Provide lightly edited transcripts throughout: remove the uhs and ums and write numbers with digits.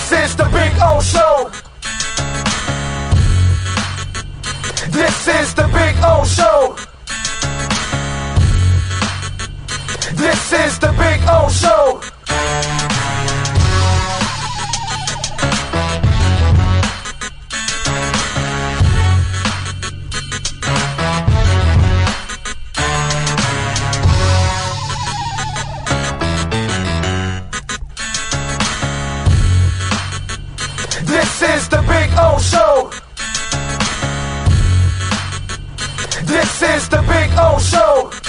This is the Big O Show. This is the Big O Show. This is the Big O Show. This is the Big O Show. This is the Big O Show.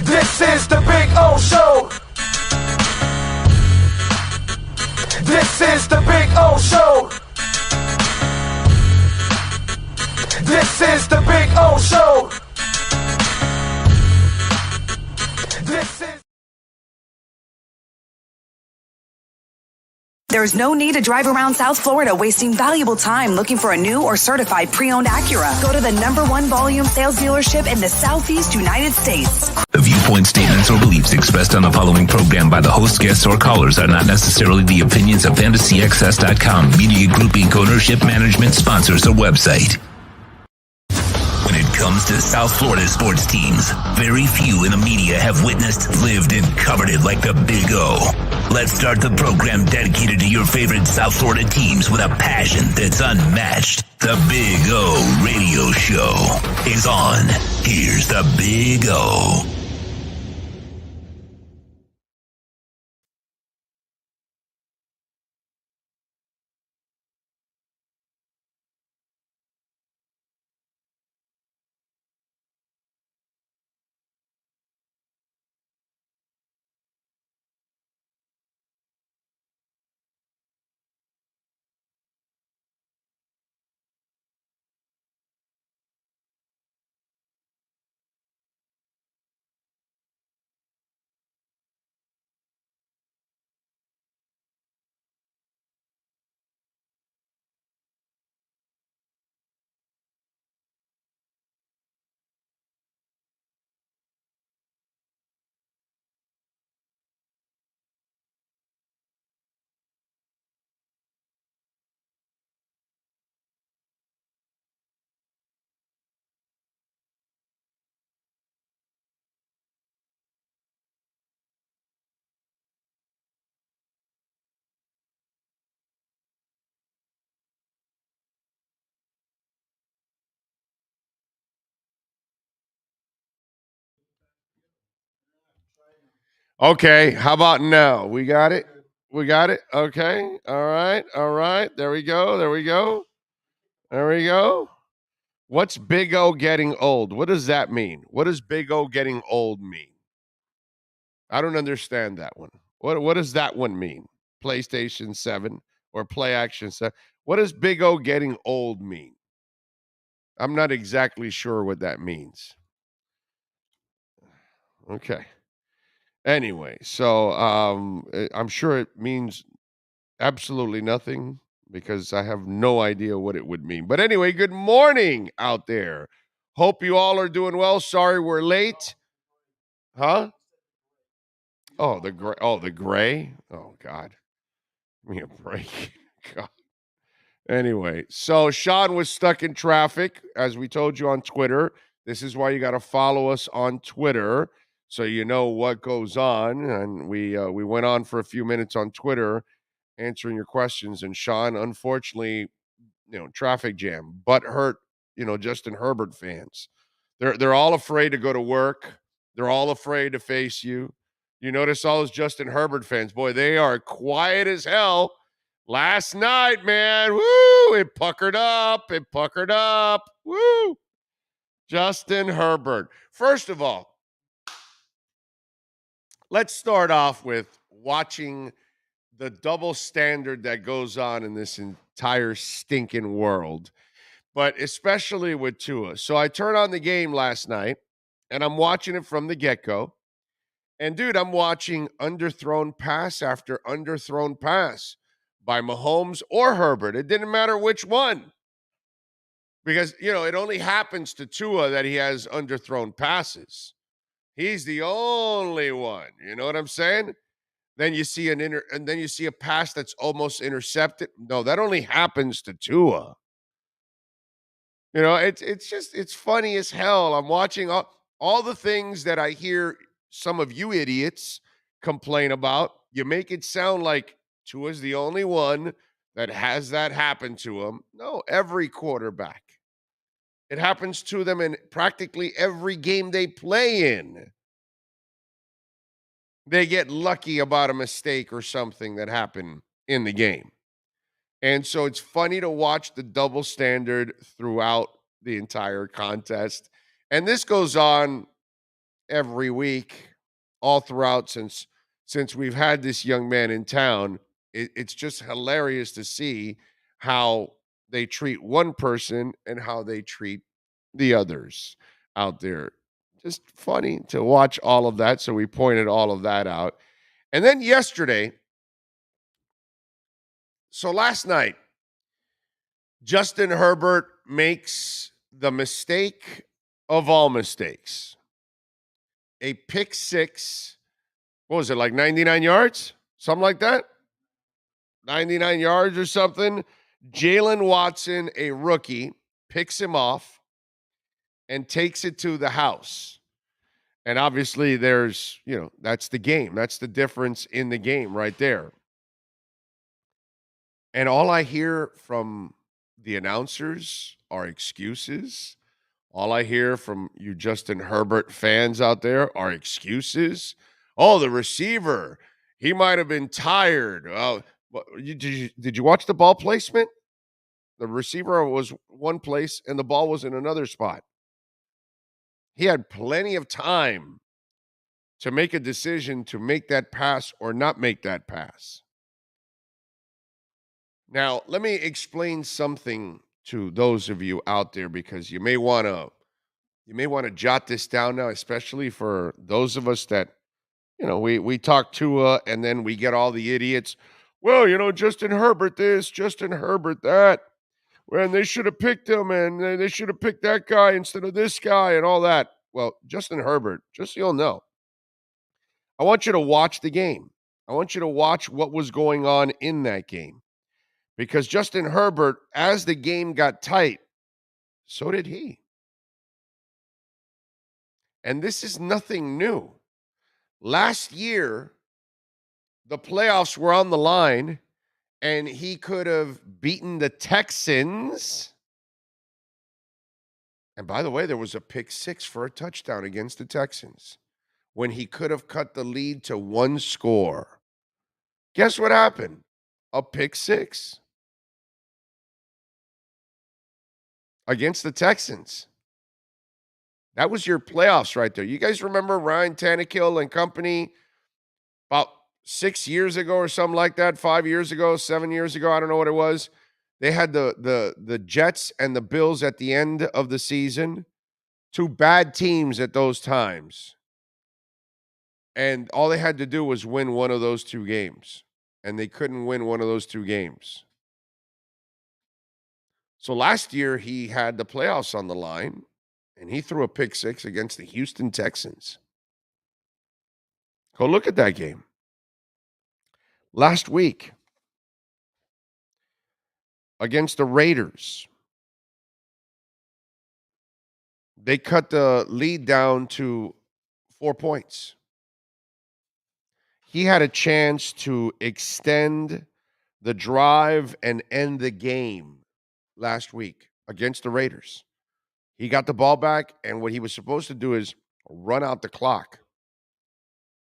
This is the Big O Show. This is the Big O Show. This is the Big O Show. This is. There's no need to drive around South Florida wasting valuable time looking for a new or certified pre-owned Acura. Go to the #1 volume sales dealership in the Southeast United States. The viewpoint, statements, or beliefs expressed on the following program by the host, guests, or callers are not necessarily the opinions of FantasyAccess.com, Media Group Inc. ownership, management, sponsors, or website. When it comes to South Florida sports teams, very few in the media have witnessed, lived, and covered it like the Big O. Let's start the program dedicated to your favorite South Florida teams with a passion that's unmatched. The Big O Radio Show is on. Here's the Big O. Okay, how about now? We got it? We got it? Okay. All right. All right. There we go. There we go. There we go. What's Big O getting old? What does that mean? What does Big O getting old mean? I don't understand that one. What does that one mean? PlayStation 7 or Play Action 7? What does Big O getting old mean? I'm not exactly sure what that means. Okay. Anyway, so I'm sure it means absolutely nothing because I have no idea what it would mean. But anyway, good morning out there. Hope you all are doing well. Sorry we're late. Huh? Oh, the gray. Oh, the gray. Oh God. Give me a break. God. Anyway, so Sean was stuck in traffic, as we told you on Twitter. This is why you got to follow us on Twitter so you know what goes on. And we went on for a few minutes on Twitter answering your questions. And Sean, unfortunately, traffic jam, butt hurt, Justin Herbert fans. They're all afraid to go to work. They're all afraid to face you. You notice all those Justin Herbert fans, boy, they are quiet as hell. Last night, man, woo, it puckered up. It puckered up. Woo. Justin Herbert. First of all, let's start off with watching the double standard that goes on in this entire stinking world, but especially with Tua. So I turned on the game last night and I'm watching it from the get-go. And dude, I'm watching underthrown pass after underthrown pass by Mahomes or Herbert. It didn't matter which one. Because, it only happens to Tua that he has underthrown passes. He's the only one. You know what I'm saying? Then you see and then you see a pass that's almost intercepted. No, that only happens to Tua. It's funny as hell. I'm watching all the things that I hear some of you idiots complain about. You make it sound like Tua's the only one that has that happen to him. No, every quarterback. It happens to them in practically every game they play in. They get lucky about a mistake or something that happened in the game. And so it's funny to watch the double standard throughout the entire contest. And this goes on every week, all throughout since we've had this young man in town. It's just hilarious to see how they treat one person and how they treat the others out there. Just funny to watch all of that. So we pointed all of that out. And then yesterday, so last night, Justin Herbert makes the mistake of all mistakes. A pick six. What was it, like 99 yards? Something like that? 99 yards or something. Jalen Watson, a rookie, picks him off and takes it to the house. And obviously there's, that's the game. That's the difference in the game right there. And all I hear from the announcers are excuses. All I hear from you Justin Herbert fans out there are excuses. Oh, the receiver, he might have been tired. Oh, did you watch the ball placement? The receiver was one place and the ball was in another spot. He had plenty of time to make a decision to make that pass or not make that pass. Now, let me explain something to those of you out there because you may want to jot this down now, especially for those of us that we talk Tua and then we get all the idiots. Well, Justin Herbert this, Justin Herbert that. When they should have picked him and they should have picked that guy instead of this guy and all that. Well, Justin Herbert, just so you'll know, I want you to watch the game. I want you to watch what was going on in that game. Because Justin Herbert, as the game got tight, so did he. And this is nothing new. Last year, the playoffs were on the line, and he could have beaten the Texans. And by the way, there was a pick six for a touchdown against the Texans when he could have cut the lead to one score. Guess what happened? A pick six against the Texans. That was your playoffs right there. You guys remember Ryan Tannehill and company about 6 years ago or something like that, 5 years ago, 7 years ago, I don't know what it was. They had the Jets and the Bills at the end of the season. Two bad teams at those times. And all they had to do was win one of those two games. And they couldn't win one of those two games. So last year, he had the playoffs on the line, and he threw a pick six against the Houston Texans. Go look at that game. Last week, against the Raiders, they cut the lead down to 4 points. He had a chance to extend the drive and end the game last week against the Raiders. He got the ball back, and what he was supposed to do is run out the clock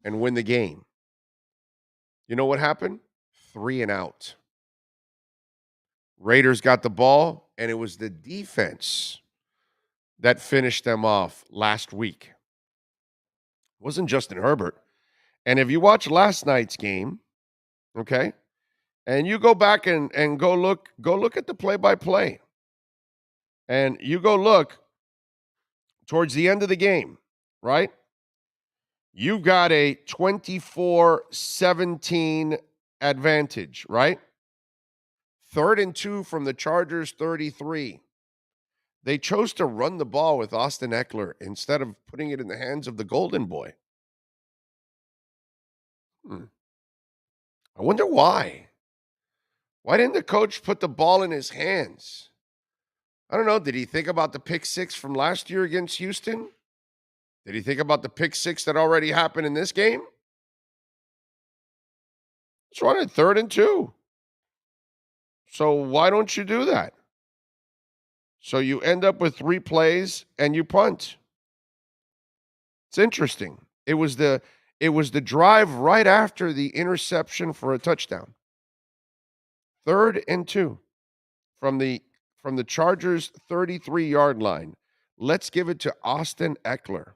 and win the game. You know what happened? 3 and out. Raiders got the ball, and it was the defense that finished them off last week. It wasn't Justin Herbert. And if you watch last night's game, okay, And you go back and go look at the play-by-play. And you go look towards the end of the game, right? You've got a 24-17 advantage, right? 3rd and 2 from the Chargers 33. They chose to run the ball with Austin Eckler instead of putting it in the hands of the Golden Boy. I wonder why. Why didn't the coach put the ball in his hands? I don't know. Did he think about the pick six from last year against Houston? Did he think about the pick six that already happened in this game? It's running 3rd and 2. So why don't you do that? So you end up with 3 plays and you punt. It's interesting. It was the drive right after the interception for a touchdown. 3rd and 2 from the Chargers 33-yard line. Let's give it to Austin Eckler.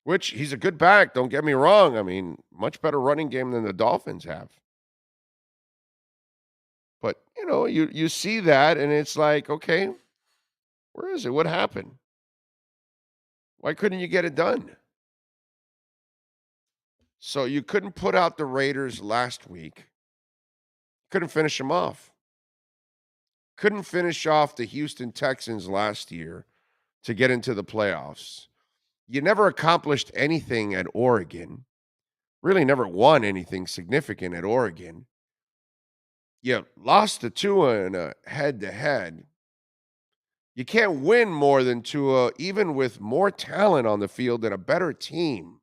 Which he's a good back, don't get me wrong. I mean, much better running game than the Dolphins have. But, you see that and it's like, okay, where is it? What happened? Why couldn't you get it done? So you couldn't put out the Raiders last week. Couldn't finish them off. Couldn't finish off the Houston Texans last year to get into the playoffs. You never accomplished anything at Oregon. Really never won anything significant at Oregon. You lost to Tua in a head-to-head. You can't win more than Tua, even with more talent on the field and a better team.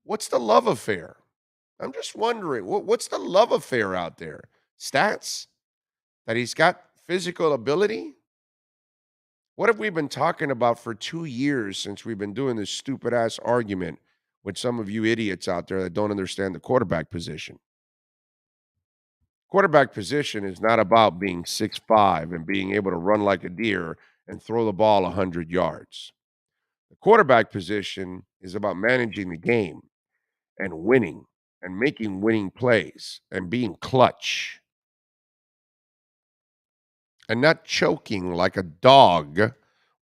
What's the love affair? I'm just wondering, what's the love affair out there? Stats? That he's got physical ability? What have we been talking about for 2 years since we've been doing this stupid-ass argument with some of you idiots out there that don't understand the quarterback position? Quarterback position is not about being 6'5" and being able to run like a deer and throw the ball 100 yards. The quarterback position is about managing the game and winning and making winning plays and being clutch and not choking like a dog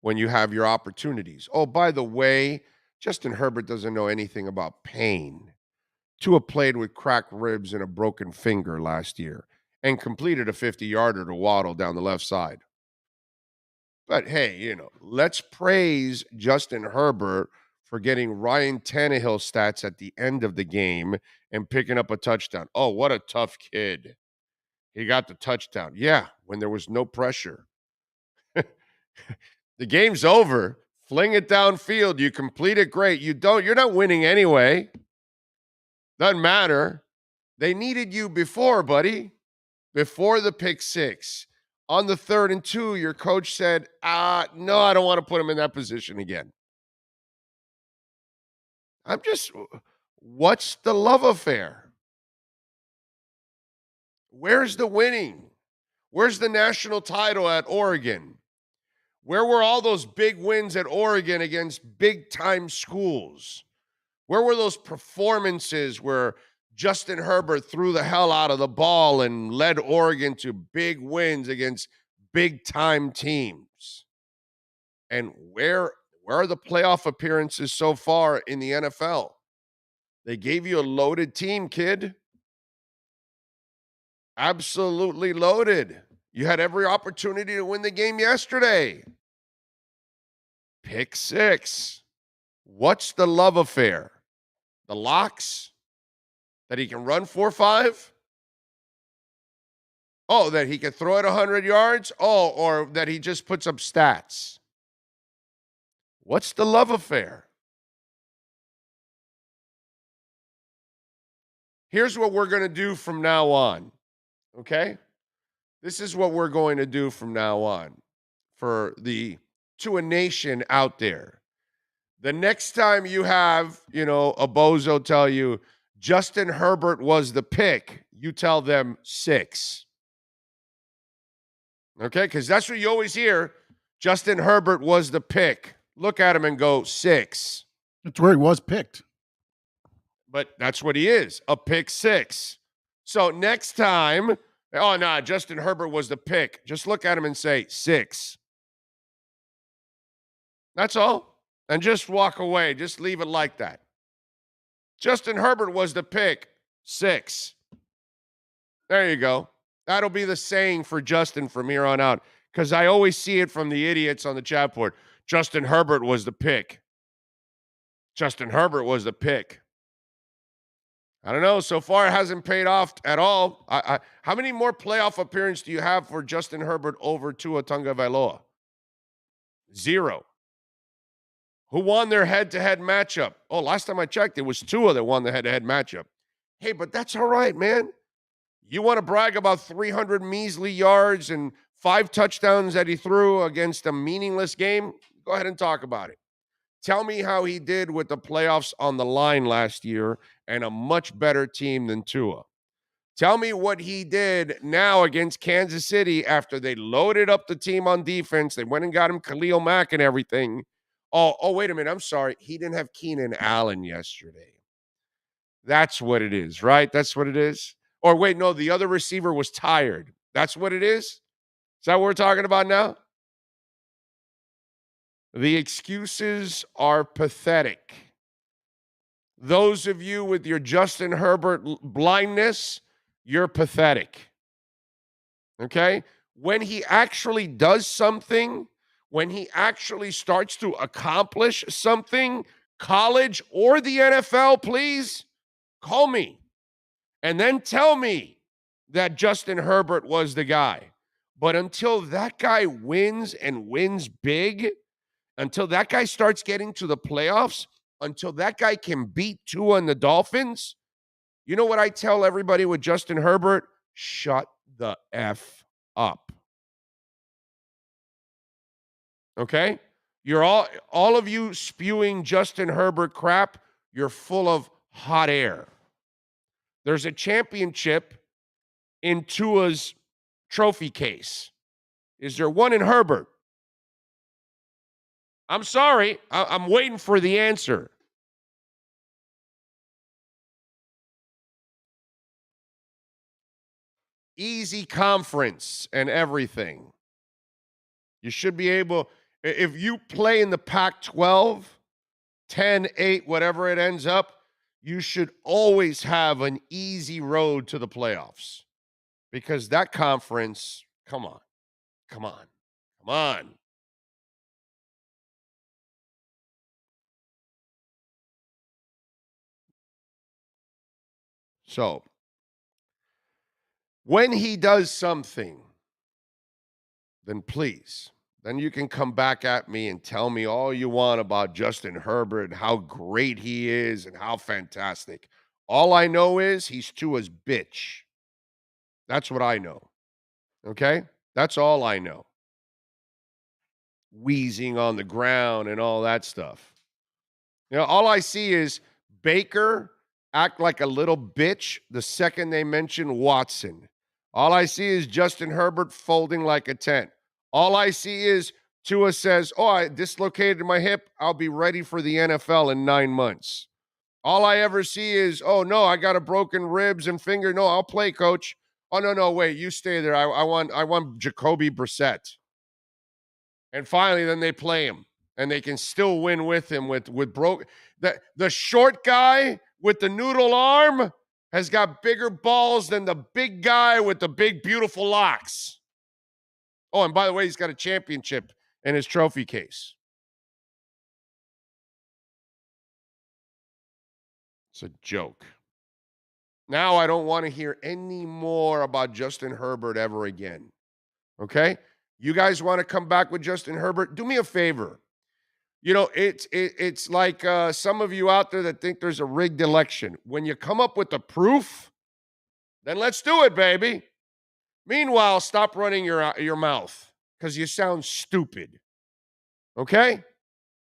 when you have your opportunities. Oh, by the way, Justin Herbert doesn't know anything about pain. Tua played with cracked ribs and a broken finger last year and completed a 50-yarder to Waddle down the left side. But hey, let's praise Justin Herbert for getting Ryan Tannehill stats at the end of the game and picking up a touchdown. Oh, what a tough kid. He got the touchdown. Yeah, when there was no pressure. The game's over. Fling it downfield. You complete it, great. You don't, you're not winning anyway. Doesn't matter. They needed you before, buddy. Before the pick six. On the 3rd and 2, your coach said, no, I don't want to put him in that position again. What's the love affair? Where's the winning? Where's the national title at Oregon? Where were all those big wins at Oregon against big-time schools? Where were those performances where Justin Herbert threw the hell out of the ball and led Oregon to big wins against big-time teams? And where are the playoff appearances so far in the NFL? They gave you a loaded team, kid. Absolutely loaded. You had every opportunity to win the game yesterday. Pick six. What's the love affair? The locks? That he can run 4.5? Oh, that he can throw it 100 yards? Oh, or that he just puts up stats? What's the love affair? Here's what we're going to do from now on, okay? This is what we're going to do from now on to a nation out there. The next time you have, a bozo tell you Justin Herbert was the pick, you tell them 6. Okay? Because that's what you always hear. Justin Herbert was the pick. Look at him and go 6. That's where he was picked. But that's what he is, a pick six. So next time, oh, no, Justin Herbert was the pick. Just look at him and say, 6. That's all. And just walk away. Just leave it like that. Justin Herbert was the pick, 6. There you go. That'll be the saying for Justin from here on out, because I always see it from the idiots on the chat board. Justin Herbert was the pick. Justin Herbert was the pick. I don't know. So far, it hasn't paid off at all. How many more playoff appearances do you have for Justin Herbert over Tua Tagovailoa? 0. Who won their head-to-head matchup? Oh, last time I checked, it was Tua that won the head-to-head matchup. Hey, but that's all right, man. You want to brag about 300 measly yards and 5 touchdowns that he threw against a meaningless game? Go ahead and talk about it. Tell me how he did with the playoffs on the line last year and a much better team than Tua. Tell me what he did now against Kansas City after they loaded up the team on defense. They went and got him Khalil Mack and everything. Oh, wait a minute. I'm sorry. He didn't have Keenan Allen yesterday. That's what it is, right? That's what it is. Or wait, no, the other receiver was tired. That's what it is? Is that what we're talking about now? The excuses are pathetic. Those of you with your Justin Herbert blindness, you're pathetic. Okay? When he actually does something, when he actually starts to accomplish something, college or the NFL, please call me and then tell me that Justin Herbert was the guy. But until that guy wins and wins big, until that guy starts getting to the playoffs, until that guy can beat Tua and the Dolphins, you know what I tell everybody with Justin Herbert? Shut the F up. Okay? You're all of you spewing Justin Herbert crap, you're full of hot air. There's a championship in Tua's trophy case. Is there one in Herbert? I'm sorry. I'm waiting for the answer. Easy conference and everything. You should be able, if you play in the Pac-12, 10-8, whatever it ends up, you should always have an easy road to the playoffs. Because that conference, come on. So, when he does something, then please, then you can come back at me and tell me all you want about Justin Herbert and how great he is and how fantastic. All I know is he's Tua's bitch. That's what I know. Okay? That's all I know. Wheezing on the ground and all that stuff. All I see is Baker act like a little bitch the second they mention Watson. All I see is Justin Herbert folding like a tent. All I see is Tua says, oh, I dislocated my hip. I'll be ready for the NFL in 9 months. All I ever see is, oh, no, I got a broken ribs and finger. No, I'll play, coach. Oh, no, wait, you stay there. I want Jacoby Brissett. And finally, then they play him. And they can still win with him with broke. The short guy with the noodle arm has got bigger balls than the big guy with the big, beautiful locks. Oh, and by the way, he's got a championship in his trophy case. It's a joke. Now I don't want to hear any more about Justin Herbert ever again. Okay? You guys want to come back with Justin Herbert? Do me a favor. It's like some of you out there that think there's a rigged election. When you come up with the proof, then let's do it, baby. Meanwhile, stop running your mouth because you sound stupid. Okay?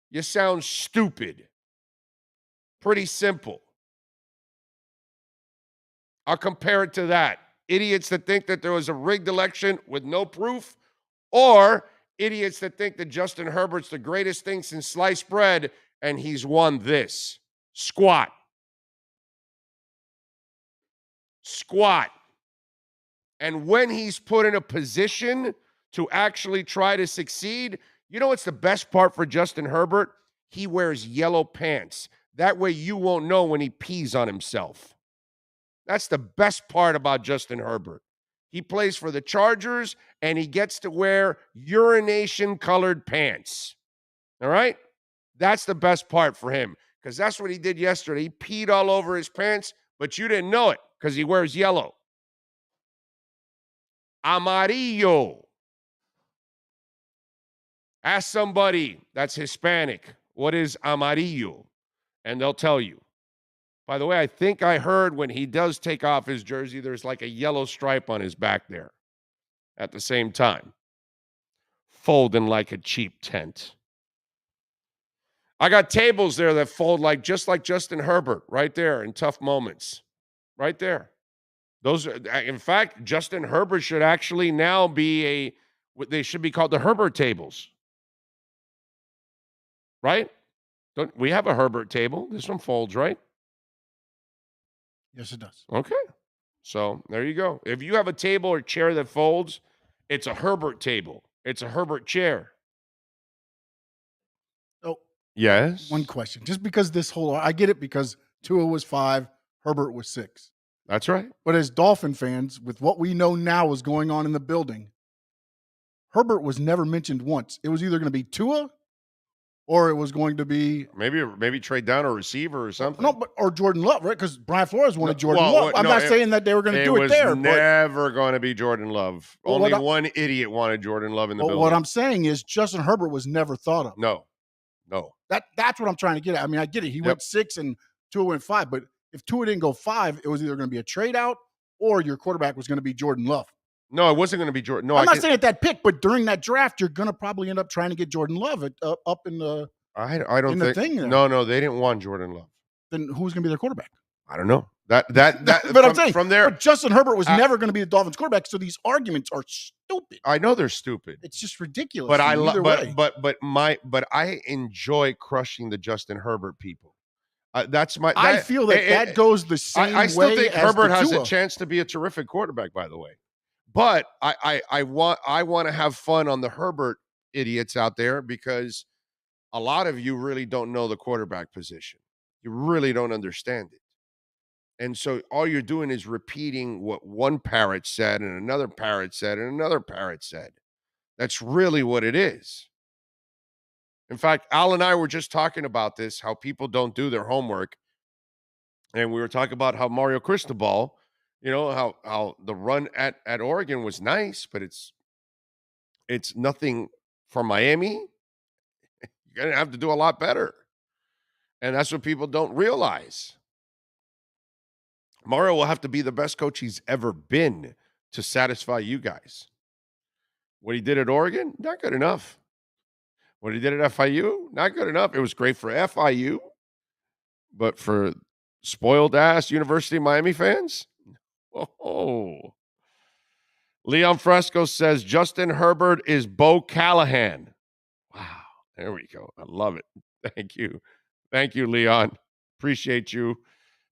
You sound stupid. Pretty simple. I'll compare it to that. Idiots that think that there was a rigged election with no proof, or idiots that think that Justin Herbert's the greatest thing since sliced bread and he's won this. Squat. Squat. And when he's put in a position to actually try to succeed, you know what's the best part for Justin Herbert? He wears yellow pants. That way you won't know when he pees on himself. That's the best part about Justin Herbert. He plays for the Chargers, and he gets to wear urination-colored pants. All right? That's the best part for him, because that's what he did yesterday. He peed all over his pants, but you didn't know it because he wears yellow. Amarillo. Ask somebody that's Hispanic, what is amarillo? And they'll tell you. By the way, I think I heard when he does take off his jersey, there's like a yellow stripe on his back there at the same time, folding like a cheap tent. I got tables there that fold just like Justin Herbert right there in tough moments. Right there. Those are, in fact, Justin Herbert should actually now be they should be called the Herbert tables. Right? Don't we have a Herbert table? This one folds, right? Yes, it does. Okay. So there you go. If you have a table or chair that folds, it's a Herbert table. It's a Herbert chair. Oh, yes. One question. Just because I get it because Tua was 5, Herbert was 6. That's right. But as Dolphin fans, with what we know now is going on in the building, Herbert was never mentioned once. It was either going to be Tua or it was going to be maybe trade down a receiver or something. No, or Jordan Love, right? Because Brian Flores wanted Jordan Love. I'm not saying that they were going to do it there. It was never going to be Jordan Love. Only one idiot wanted Jordan Love in the building. What I'm saying is Justin Herbert was never thought of. No. That's what I'm trying to get at. I mean, I get it. He went 6 and Tua went 5. But if Tua didn't go 5, it was either going to be a trade out or your quarterback was going to be Jordan Love. No, it wasn't going to be Jordan. No, I'm not saying at that pick, but during that draft, you're going to probably end up trying to get Jordan Love up in the I don't think. No, they didn't want Jordan Love. Then who's going to be their quarterback? I don't know. That but I'm saying from there. But Justin Herbert was never going to be the Dolphins quarterback, so these arguments are stupid. I know they're stupid. It's just ridiculous. But I enjoy crushing the Justin Herbert people. I feel that goes the same way. I still think Herbert has Tua. a chance to be a terrific quarterback, by the way. But I want to have fun on the Herbert idiots out there because a lot of you really don't know the quarterback position. You really don't understand it. And so all you're doing is repeating what one parrot said and another parrot said and another parrot said. That's really what it is. In fact, Al and I were just talking about this, how people don't do their homework. And we were talking about how Mario Cristobal, how the run at Oregon was nice, but it's nothing for Miami. You're going to have to do a lot better. And that's what people don't realize. Mario will have to be the best coach he's ever been to satisfy you guys. What he did at Oregon, not good enough. What he did at FIU, not good enough. It was great for FIU, but for spoiled-ass University of Miami fans? Oh. Leon Fresco says, Justin Herbert is Bo Callahan. Wow. There we go. I love it. Thank you. Thank you, Leon. Appreciate you.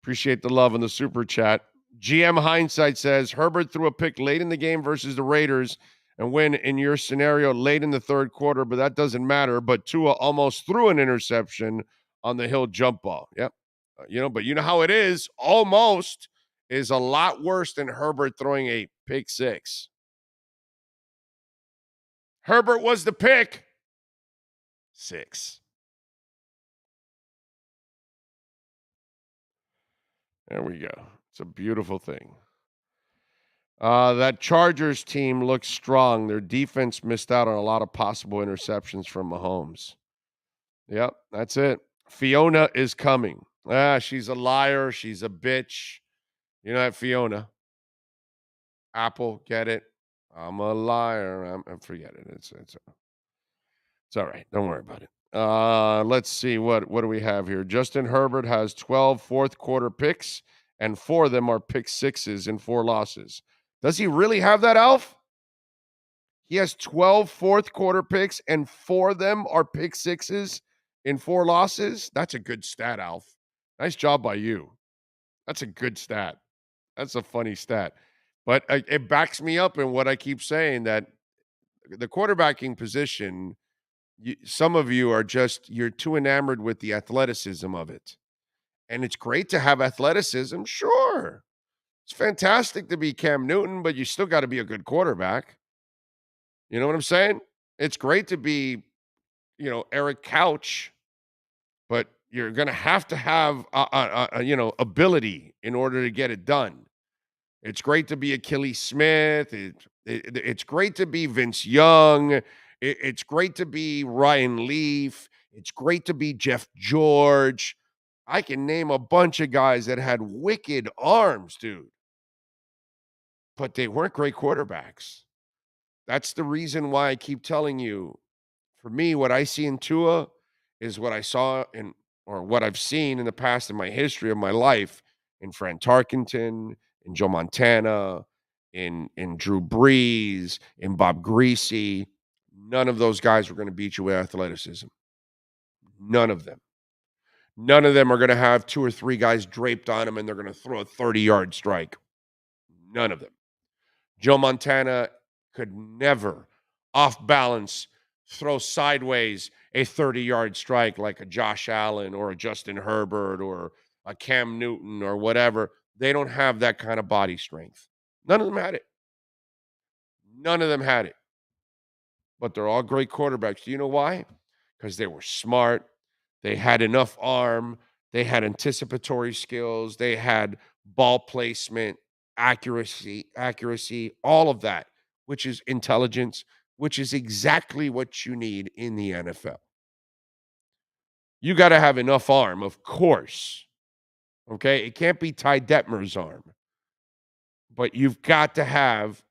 Appreciate the love in the super chat. GM Hindsight says, Herbert threw a pick late in the game versus the Raiders and win in your scenario late in the third quarter, but that doesn't matter. But Tua almost threw an interception on the Hill jump ball. Yep. But you know how it is. Almost is a lot worse than Herbert throwing a pick 6. Herbert was the pick 6. There we go. It's a beautiful thing. That Chargers team looks strong. Their defense missed out on a lot of possible interceptions from Mahomes. Yep, that's it. Fiona is coming. She's a liar. She's a bitch. You know that Fiona. Apple, get it? I'm a liar. Forget it. It's all right. Don't worry about it. Let's see. What do we have here? Justin Herbert has 12 fourth quarter picks, and 4 of them are pick 6s in 4 losses. Does he really have that, Alf? He has 12 fourth quarter picks, and 4 of them are pick 6s in 4 losses? That's a good stat, Alf. Nice job by you. That's a good stat. That's a funny stat. But it backs me up in what I keep saying, that the quarterbacking position, some of you are you're too enamored with the athleticism of it. And it's great to have athleticism, sure. It's fantastic to be Cam Newton, but you still got to be a good quarterback. You know what I'm saying? It's great to be, Eric Couch, but you're going to have ability in order to get it done. It's great to be Achilles Smith. It's great to be Vince Young. It's great to be Ryan Leaf. It's great to be Jeff George. I can name a bunch of guys that had wicked arms, dude. But they weren't great quarterbacks. That's the reason why I keep telling you, for me, what I see in Tua is what I saw or what I've seen in the past in my history of my life in Fran Tarkenton, in Joe Montana, in Drew Brees, in Bob Greasy. None of those guys were going to beat you with athleticism. None of them. None of them are going to have 2 or 3 guys draped on them and they're going to throw a 30-yard strike. None of them. Joe Montana could never, off balance, throw sideways a 30-yard strike like a Josh Allen or a Justin Herbert or a Cam Newton or whatever. They don't have that kind of body strength. None of them had it. None of them had it. But they're all great quarterbacks. Do you know why? Because they were smart. They had enough arm. They had anticipatory skills. They had ball placement, accuracy, all of that, which is intelligence, which is exactly what you need in the NFL. You got to have enough arm, of course. Okay? It can't be Ty Detmer's arm. But you've got to have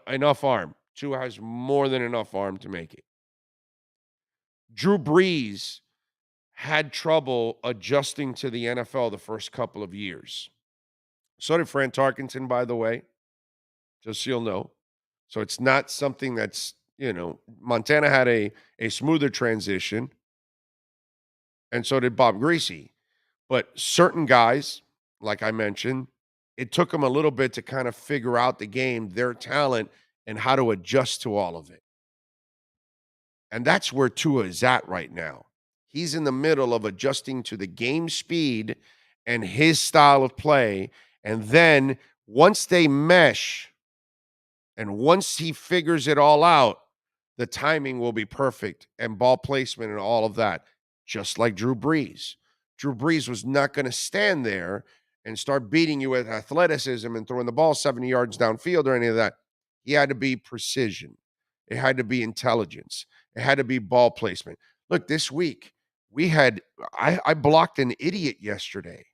enough arm. Tua has more than enough arm to make it. Drew Brees had trouble adjusting to the NFL the first couple of years. So did Fran Tarkenton, by the way, just so you'll know. So it's not something that's, Montana had a smoother transition, and so did Bob Greasy. But certain guys, like I mentioned, it took them a little bit to kind of figure out the game, their talent, and how to adjust to all of it. And that's where Tua is at right now. He's in the middle of adjusting to the game speed and his style of play. And then once they mesh and once he figures it all out, the timing will be perfect and ball placement and all of that, just like Drew Brees. Drew Brees was not going to stand there and start beating you with athleticism and throwing the ball 70 yards downfield or any of that. He had to be precision. It had to be intelligence. It had to be ball placement. Look, this week, I blocked an idiot yesterday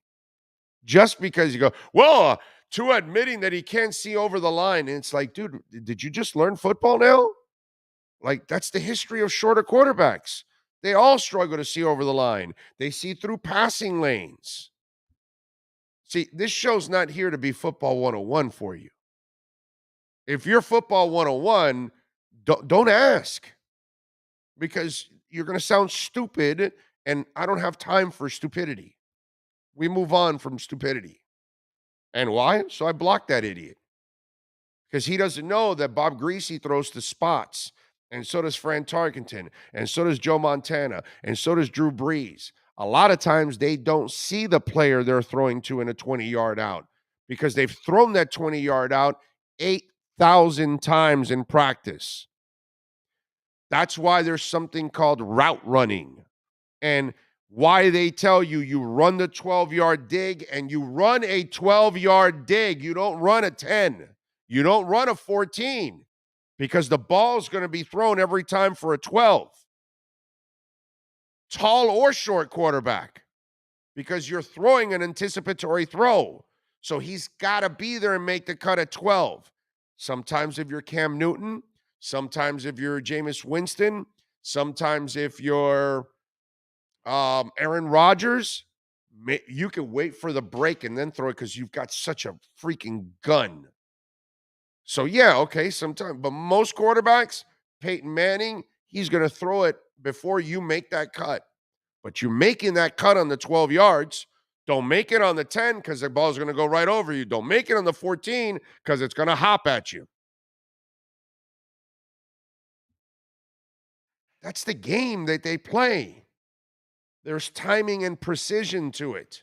just because you go, well, Tua admitting that he can't see over the line. And it's like, dude, did you just learn football now? Like, that's the history of shorter quarterbacks. They all struggle to see over the line. They see through passing lanes. See, this show's not here to be football 101 for you. If you're football 101, don't ask, because you're going to sound stupid, and I don't have time for stupidity. We move on from stupidity. And why? So I blocked that idiot, because he doesn't know that Bob Greasy throws to spots, and so does Fran Tarkenton, and so does Joe Montana, and so does Drew Brees. A lot of times they don't see the player they're throwing to in a 20-yard out because they've thrown that 20-yard out 8,000 times in practice. That's why there's something called route running, and why they tell you run the 12-yard dig, and you run a 12-yard dig. You don't run a 10. You don't run a 14, because the ball's going to be thrown every time for a 12. Tall or short quarterback, because you're throwing an anticipatory throw. So he's got to be there and make the cut at 12. Sometimes if you're Cam Newton, sometimes if you're Jameis Winston, sometimes if you're Aaron Rodgers, you can wait for the break and then throw it because you've got such a freaking gun. So, yeah, okay, sometimes. But most quarterbacks, Peyton Manning, he's going to throw it before you make that cut. But you're making that cut on the 12 yards, Don't make it on the 10 because the ball's going to go right over you. Don't make it on the 14 because it's going to hop at you. That's the game that they play. There's timing and precision to it.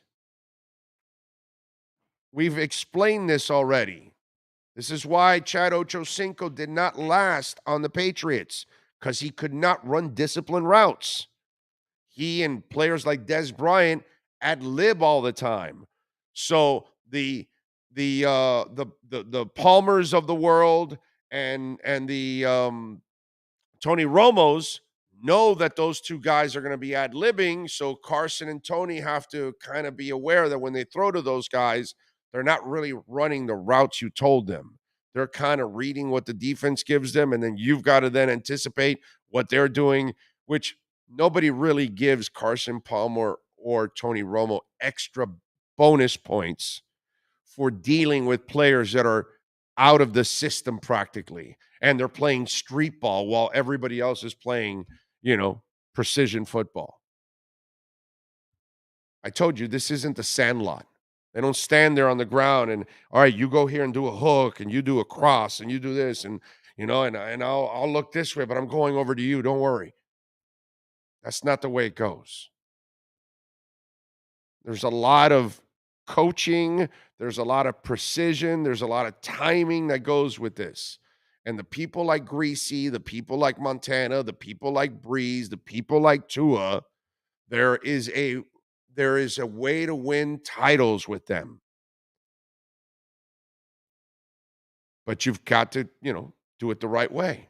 We've explained this already. This is why Chad Ochocinco did not last on the Patriots, because he could not run disciplined routes. He and players like Des Bryant ad lib all the time. So the Palmers of the world and the Tony Romos know that those two guys are going to be ad libbing. So Carson and Tony have to kind of be aware that when they throw to those guys, they're not really running the routes you told them. They're kind of reading what the defense gives them, and then you've got to then anticipate what they're doing, which nobody really gives Carson Palmer or Tony Romo extra bonus points for dealing with players that are out of the system practically, and they're playing street ball while everybody else is playing, precision football. I told you, this isn't the Sandlot. They don't stand there on the ground and, all right, you go here and do a hook and you do a cross and you do this and, and I'll look this way, but I'm going over to you. Don't worry. That's not the way it goes. There's a lot of coaching. There's a lot of precision. There's a lot of timing that goes with this. And the people like Greasy, the people like Montana, the people like Breeze, the people like Tua, there is a way to win titles with them. But you've got to, do it the right way.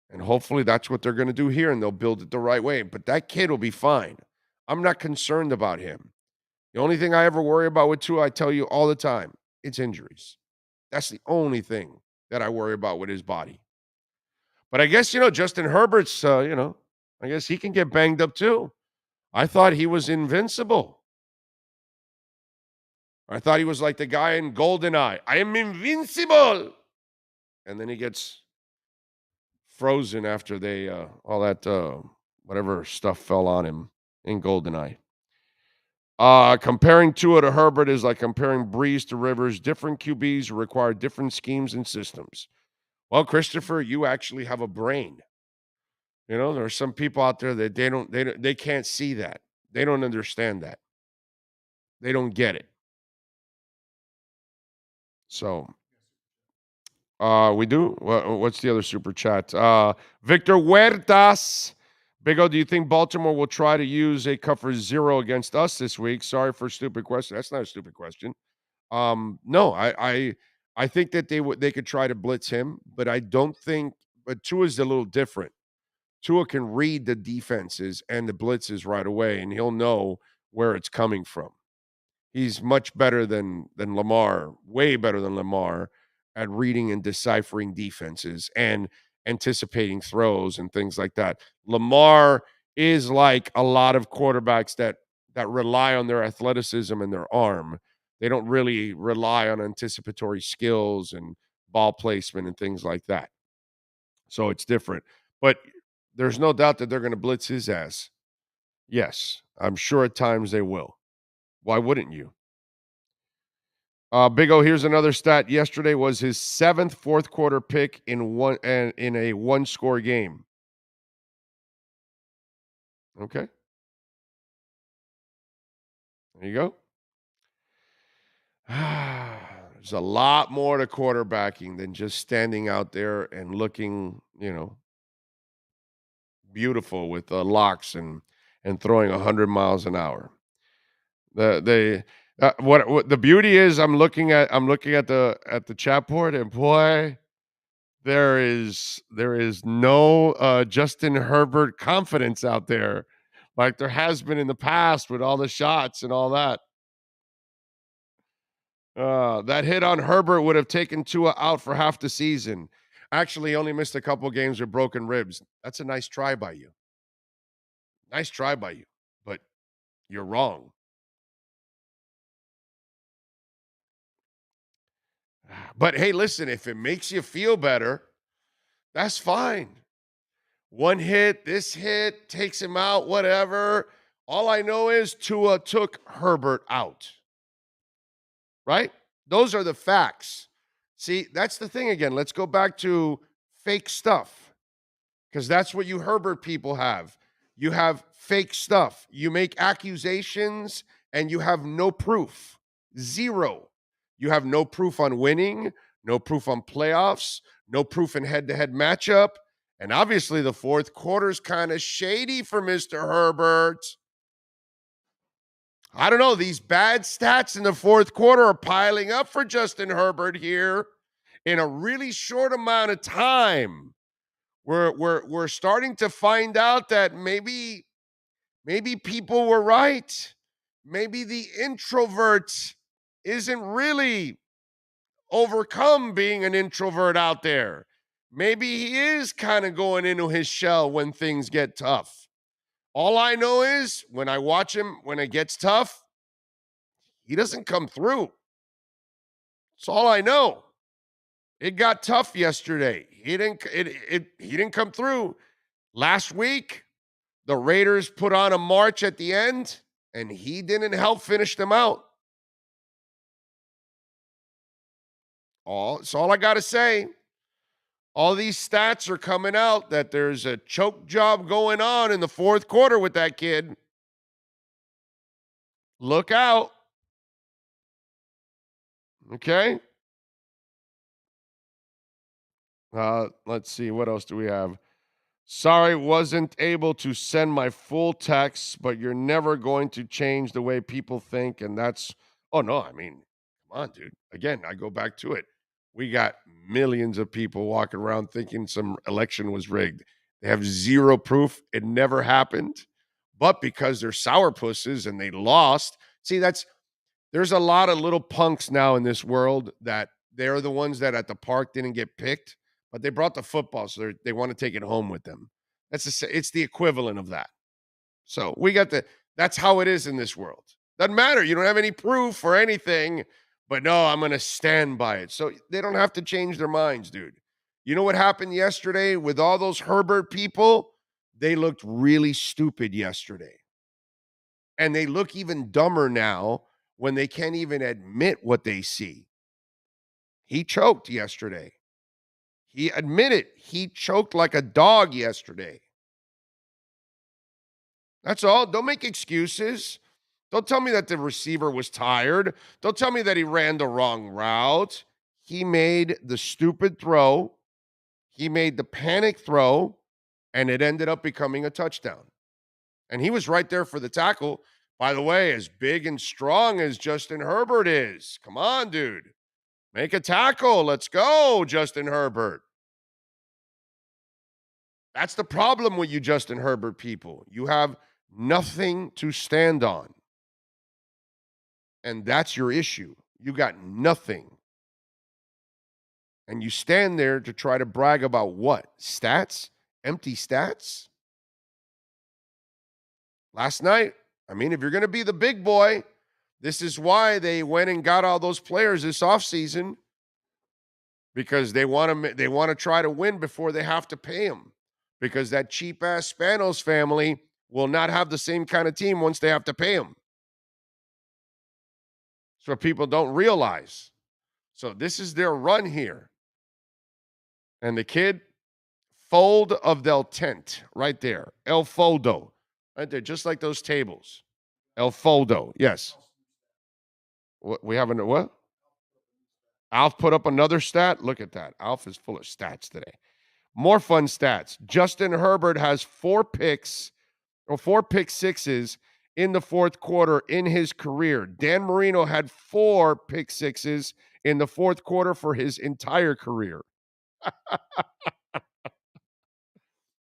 And hopefully that's what they're going to do here, and they'll build it the right way. But that kid will be fine. I'm not concerned about him. The only thing I ever worry about with Tua, I tell you all the time, it's injuries. That's the only thing that I worry about with his body. But I guess, Justin Herbert's, I guess he can get banged up too. I thought he was invincible. I thought he was like the guy in GoldenEye. I am invincible. And then he gets frozen after they, all that, whatever stuff fell on him in GoldenEye. Comparing Tua to Herbert is like comparing Breeze to Rivers. Different QBs require different schemes and systems. Well, Christopher, you actually have a brain. There are some people out there that they can't see that. They don't understand that. They don't get it. So, we do. What's the other super chat? Victor Huertas. Big O, do you think Baltimore will try to use a cover 0 against us this week? Sorry for a stupid question. That's not a stupid question. No, I think that they could try to blitz him, but I don't think. But Tua's a little different. Tua can read the defenses and the blitzes right away, and he'll know where it's coming from. He's much better than Lamar, way better than Lamar at reading and deciphering defenses and anticipating throws and things like that. Lamar is like a lot of quarterbacks that rely on their athleticism and their arm. They don't really rely on anticipatory skills and ball placement and things like that. So it's different. But there's no doubt that they're going to blitz his ass. Yes, I'm sure at times they will. Why wouldn't you? Big O, here's another stat. Yesterday was his 7th fourth quarter pick in a one-score game. Okay. There you go. There's a lot more to quarterbacking than just standing out there and looking, beautiful with locks and throwing 100 miles an hour. What the beauty is, I'm looking at the chat board, and boy, there is no Justin Herbert confidence out there like there has been in the past with all the shots and all that. That hit on Herbert would have taken Tua out for half the season. Actually, he only missed a couple games with broken ribs. That's a nice try by you. Nice try by you, but you're wrong. But hey, listen, if it makes you feel better, that's fine. One hit, this hit takes him out, whatever. All I know is Tua took Herbert out. Right? Those are the facts. See, that's the thing again. Let's go back to fake stuff because that's what you Herbert people have. You have fake stuff. You make accusations and you have no proof. Zero. You have no proof on winning, no proof on playoffs, no proof in head-to-head matchup. And obviously the fourth quarter's kind of shady for Mr. Herbert. I don't know. These bad stats in the fourth quarter are piling up for Justin Herbert here in a really short amount of time. We're starting to find out that maybe people were right. Maybe the introvert isn't really overcome being an introvert out there. Maybe he is kind of going into his shell when things get tough. All I know is when I watch him, when it gets tough, he doesn't come through. That's all I know. It got tough yesterday. He didn't come through. Last week, the Raiders put on a march at the end, and he didn't help finish them out. That's all I got to say. All these stats are coming out that there's a choke job going on in the fourth quarter with that kid. Look out. Okay? Let's see. What else do we have? Sorry, wasn't able to send my full text, but you're never going to change the way people think. And that's, oh no, I mean, come on, dude. Again, I go back to it. We got millions of people walking around thinking some election was rigged. They have zero proof. It never happened. But because they're sourpusses and they lost, see, there's a lot of little punks now in this world that they're the ones that at the park didn't get picked, but they brought the football, so they want to take it home with them. It's the equivalent of that. So that's how it is in this world. Doesn't matter. You don't have any proof or anything, but no, I'm going to stand by it. So they don't have to change their minds, dude. You know what happened yesterday with all those Herbert people? They looked really stupid yesterday. And they look even dumber now when they can't even admit what they see. He choked yesterday. He admitted he choked like a dog yesterday. That's all. Don't make excuses. Don't tell me that the receiver was tired. Don't tell me that he ran the wrong route. He made the stupid throw. He made the panic throw, and it ended up becoming a touchdown. And he was right there for the tackle. By the way, as big and strong as Justin Herbert is. Come on, dude. Make a tackle. Let's go, Justin Herbert. That's the problem with you Justin Herbert people. You have nothing to stand on. And that's your issue. You got nothing. And you stand there to try to brag about what? Stats? Empty stats? Last night, I mean, if you're going to be the big boy, this is why they went and got all those players this offseason, because they want to try to win before they have to pay them, because that cheap-ass Spanos family will not have the same kind of team once they have to pay them. So people don't realize. So this is their run here. And the kid, fold of del tent, right there. El Foldo, right there, just like those tables. El Foldo, yes. We have a what? Alf put up another stat. Look at that. Alf is full of stats today. More fun stats. Justin Herbert has 4 pick sixes in the fourth quarter in his career. Dan Marino had 4 pick sixes in the fourth quarter for his entire career.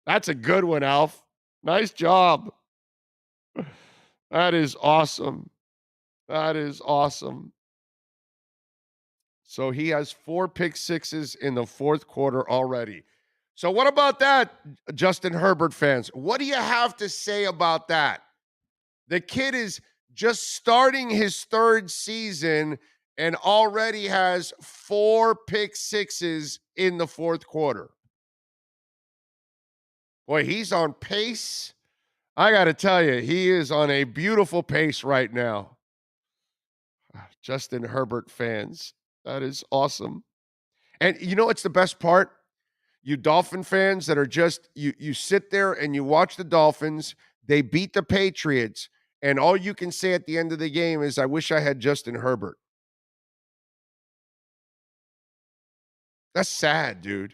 That's a good one, Alf. Nice job. That is awesome. That is awesome. So he has 4 pick sixes in the fourth quarter already. So what about that, Justin Herbert fans? What do you have to say about that? The kid is just starting his third season and already has 4 pick sixes in the fourth quarter. Boy, he's on pace. I got to tell you, he is on a beautiful pace right now. Justin Herbert fans. That is awesome. And you know what's the best part? You Dolphin fans that are just you sit there and you watch the Dolphins, they beat the Patriots, and all you can say at the end of the game is I wish I had Justin Herbert. That's sad, dude.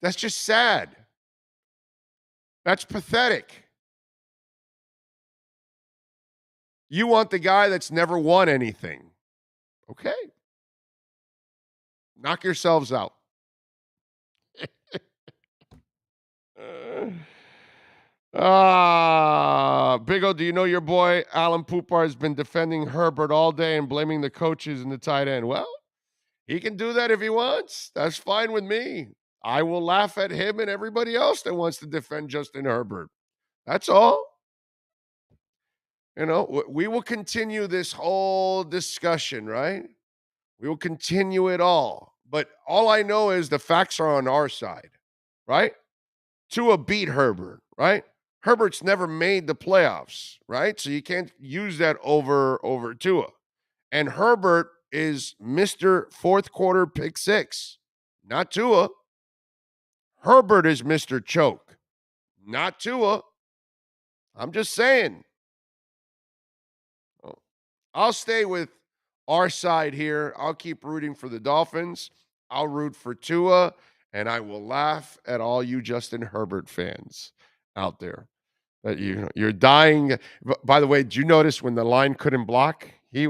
That's just sad. That's pathetic. You want the guy that's never won anything. Okay. Knock yourselves out. Big O, do you know your boy Alan Poupar has been defending Herbert all day and blaming the coaches and the tight end? Well, he can do that if he wants. That's fine with me. I will laugh at him and everybody else that wants to defend Justin Herbert. That's all. You know, we will continue this whole discussion, right? We will continue it all. But all I know is the facts are on our side, right? Tua beat Herbert, right? Herbert's never made the playoffs, right? So you can't use that over Tua. And Herbert is Mr. Fourth Quarter Pick Six, not Tua. Herbert is Mr. Choke, not Tua. I'm just saying. I'll stay with our side here. I'll keep rooting for the Dolphins. I'll root for Tua, and I will laugh at all you Justin Herbert fans out there. That you're dying. By the way, did you notice when the line couldn't block? I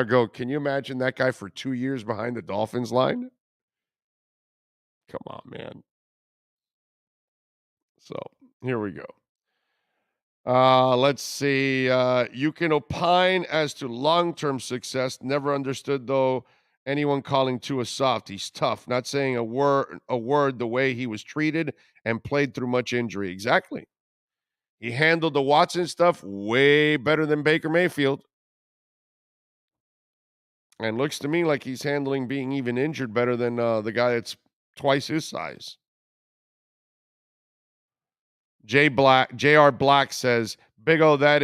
go, can you imagine that guy for 2 years behind the Dolphins line? Come on, man. So here we go. Let's see. You can opine as to long-term success. Never understood, though, anyone calling Tua soft. He's tough. Not saying a word the way he was treated and played through much injury. Exactly. He handled the Watson stuff way better than Baker Mayfield. And looks to me like he's handling being even injured better than the guy that's twice his size. J.R. Black says, Big O, that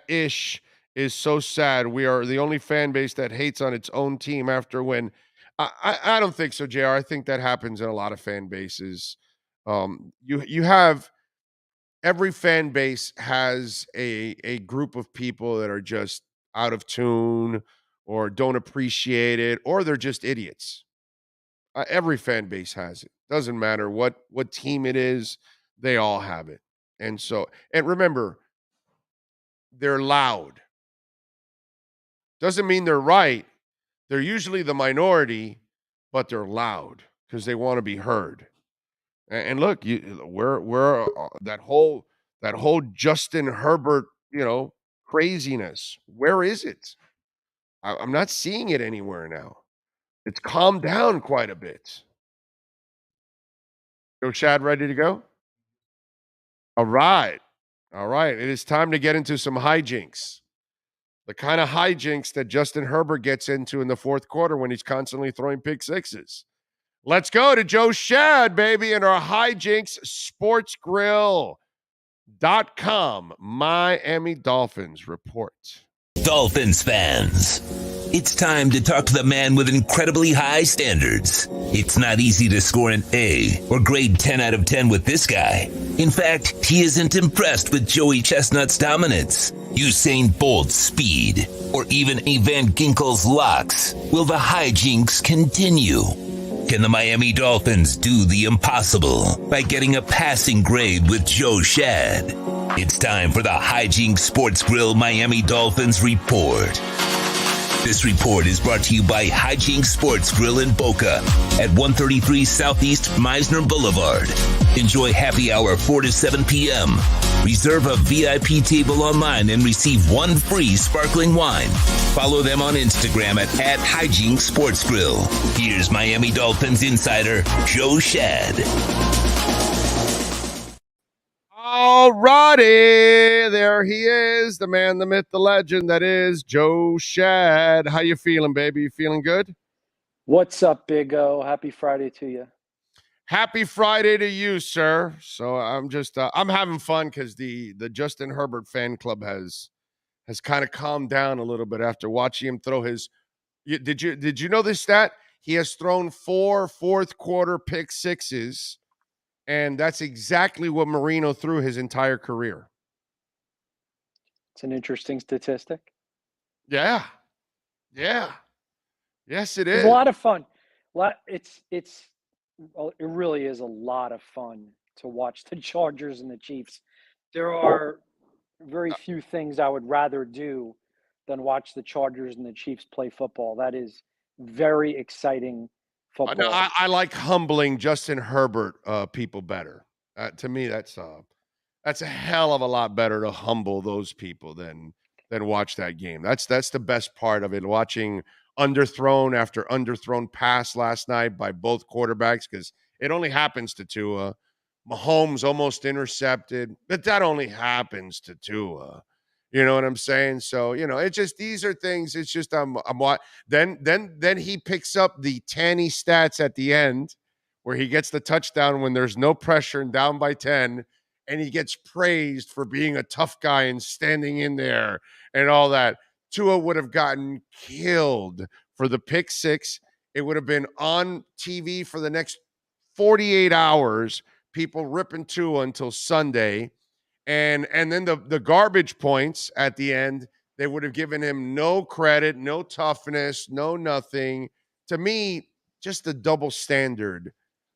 ish is so sad. We are the only fan base that hates on its own team after when. I don't think so, JR. I think that happens in a lot of fan bases. You have every fan base has a group of people that are just out of tune or don't appreciate it, or they're just idiots. Every fan base has it. Doesn't matter what team it is, they all have it. And remember, they're loud. Doesn't mean they're right. They're usually the minority, but they're loud because they want to be heard. And look, we're that whole Justin Herbert, craziness. Where is it? I'm not seeing it anywhere now. It's calmed down quite a bit. Joe Shad ready to go? All right. All right. It is time to get into some hijinks. The kind of hijinks that Justin Herbert gets into in the fourth quarter when he's constantly throwing pick sixes. Let's go to Joe Shad, baby, in our hijinks sportsgrill.com Miami Dolphins report. Dolphins fans, it's time to talk to the man with incredibly high standards. It's not easy to score an A or grade 10 out of 10 with this guy. In fact, he isn't impressed with Joey Chestnut's dominance, Usain Bolt's speed, or even Van Ginkel's locks. Will the hijinks continue? Can the Miami Dolphins do the impossible by getting a passing grade with Joe Shad? It's time for the Hijinks Sports Grill Miami Dolphins report. This report is brought to you by Hijinks Sports Grill in Boca at 133 Southeast Meisner Boulevard. Enjoy happy hour 4 to 7 p.m. Reserve a VIP table online and receive one free sparkling wine. Follow them on Instagram at Hijinks Sports Grill. Here's Miami Dolphins insider Joe Shad. All righty, there he is, the man, the myth, the legend. That is Joe Shad. How you feeling, baby? You feeling good? What's up, Big O? Happy Friday to you. Happy Friday to you, sir. So I'm just I'm having fun because the Justin Herbert fan club has kind of calmed down a little bit after watching him throw his. Did you know this stat? He has thrown 4 fourth quarter pick sixes, and that's exactly what Marino threw his entire career. It's an interesting statistic. Yeah, yeah, yes, it It was is. a lot of fun. Well, it really is a lot of fun to watch the Chargers and the Chiefs. There are very few things I would rather do than watch the Chargers and the Chiefs play football. That is very exciting No, football. I like humbling Justin Herbert people better. To me, that's a hell of a lot better to humble those people than watch that game. That's the best part of it. Watching underthrown after underthrown pass last night by both quarterbacks, because it only happens to Tua. Mahomes almost intercepted, but that only happens to Tua. You know what I'm saying? So, it's just these are things. It's just then he picks up the Tanny stats at the end where he gets the touchdown when there's no pressure and down by 10, and he gets praised for being a tough guy and standing in there and all that. Tua would have gotten killed for the pick six. It would have been on TV for the next 48 hours, people ripping Tua until Sunday. And then the garbage points at the end, they would have given him no credit, no toughness, no nothing. To me, just the double standard.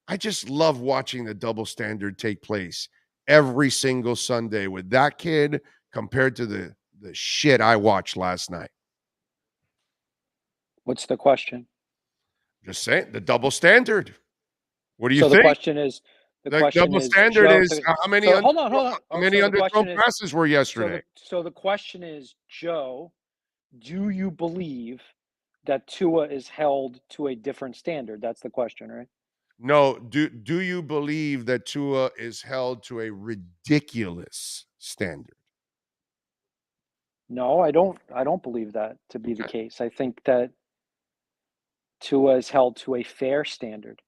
I just love watching the double standard take place every single Sunday with that kid compared to the shit I watched last night. What's the question? Just saying, the double standard. What do you So the think? question is, The double standard Joe, is how many so hold on. how many So the question underthrown is, passes were yesterday? so the question is, Joe, do you believe that Tua is held to a different standard? That's the question, right? No, do you believe that Tua is held to a ridiculous standard? No, I don't. I don't believe that to be the Okay. case. I think that Tua is held to a fair standard.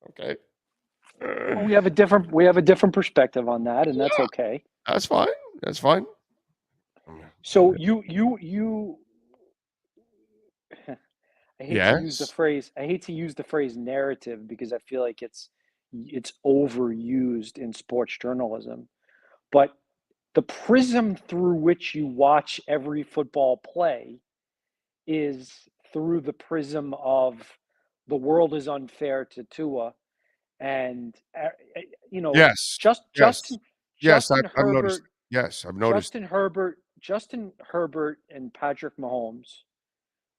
Okay. We have a different perspective on that, and that's Yeah, okay. that's fine. That's fine. So you I hate to use the Yes. phrase narrative because I feel like it's overused in sports journalism. But the prism through which you watch every football play is through the prism of the world is unfair to Tua, and Yes. just Yes. Yes, Justin I've noticed Herbert, it. Yes, I've noticed it. Justin Herbert, and Patrick Mahomes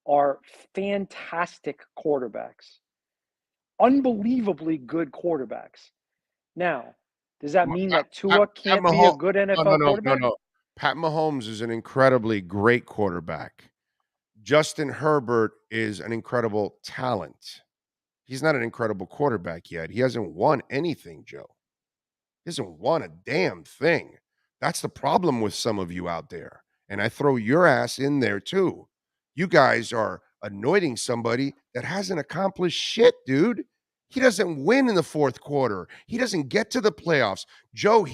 are fantastic quarterbacks, unbelievably good quarterbacks. Now, does that mean that Tua Pat can't be a Mahomes. good No, no, NFL no, no, quarterback? no. Pat Mahomes is an incredibly great quarterback. Justin Herbert is an incredible talent. He's not an incredible quarterback yet. He hasn't won anything, Joe. He hasn't won a damn thing. That's the problem with some of you out there. And I throw your ass in there too. You guys are anointing somebody that hasn't accomplished shit, dude. He doesn't win in the fourth quarter. He doesn't get to the playoffs. Joe,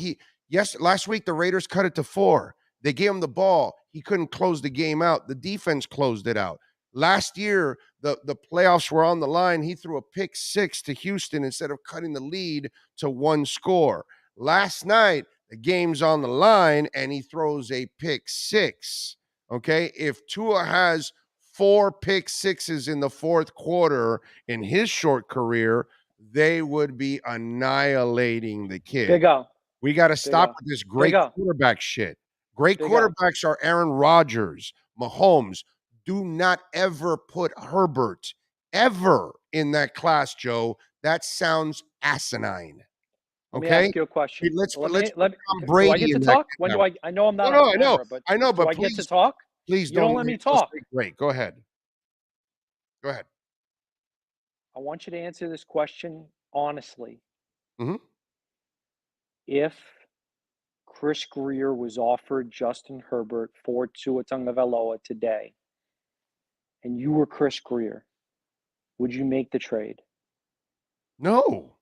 last week the Raiders cut it to 4. They gave him the ball. He couldn't close the game out. The defense closed it out. Last year, the playoffs were on the line. He threw a pick 6 to Houston instead of cutting the lead to 1 score. Last night, the game's on the line and he throws a pick 6. Okay. If Tua has 4 pick sixes in the fourth quarter in his short career, they would be annihilating the kid. Big O. We got to Big stop O. with this Big great O. quarterback shit. Great Big O. quarterbacks are Aaron Rodgers, Mahomes. Do not ever put Herbert ever in that class, Joe. That sounds asinine. Let me Okay? ask you a question. Let's Let put me Tom do I Brady get to in that talk? When do category. I know I'm not No, on no, camera, but I know, do but I get to please, talk? please You don't don't let me make us talk. say great. Go ahead. Go ahead. I want you to answer this question honestly. Mhm. If Chris Greer was offered Justin Herbert for Tua Tagovailoa today, and you were Chris Greer, would you make the trade? No,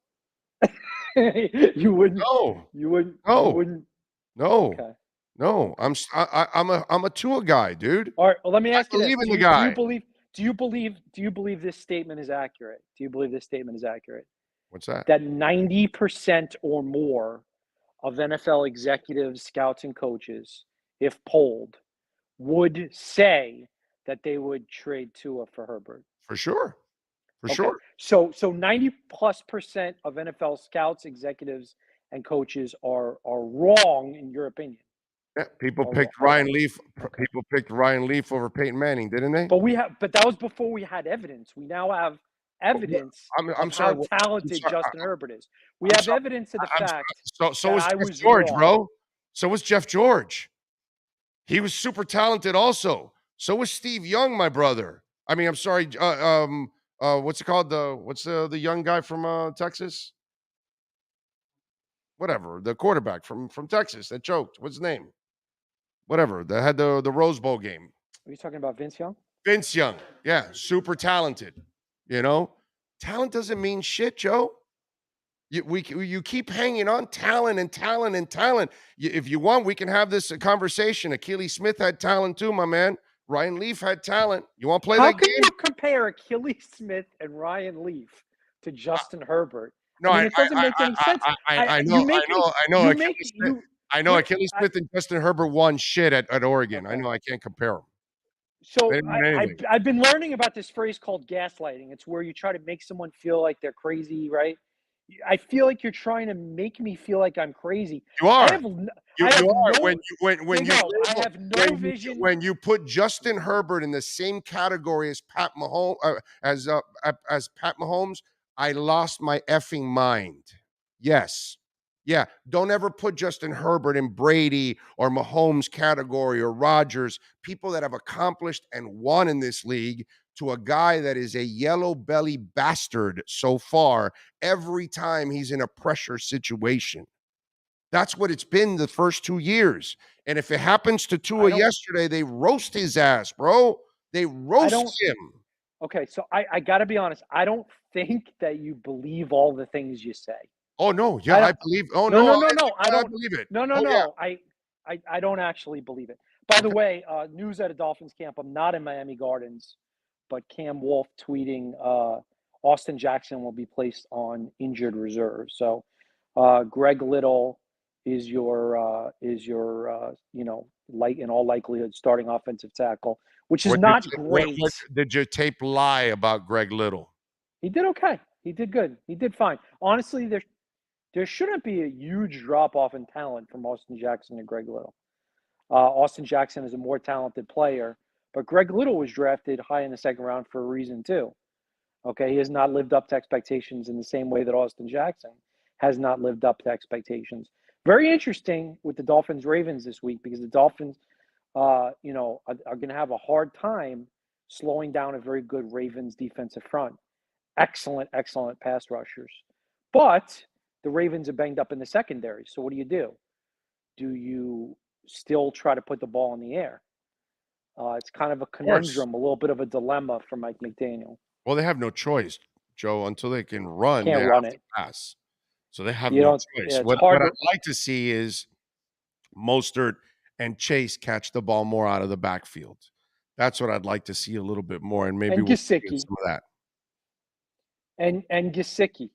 You wouldn't. no, You wouldn't. You no, wouldn't. no, Okay. no. I'm a Tua guy, dude. All right. Well, let me I ask you this: believe in the guy. Do you believe this statement is accurate? Do you believe this statement is accurate? What's that? That 90% or more of NFL executives, scouts, and coaches, if polled, would say that they would trade Tua for Herbert. For sure. For Okay. sure. So 90+% of NFL scouts, executives, and coaches are wrong in your opinion. Yeah, people Are, picked are Ryan Leaf. okay. People picked Ryan Leaf over Peyton Manning, didn't they? But that was before we had evidence. We now have evidence I'm of sorry. how I'm talented sorry. Justin Herbert is. We I'm have sorry. evidence of the I'm fact so that was I Jeff was George, wrong. bro. So was Jeff George. He was super talented also. So was Steve Young, my brother. I mean, I'm sorry. What's it called? What's the young guy from Texas? Whatever, the quarterback from Texas that choked. What's his name? Whatever. That had the Rose Bowl game. Are you talking about Vince Young? Vince Young. Yeah, super talented. You know, talent doesn't mean shit, Joe. You keep hanging on talent and talent and talent. If you want, we can have this conversation. Achilles Smith had talent too, my man. Ryan Leaf had talent. You want to play How that can game? you compare Achilles Smith and Ryan Leaf to Justin Herbert? No, I mean, it doesn't make any sense. I You know, I make me. know, I know. You make Achilles Smith. you. I know You're. Achilles Smith and Justin Herbert won shit at Oregon. I Okay. know I can't compare them. They So didn't win anything. I've been learning about this phrase called gaslighting. It's where you try to make someone feel like they're crazy, right? I feel like you're trying to make me feel like I'm crazy. You I are. have n- I You have are no when you no. I label have no vision. when you put Justin Herbert in the same category as Pat Mahomes as Pat Mahomes, I lost my effing mind. Yes. Yeah, don't ever put Justin Herbert in Brady or Mahomes category or Rodgers, people that have accomplished and won in this league, to a guy that is a yellow belly bastard so far every time he's in a pressure situation. That's what it's been the first 2 years. And if it happens to I Tua don't. yesterday, they roast his ass, bro. They I roast don't. him. Okay, so I got to be honest. I don't think that you believe all the things you say. Oh no, yeah, I I don't. believe. Oh No, no, no, no, no. I I don't. believe it. No, no, Oh yeah. no. I don't actually believe it. By the Okay. way, news at a Dolphins camp. I'm not in Miami Gardens, but Cam Wolf tweeting Austin Jackson will be placed on injured reserve. So Greg Little is your light in all likelihood starting offensive tackle, which is not great. What did your tape lie about Greg Little? He did okay. He did good. He did fine. Honestly, there shouldn't be a huge drop off in talent from Austin Jackson to Greg Little. Austin Jackson is a more talented player, but Greg Little was drafted high in the second round for a reason too. Okay, he has not lived up to expectations in the same way that Austin Jackson has not lived up to expectations. Very interesting with the Dolphins Ravens this week because the Dolphins, are going to have a hard time slowing down a very good Ravens defensive front. Excellent, excellent pass rushers, but the Ravens are banged up in the secondary. So what do? Do you still try to put the ball in the air? It's kind of a Of course. conundrum, a little bit of a dilemma for Mike McDaniel. Well, they have no choice, Joe. Until they can run, they Can't have run to it. pass. So they have You no know, choice. it's What hard I'd to. like to see is Mostert and Chase catch the ball more out of the backfield. That's what I'd like to see a little bit more, and maybe And we'll get Gesicki some of that. and Gesicki.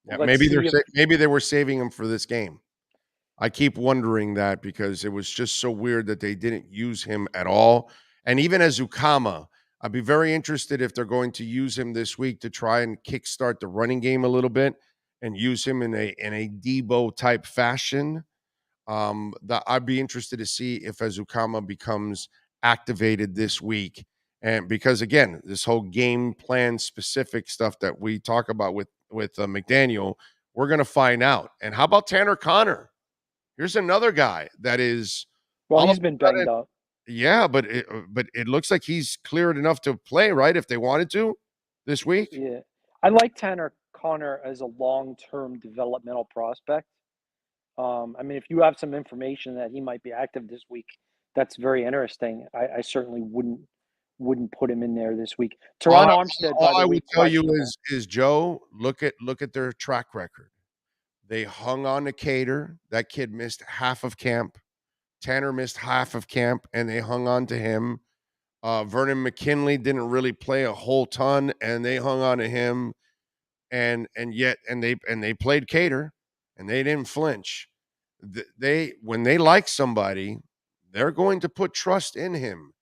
Yeah, Let's see if maybe they were saving him for this game. I keep wondering that because it was just so weird that they didn't use him at all. And even as Ukama, I'd be very interested if they're going to use him this week to try and kickstart the running game a little bit and use him in a Debo type fashion. That I'd be interested to see if Azukama becomes activated this week. And because again, this whole game plan specific stuff that we talk about with McDaniel, we're going to find out. And how about Tanner Connor? Here's another guy that is well, all of he's been a sudden, banged up. yeah, but it looks like he's cleared enough to play, right? If they wanted to this week. Yeah, I like Tanner Connor as a long-term developmental prospect. I mean, if you have some information that he might be active this week, that's very interesting. I certainly wouldn't put him in there this week. Teron Armstead, by All the I way, would tell you questionable. is Joe, look at their track record. They hung on to Cater. That kid missed half of camp. Tanner missed half of camp, and they hung on to him. Vernon McKinley didn't really play a whole ton, and they hung on to him. And they played Cater, and they didn't flinch. They when they like somebody, they're going to put trust in him.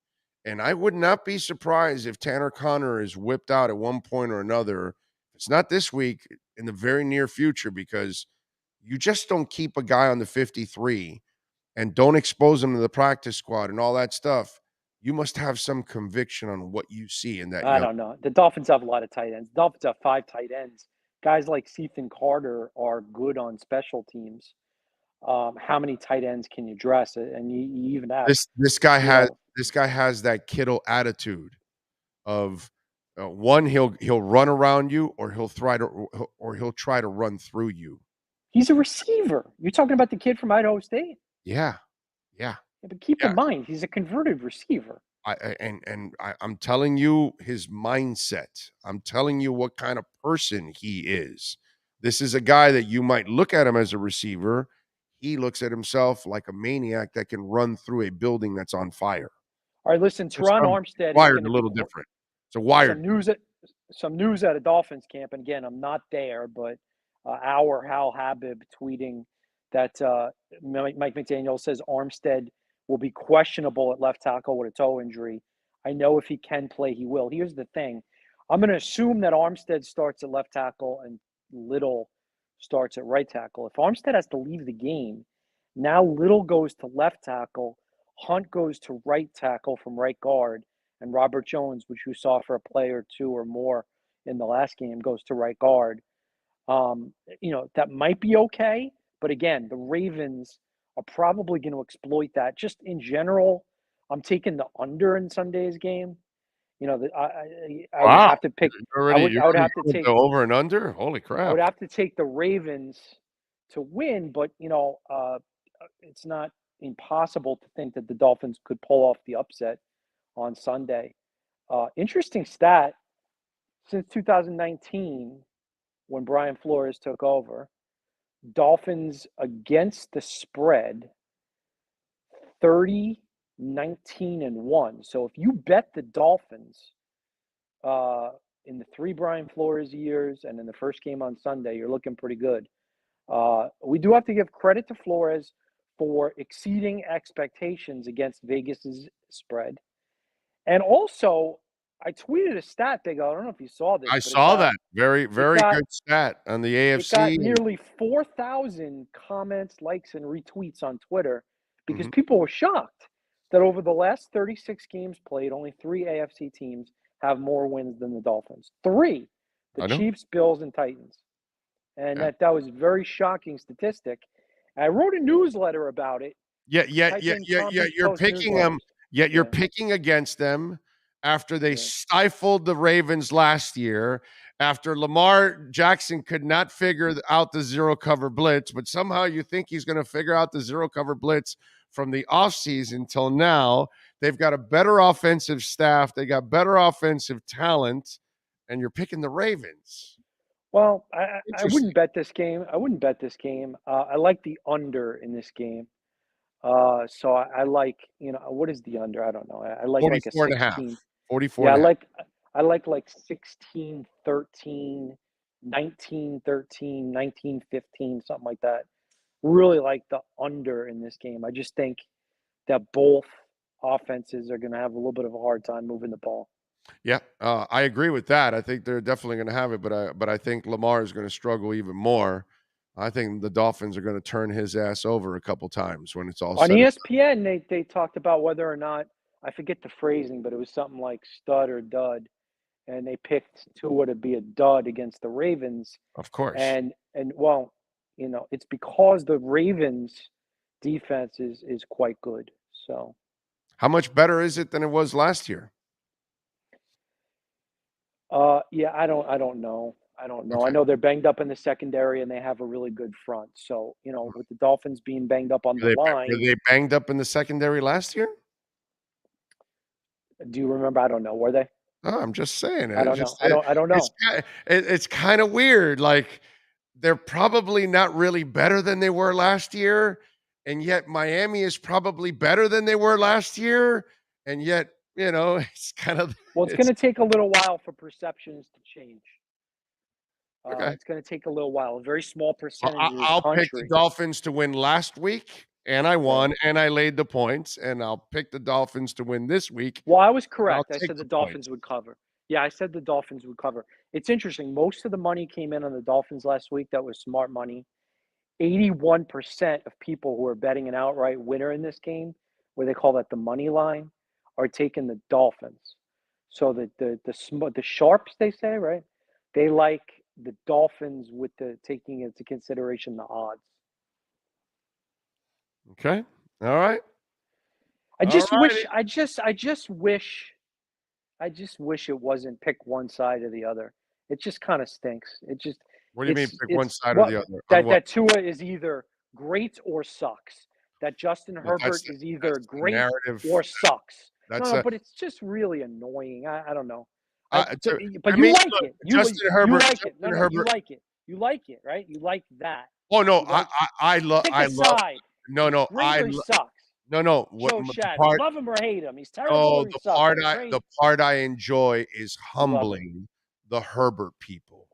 And I would not be surprised if Tanner Connor is whipped out at one point or another. It's not this week, in the very near future, because you just don't keep a guy on the 53 and don't expose him to the practice squad and all that stuff. You must have some conviction on what you see in that I young. don't know. The Dolphins have a lot of tight ends. The Dolphins have 5 tight ends. Guys like Ethan Carter are good on special teams. How many tight ends can you dress? And you even have, This guy you has know, that Kittle attitude of one, he'll run around you, or he'll try to run through you. he's a receiver. You're talking about the kid from Idaho State. Yeah, yeah, Yeah, but keep yeah. in mind, he's a converted receiver. I'm telling you his mindset. I'm telling you what kind of person he is. This is a guy that you might look at him as a receiver. He looks at himself like a maniac that can run through a building that's on fire. All right, listen, Just Teron Armstead is wired going a to be little different. It's a wired. some news at a Dolphins camp, and again, I'm not there, but our Hal Habib tweeting that Mike McDaniel says Armstead will be questionable at left tackle with a toe injury. I know if he can play, he will. Here's the thing: I'm going to assume that Armstead starts at left tackle and Little starts at right tackle. If Armstead has to leave the game, now Little goes to left tackle, Hunt goes to right tackle from right guard, and Robert Jones, which you saw for a play or two or more in the last game, goes to right guard. That might be okay, but again, the Ravens are probably going to exploit that. Just in general, I'm taking the under in Sunday's game. I would Wow. have to pick. You I would already have to went take. to over and under? Holy I crap. would have to take the Ravens to win, but it's not impossible to think that the Dolphins could pull off the upset on Sunday. Interesting stat: since 2019, when Brian Flores took over, Dolphins against the spread 30, 19, and 1. So if you bet the Dolphins in the 3 Brian Flores years and in the first game on Sunday, you're looking pretty good. We do have to give credit to Flores for exceeding expectations against Vegas's spread. And also, I tweeted a stat, Big O. I don't know if you saw this, I but saw that. Very, it very got good stat on the it got AFC. nearly 4,000 comments, likes, and retweets on Twitter because Mhm. people were shocked that over the last 36 games played, only 3 AFC teams have more wins than the Dolphins. 3, the I know. Chiefs, Bills, and Titans. And Yeah. that was a very shocking statistic. I wrote a newsletter about it. Type in Compy You're Post picking them, newsletters. yet you're Yeah, picking against them after they yeah. stifled the Ravens last year, after Lamar Jackson could not figure out the zero cover blitz, but somehow you think he's going to figure out the zero cover blitz from the offseason till now. They've got a better offensive staff, they got better offensive talent, and you're picking the Ravens. Well, I Interesting. wouldn't bet this game. I wouldn't bet this game. I like the under in this game. So I like, what is the under? I don't know. I like a 44 and a half. 16. 44 Yeah, and a half. I like 16, 13, 19, 13, 19, 15, something like that. Really like the under in this game. I just think that both offenses are going to have a little bit of a hard time moving the ball. Yeah, I agree with that. I think they're definitely going to have it, but I think Lamar is going to struggle even more. I think the Dolphins are going to turn his ass over a couple times when it's all On said. ESPN, they talked about whether or not, I forget the phrasing, but it was something like stud or dud, and they picked Tua to be a dud against the Ravens. Of course. And well, it's because the Ravens defense is quite good. So How much better is it than it was last year? yeah, I don't know. I don't know. I Okay. know they're banged up in the secondary and they have a really good front. So, with the Dolphins being banged up on the Were line, they banged up in the secondary last year? Do you remember? I don't know. Were they? No, I'm just saying. I don't know. I don't know. It's kind of weird. Like they're probably not really better than they were last year, and yet Miami is probably better than they were last year, and yet it's kind of Well, it's going to take a little while for perceptions to change. okay. It's going to take a little while. A very small Well, percentage of this I'll pick the country. Dolphins to win last week, and I Right. won, and I laid the points, and I'll pick the Dolphins to win this week. Well, I was and I'll correct. I take said the the Dolphins points. would cover. Yeah, I said the Dolphins would cover. It's interesting. Most of the money came in on the Dolphins last week. That was smart money. 81% of people who are betting an outright winner in this game, where they call that the money line, are taking the Dolphins. So the sharps, they say, right? They like the Dolphins with the taking into consideration the odds. Okay. All right. I All just wish righty. I just wish it wasn't pick one side or the other. It just kind of stinks. What do you mean pick one It's side or what the other? On what? that Tua is either great or sucks. That Justin Well, Herbert is either that's the great narrative. or sucks. That's No, a but it's just really annoying. I don't know. to But you me, like look, it. You Justin you Herbert, like it. Justin No, no, you Herbert. like it. You like it, right? You like that. Oh no, You like I love pick a side. no, He's no, great or he sucks. no. What Joe the Shad. part? Love him or hate him. He's terrible No, or he sucks. He's great. the part I enjoy is You love it. humbling the Herbert people.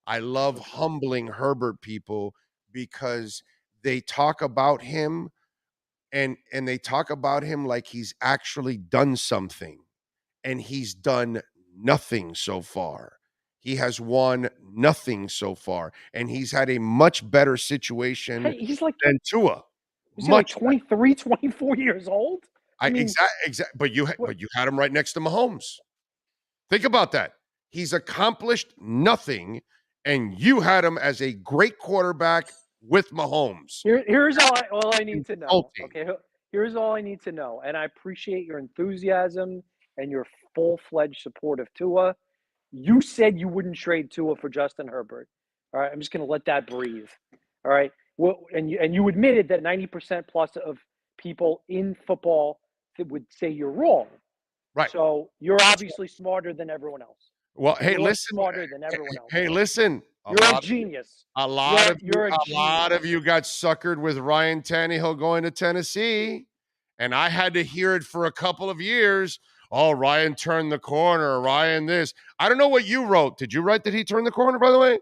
I love Okay. humbling Herbert people because they talk about him and they talk about him like he's actually done something, and he's done nothing so far. He has won nothing so far, and he's had a much better situation Hey, he's like than Tua. is he like Much better. 23, 24 years old? I mean, Exact. But what, you had him right next to Mahomes. Think about that. He's accomplished nothing, and you had him as a great quarterback with Mahomes. here's all I need to know. Insulting. Okay, here's all I need to know, and I appreciate your enthusiasm and your full-fledged support of Tua. You said you wouldn't trade Tua for Justin Herbert. All right, I'm just going to let that breathe. All right, well, and you admitted that 90% plus of people in football would say you're wrong. Right. So you're obviously smarter than everyone else. Well, hey, You're listen. smarter than everyone else. Hey, listen. You're a genius. A lot You're a of genius. you got suckered with Ryan Tannehill going to Tennessee, and I had to hear it for a couple of years. Oh, Ryan turned the corner. Ryan this. I don't know what you wrote. Did you write that he turned the corner, by the way?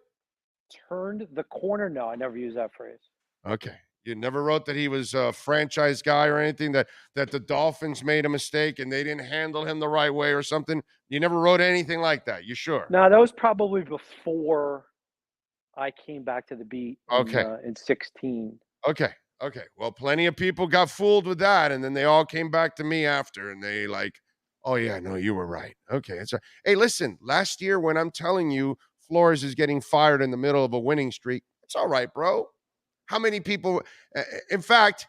Turned the corner? No, I never used that phrase. Okay. You never wrote that he was a franchise guy or anything, that the Dolphins made a mistake and they didn't handle him the right way or something. You never wrote anything like that. You sure? No, that was probably before I came back to the beat Okay. in 16. Okay. Well, plenty of people got fooled with that, and then they all came back to me after, and they like, oh yeah, no, you were right. Okay, it's right. Hey, listen, last year when I'm telling you Flores is getting fired in the middle of a winning streak, it's all right, bro. How many people? In fact,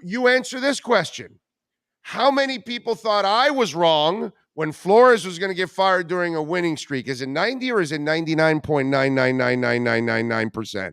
you answer this question: how many people thought I was wrong when Flores was going to get fired during a winning streak? Is it 90 or is it 99.9999999%?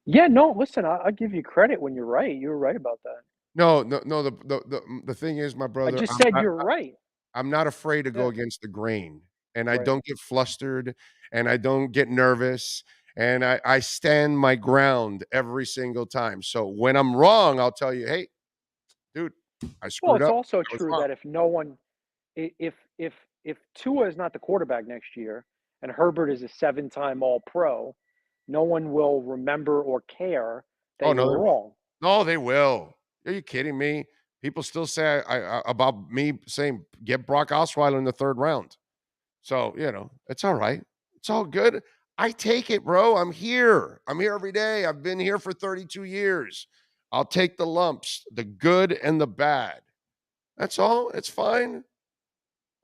Yeah, no, listen, I'll give you credit when you're right. You were right about that. No. The thing is, my I brother, just said you're right. I'm not afraid to go Yeah. against the grain, and I Right. don't get flustered, and I don't get nervous, and I stand my ground every single time. So when I'm wrong, I'll tell you, hey, dude, I Well, screwed it's up. also I was true wrong. that if no one, if Tua is not the quarterback next year and Herbert is a 7-time All-Pro, no one will remember or care that Oh you no, were wrong. no, they will. Are you kidding me? People still say about me saying get Brock Osweiler in the third round. So, it's all right. It's all good. I take it, bro. I'm here. I'm here every day. I've been here for 32 years. I'll take the lumps, the good and the bad. That's all. It's fine.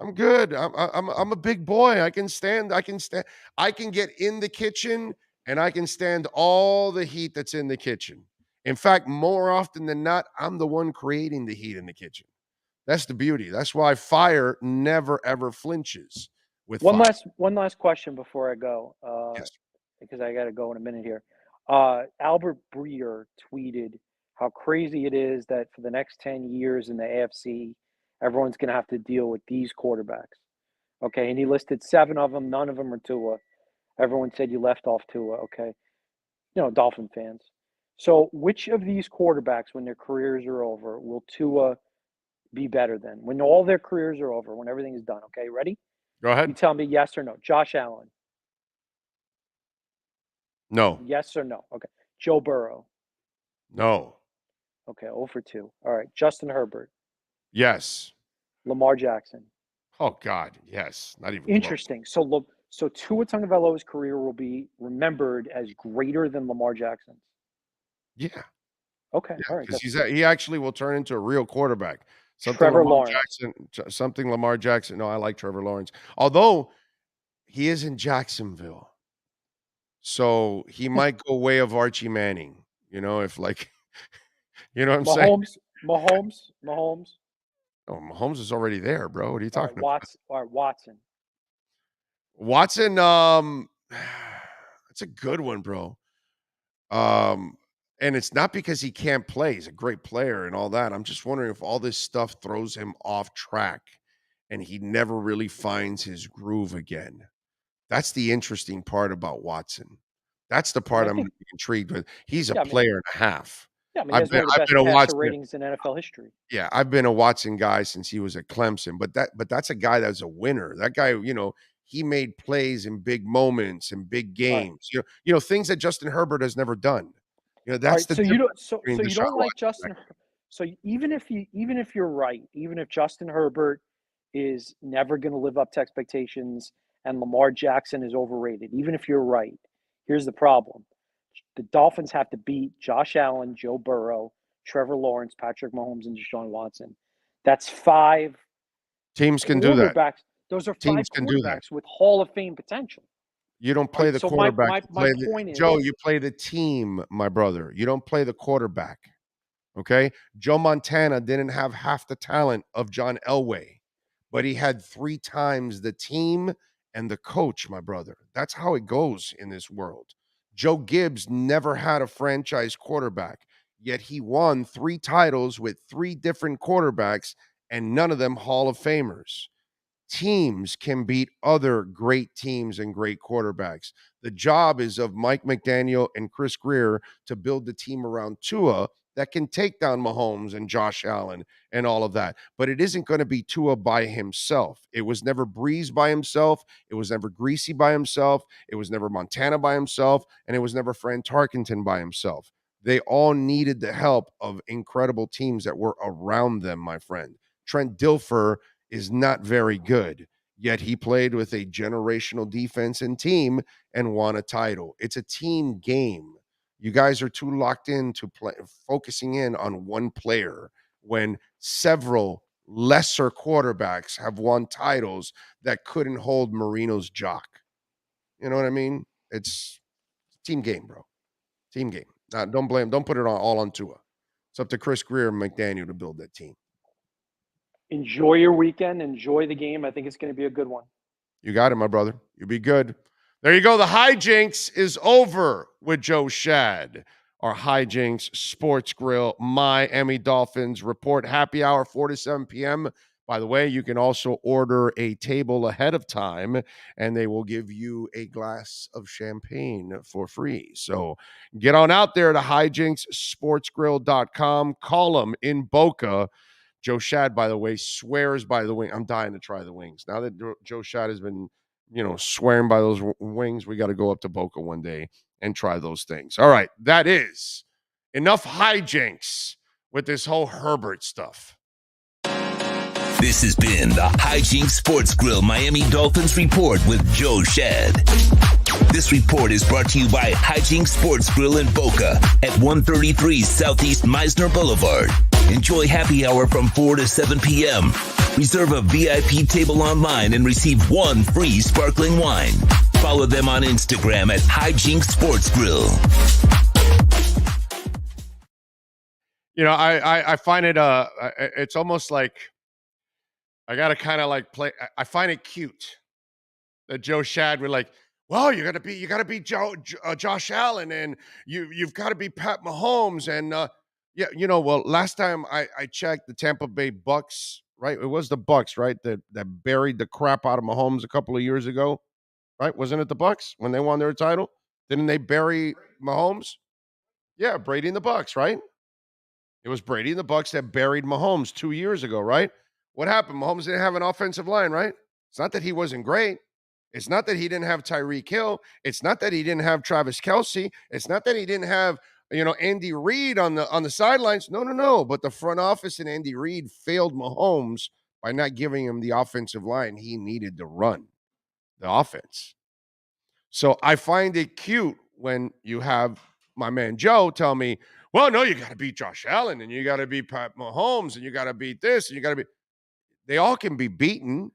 I'm good. I'm a big boy. I can stand. I can stand. I can get in the kitchen and I can stand all the heat that's in the kitchen. In fact, more often than not, I'm the one creating the heat in the kitchen. That's the beauty. That's why fire never ever flinches with One fire. last question before I go, Yes. because I got to go in a minute here. Albert Breer tweeted how crazy it is that for the next 10 years in the AFC, everyone's going to have to deal with these quarterbacks. Okay, and he listed 7 of them. None of them are Tua. Everyone said you left off Tua. Okay, Dolphin fans. So, which of these quarterbacks, when their careers are over, will Tua be better than? When all their careers are over, when everything is done. Okay, ready? Go You ahead. tell me yes or no. Josh Allen, No. yes or no. Okay. Joe Burrow. No. Okay, 0 for 2. All right. Justin Herbert, Yes. Lamar Jackson. Oh God. Yes. Not even close. Interesting. So Tua Tagovailoa's career will be remembered as greater than Lamar Jackson's. Yeah. Okay, Yeah. all right. Because That's he actually will turn into a real quarterback. Trevor Lawrence. Something Lamar Jackson. No, I like Trevor Lawrence. Although he is in Jacksonville. So he might go way of Archie Manning, if like, you know what I'm saying? Mahomes. Oh, Mahomes is already there, bro. What are you All right, talking about? Watson. Watson, that's a good one, bro. And it's not because he can't play. He's a great player and all that. I'm just wondering if all this stuff throws him off track and he never really finds his groove again. That's the interesting part about Watson. That's the I mean, part I I'm think, intrigued with. He's a yeah, I mean, player and a half. yeah, I mean, he has one of the I've best been a passer Watson. ratings in NFL history. Yeah, I've been a Watson guy since he was at Clemson, but that's a guy that's a winner. That guy, he made plays in big moments and big All right. games. Things that Justin Herbert has never done. All That's right. the So you don't. difference So between so you Deshaun don't like Watson. Justin. So even if you're right, even if Justin Herbert is never going to live up to expectations and Lamar Jackson is overrated, even if you're right, here's the problem: the Dolphins have to beat Josh Allen, Joe Burrow, Trevor Lawrence, Patrick Mahomes, and Deshaun Watson. That's 5 Teams can do that. quarterbacks. Those are 5 Teams can do that. quarterbacks with Hall of Fame potential. You don't All play right. the So my quarterback. my You my play point Joe, is, you play the team, my brother. You don't play the quarterback. Okay. Joe Montana didn't have half the talent of John Elway, but he had 3 times the team and the coach, my brother. That's how it goes in this world. Joe Gibbs never had a franchise quarterback, yet he won 3 titles with 3 different quarterbacks and none of them Hall of Famers. Teams can beat other great teams and great quarterbacks. The job is of Mike McDaniel and Chris Greer to build the team around Tua that can take down Mahomes and Josh Allen and all of that. But it isn't going to be Tua by himself. It was never Breeze by himself. It was never Greasy by himself. It was never Montana by himself. And it was never Fran Tarkenton by himself. They all needed the help of incredible teams that were around them, my friend. Trent Dilfer is not very good, yet he played with a generational defense and team and won a title. It's a team game. You guys are too locked in to focusing in on one player when several lesser quarterbacks have won titles that couldn't hold Marino's jock. You know what I mean? It's team game, bro. Team game. Don't put it all on Tua. It's up to Chris Greer and McDaniel to build that team. enjoy your weekend. Enjoy the game. I think it's going to be a good one. You got it, my brother. You'll be good. There you go. The hijinks is over with Joe Shad. Our hijinks sports grill, Miami Dolphins report happy hour 4 to 7 p.m. By the way, you can also order a table ahead of time and they will give you a glass of champagne for free. So get on out there to hijinkssportsgrill.com. Call them in Boca. Joe Shad, by the way, swears by the wing. I'm dying to try the wings. Now that Joe Shad has been, swearing by those wings, we got to go up to Boca one day and try those things. All right, that is enough hijinks with this whole Herbert stuff. This has been the Hijinks Sports Grill Miami Dolphins Report with Joe Shad. This report is brought to you by Hijinks Sports Grill in Boca at 133 Southeast Meisner Boulevard. Enjoy happy hour from 4 to 7 p.m. Reserve a VIP table online and receive 1 free sparkling wine. Follow them on Instagram at Hijinks Sports Grill. I find it it's almost like I gotta kind of like play. I find it cute that Joe Shad would like, well, you gotta be Josh Allen, and you've got to be Pat Mahomes, and Yeah, well, last time I checked, the Tampa Bay Bucks, right? It was the Bucks, right? That buried the crap out of Mahomes a couple of years ago, right? Wasn't it the Bucks when they won their title? Didn't they bury Mahomes? Yeah, Brady and the Bucks, right? It was Brady and the Bucks that buried Mahomes 2 years ago, right? What happened? Mahomes didn't have an offensive line, right? It's not that he wasn't great. It's not that he didn't have Tyreek Hill. It's not that he didn't have Travis Kelce. It's not that he didn't have, Andy Reid on the sidelines. No, no, no. But the front office and Andy Reid failed Mahomes by not giving him the offensive line he needed to run the offense. So I find it cute when you have my man Joe tell me, well, no, you got to beat Josh Allen and you got to beat Pat Mahomes and you got to beat this and you got to be. They all can be beaten.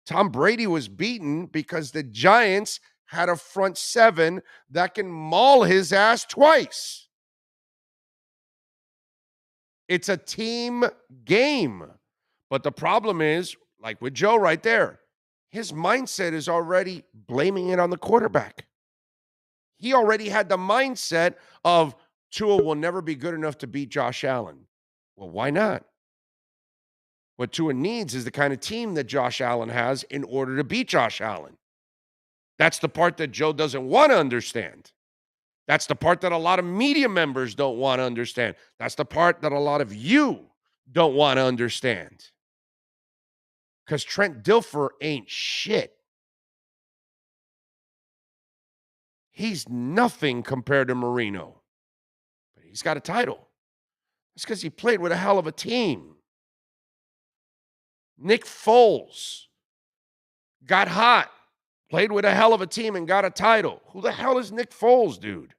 Tom Brady was beaten because the Giants had a front seven that can maul his ass twice. It's a team game. But the problem is, like with Joe right there, his mindset is already blaming it on the quarterback. He already had the mindset of Tua will never be good enough to beat Josh Allen. Well, why not? What Tua needs is the kind of team that Josh Allen has in order to beat Josh Allen. That's the part that Joe doesn't want to understand. That's the part that a lot of media members don't want to understand. That's the part that a lot of you don't want to understand. Because Trent Dilfer ain't shit. He's nothing compared to Marino. But he's got a title. It's because he played with a hell of a team. Nick Foles got hot, played with a hell of a team, and got a title. Who the hell is Nick Foles, dude?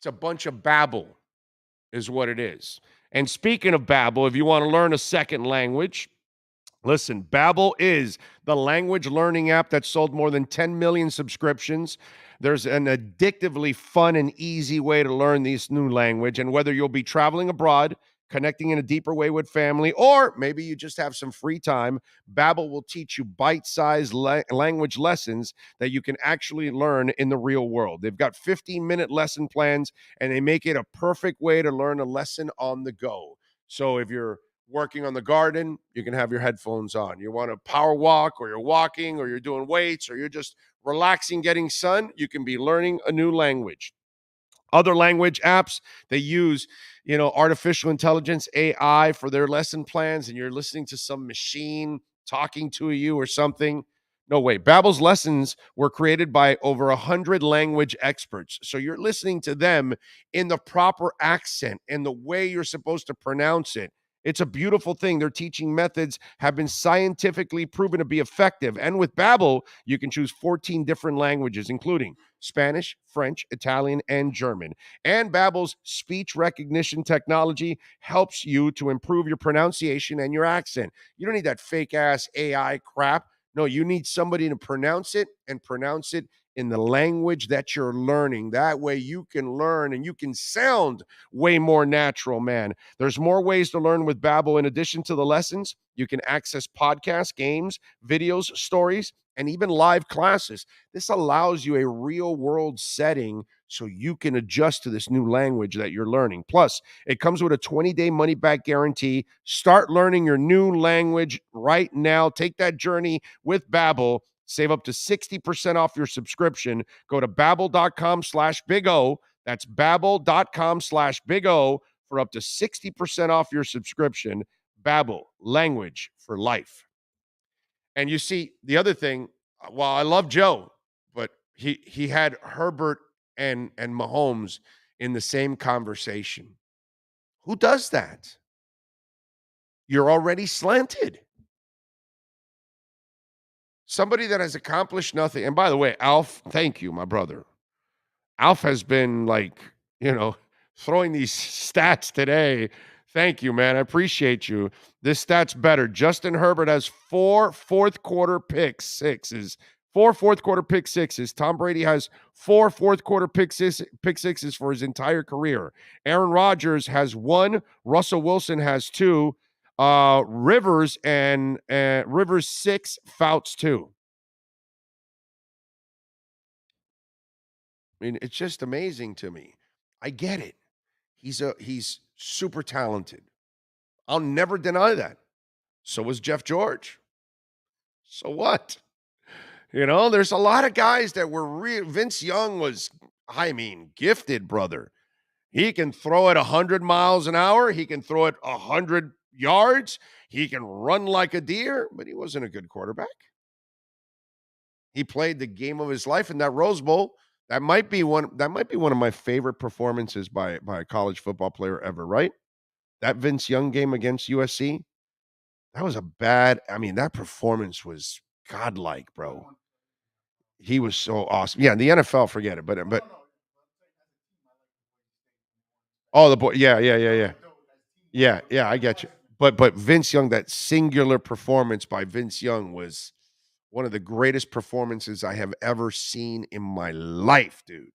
It's a bunch of babble, is what it is. And speaking of babble, if you want to learn a second language, listen, Babbel is the language learning app that sold more than 10 million subscriptions. There's an addictively fun and easy way to learn this new language. And whether you'll be traveling abroad, connecting in a deeper way with family, or maybe you just have some free time, Babbel will teach you bite-sized language lessons that you can actually learn in the real world. They've got 15-minute lesson plans, and they make it a perfect way to learn a lesson on the go. So if you're working on the garden, you can have your headphones on. You want to power walk, or you're walking, or you're doing weights, or you're just relaxing, getting sun, you can be learning a new language. Other language apps, they use, artificial intelligence, AI, for their lesson plans, and you're listening to some machine talking to you or something. No way. Babbel's lessons were created by over 100 language experts. So you're listening to them in the proper accent and the way you're supposed to pronounce it. It's a beautiful thing. Their teaching methods have been scientifically proven to be effective. And with Babbel, you can choose 14 different languages, including Spanish, French, Italian, and German. And Babbel's speech recognition technology helps you to improve your pronunciation and your accent. You don't need that fake-ass AI crap. No, you need somebody to pronounce it and pronounce it in the language that you're learning. That way you can learn and you can sound way more natural, man. There's more ways to learn with Babbel. In addition to the lessons, you can access podcasts, games, videos, stories, and even live classes. This allows you a real-world setting so you can adjust to this new language that you're learning. Plus, it comes with a 20-day money-back guarantee. Start learning your new language right now. Take that journey with Babbel. Save up to 60% off your subscription. Go to Babbel.com/Big O. That's Babbel.com/Big O for up to 60% off your subscription. Babbel, language for life. And you see, the other thing, while I love Joe, but he had Herbert and Mahomes in the same conversation. Who does that? You're already slanted. Somebody that has accomplished nothing. And by the way, Alf, thank you, my brother. Alf has been throwing these stats today. Thank you, man. I appreciate you. This stat's better. Justin Herbert has 4 fourth-quarter pick sixes. 4 fourth-quarter pick sixes. Tom Brady has 4 fourth-quarter pick sixes for his entire career. Aaron Rodgers has 1. Russell Wilson has 2. Rivers 6, Fouts 2. I mean, it's just amazing to me. I get it. He's super talented. I'll never deny that. So was Jeff George. So what? There's a lot of guys that were Vince Young was, gifted, brother. He can throw it 100 miles an hour. He can throw it 100 yards. He can run like a deer, but he wasn't a good quarterback. He played the game of his life in that Rose Bowl. That might be one of my favorite performances by a college football player ever, right? That Vince Young game against USC. That was that performance was godlike, bro. He was so awesome. Yeah, in the NFL, forget it. But oh, the boy, yeah. Yeah, I get you. But Vince Young, that singular performance by Vince Young was one of the greatest performances I have ever seen in my life, dude.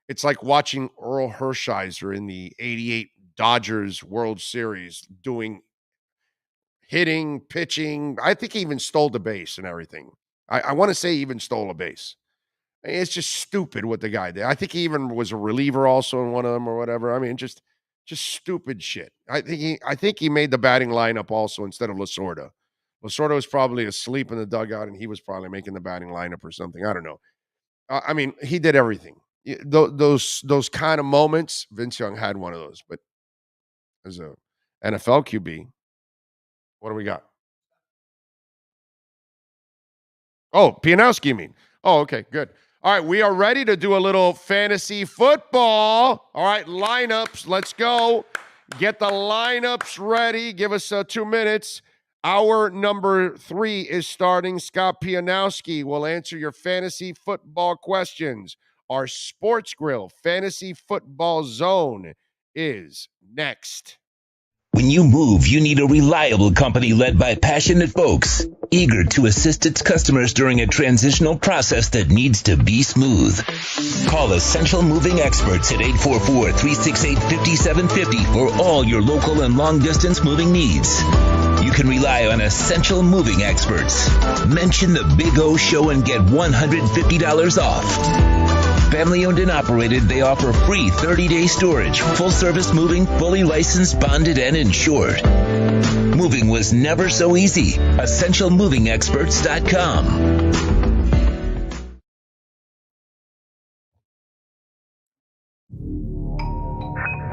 It's like watching Earl Hershiser in the 88 Dodgers World Series hitting, pitching. I think he even stole the base and everything. I want to say he even stole a base. It's just stupid what the guy did. I think he even was a reliever also in one of them or whatever. I mean, just stupid shit. I think he made the batting lineup also instead of Lasorda. Lasorda was probably asleep in the dugout, and he was probably making the batting lineup or something. I don't know. He did everything. Those kind of moments, Vince Young had one of those. But as a NFL QB, what do we got? Oh, Pianowski, you mean? Oh, okay, good. All right, we are ready to do a little fantasy football. All right, lineups. Let's go. Get the lineups ready. Give us 2 minutes. Hour number 3 is starting. Scott Pianowski will answer your fantasy football questions. Our Sports Grill Fantasy Football Zone is next. When you move, you need a reliable company led by passionate folks, eager to assist its customers during a transitional process that needs to be smooth. Call Essential Moving Experts at 844-368-5750 for all your local and long-distance moving needs. You can rely on Essential Moving Experts. Mention the Big O Show and get $150 off. Family owned and operated, they offer free 30-day storage, full-service moving, fully licensed, bonded, and insured. Moving was never so easy. EssentialMovingExperts.com.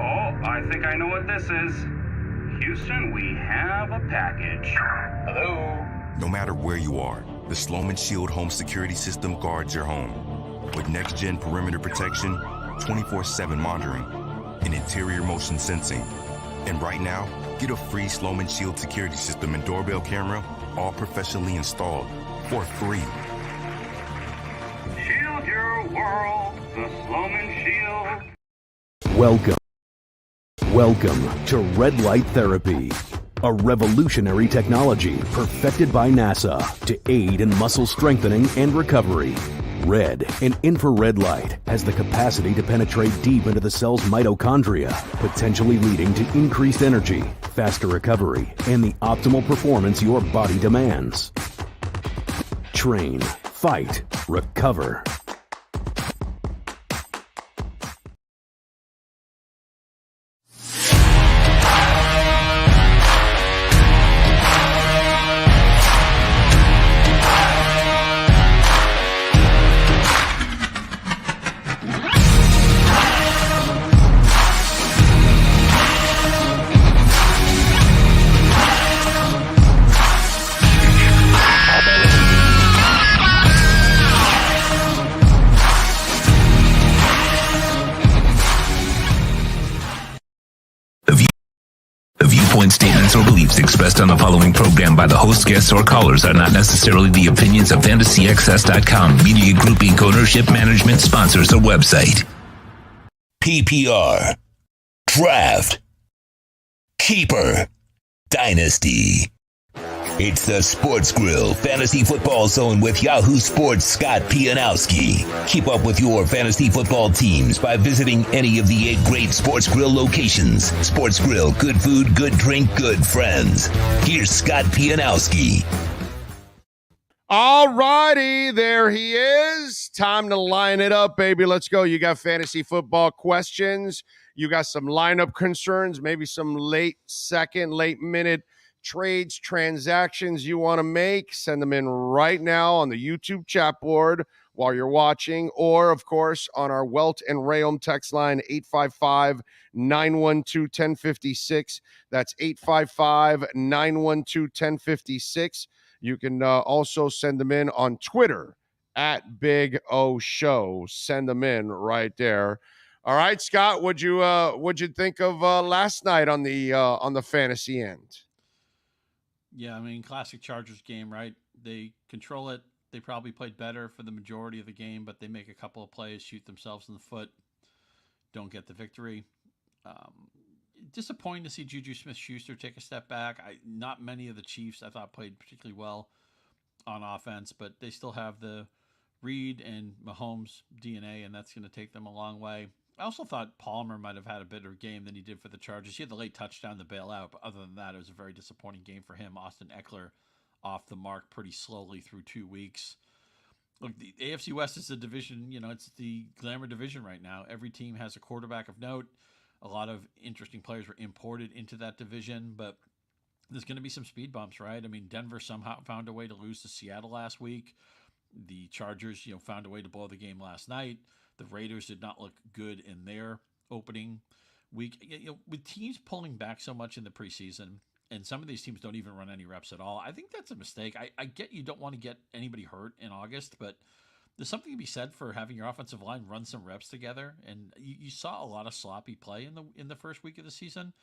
Oh, I think I know what this is. Houston, we have a package. Hello? No matter where you are, the Sloman Shield Home Security System guards your home. With next-gen perimeter protection, 24/7 monitoring, and interior motion sensing. And right now, get a free Sloman Shield security system and doorbell camera, all professionally installed, for free. Shield your world, the Sloman Shield. Welcome to Red Light Therapy, a revolutionary technology perfected by NASA to aid in muscle strengthening and recovery. Red and infrared light has the capacity to penetrate deep into the cell's mitochondria, potentially leading to increased energy, faster recovery, and the optimal performance your body demands. Train, fight, recover. Statements or beliefs expressed on the following program by the host, guests, or callers are not necessarily the opinions of FantasyXS.com, Media Group Inc. ownership, management, sponsors, or website. PPR, Draft, Keeper, Dynasty. It's the Sports Grill Fantasy Football Zone with Yahoo Sports' Scott Pianowski. Keep up with your fantasy football teams by visiting any of the 8 great Sports Grill locations. Sports Grill, good food, good drink, good friends. Here's Scott Pianowski. All righty, there he is. Time to line it up, baby. Let's go. You got fantasy football questions. You got some lineup concerns, maybe some late minute trades, transactions you want to make. Send them in right now on the YouTube chat board while you're watching, or, of course, on our Welt and Rayom text line, 855-912-1056. That's 855-912-1056. You can also send them in on Twitter at Big O Show. Send them in right there. All right, Scott, what'd you think of last night on the fantasy end? Yeah, I mean, classic Chargers game, right? They control it. They probably played better for the majority of the game, but they make a couple of plays, shoot themselves in the foot, don't get the victory. Um, Disappointing to see Juju Smith-Schuster take a step back. Not many of the Chiefs I thought played particularly well on offense, but they still have the Reed and Mahomes DNA, and that's going to take them a long way. I also thought Palmer might have had a better game than he did for the Chargers. He had the late touchdown to bail out, but other than that, it was a very disappointing game for him. Austin Eckler off the mark pretty slowly through 2 weeks. Look, the AFC West is a division, it's the glamour division right now. Every team has a quarterback of note. A lot of interesting players were imported into that division, but there's going to be some speed bumps, right? I mean, Denver somehow found a way to lose to Seattle last week. The Chargers, found a way to blow the game last night. The Raiders did not look good in their opening week. With teams pulling back so much in the preseason, and some of these teams don't even run any reps at all, I think that's a mistake. I get you don't want to get anybody hurt in August, but there's something to be said for having your offensive line run some reps together. And you saw a lot of sloppy play in the first week of the season.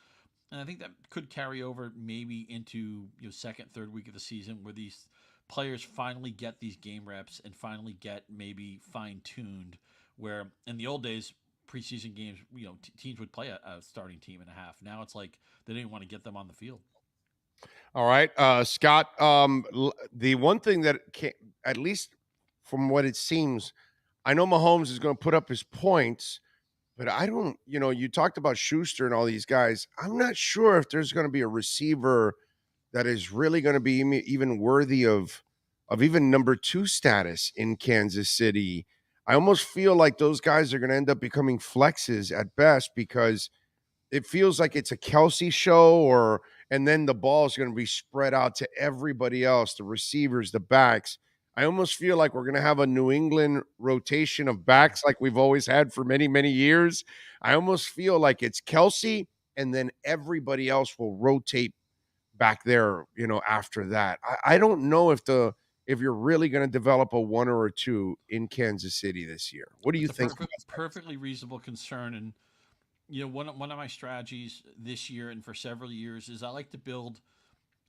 And I think that could carry over maybe into second, third week of the season, where these players finally get these game reps and finally get maybe fine tuned. Where in the old days, preseason games, teams would play a starting team and a half. Now it's like they didn't want to get them on the field. All right, Scott. The one thing that at least from what it seems, I know Mahomes is going to put up his points, but I don't. You talked about Schuster and all these guys. I'm not sure if there's going to be a receiver that is really going to be even worthy of even number 2 status in Kansas City. I almost feel like those guys are going to end up becoming flexes at best, because it feels like it's a Kelsey show, and then the ball is going to be spread out to everybody else, the receivers, the backs. I almost feel like we're going to have a New England rotation of backs like we've always had for many, many years. I almost feel like it's Kelsey, and then everybody else will rotate back there, after that. I don't know if you're really going to develop a 1 or a 2 in Kansas City this year. What do you think? Perfectly reasonable concern. And one of my strategies this year and for several years is I like to build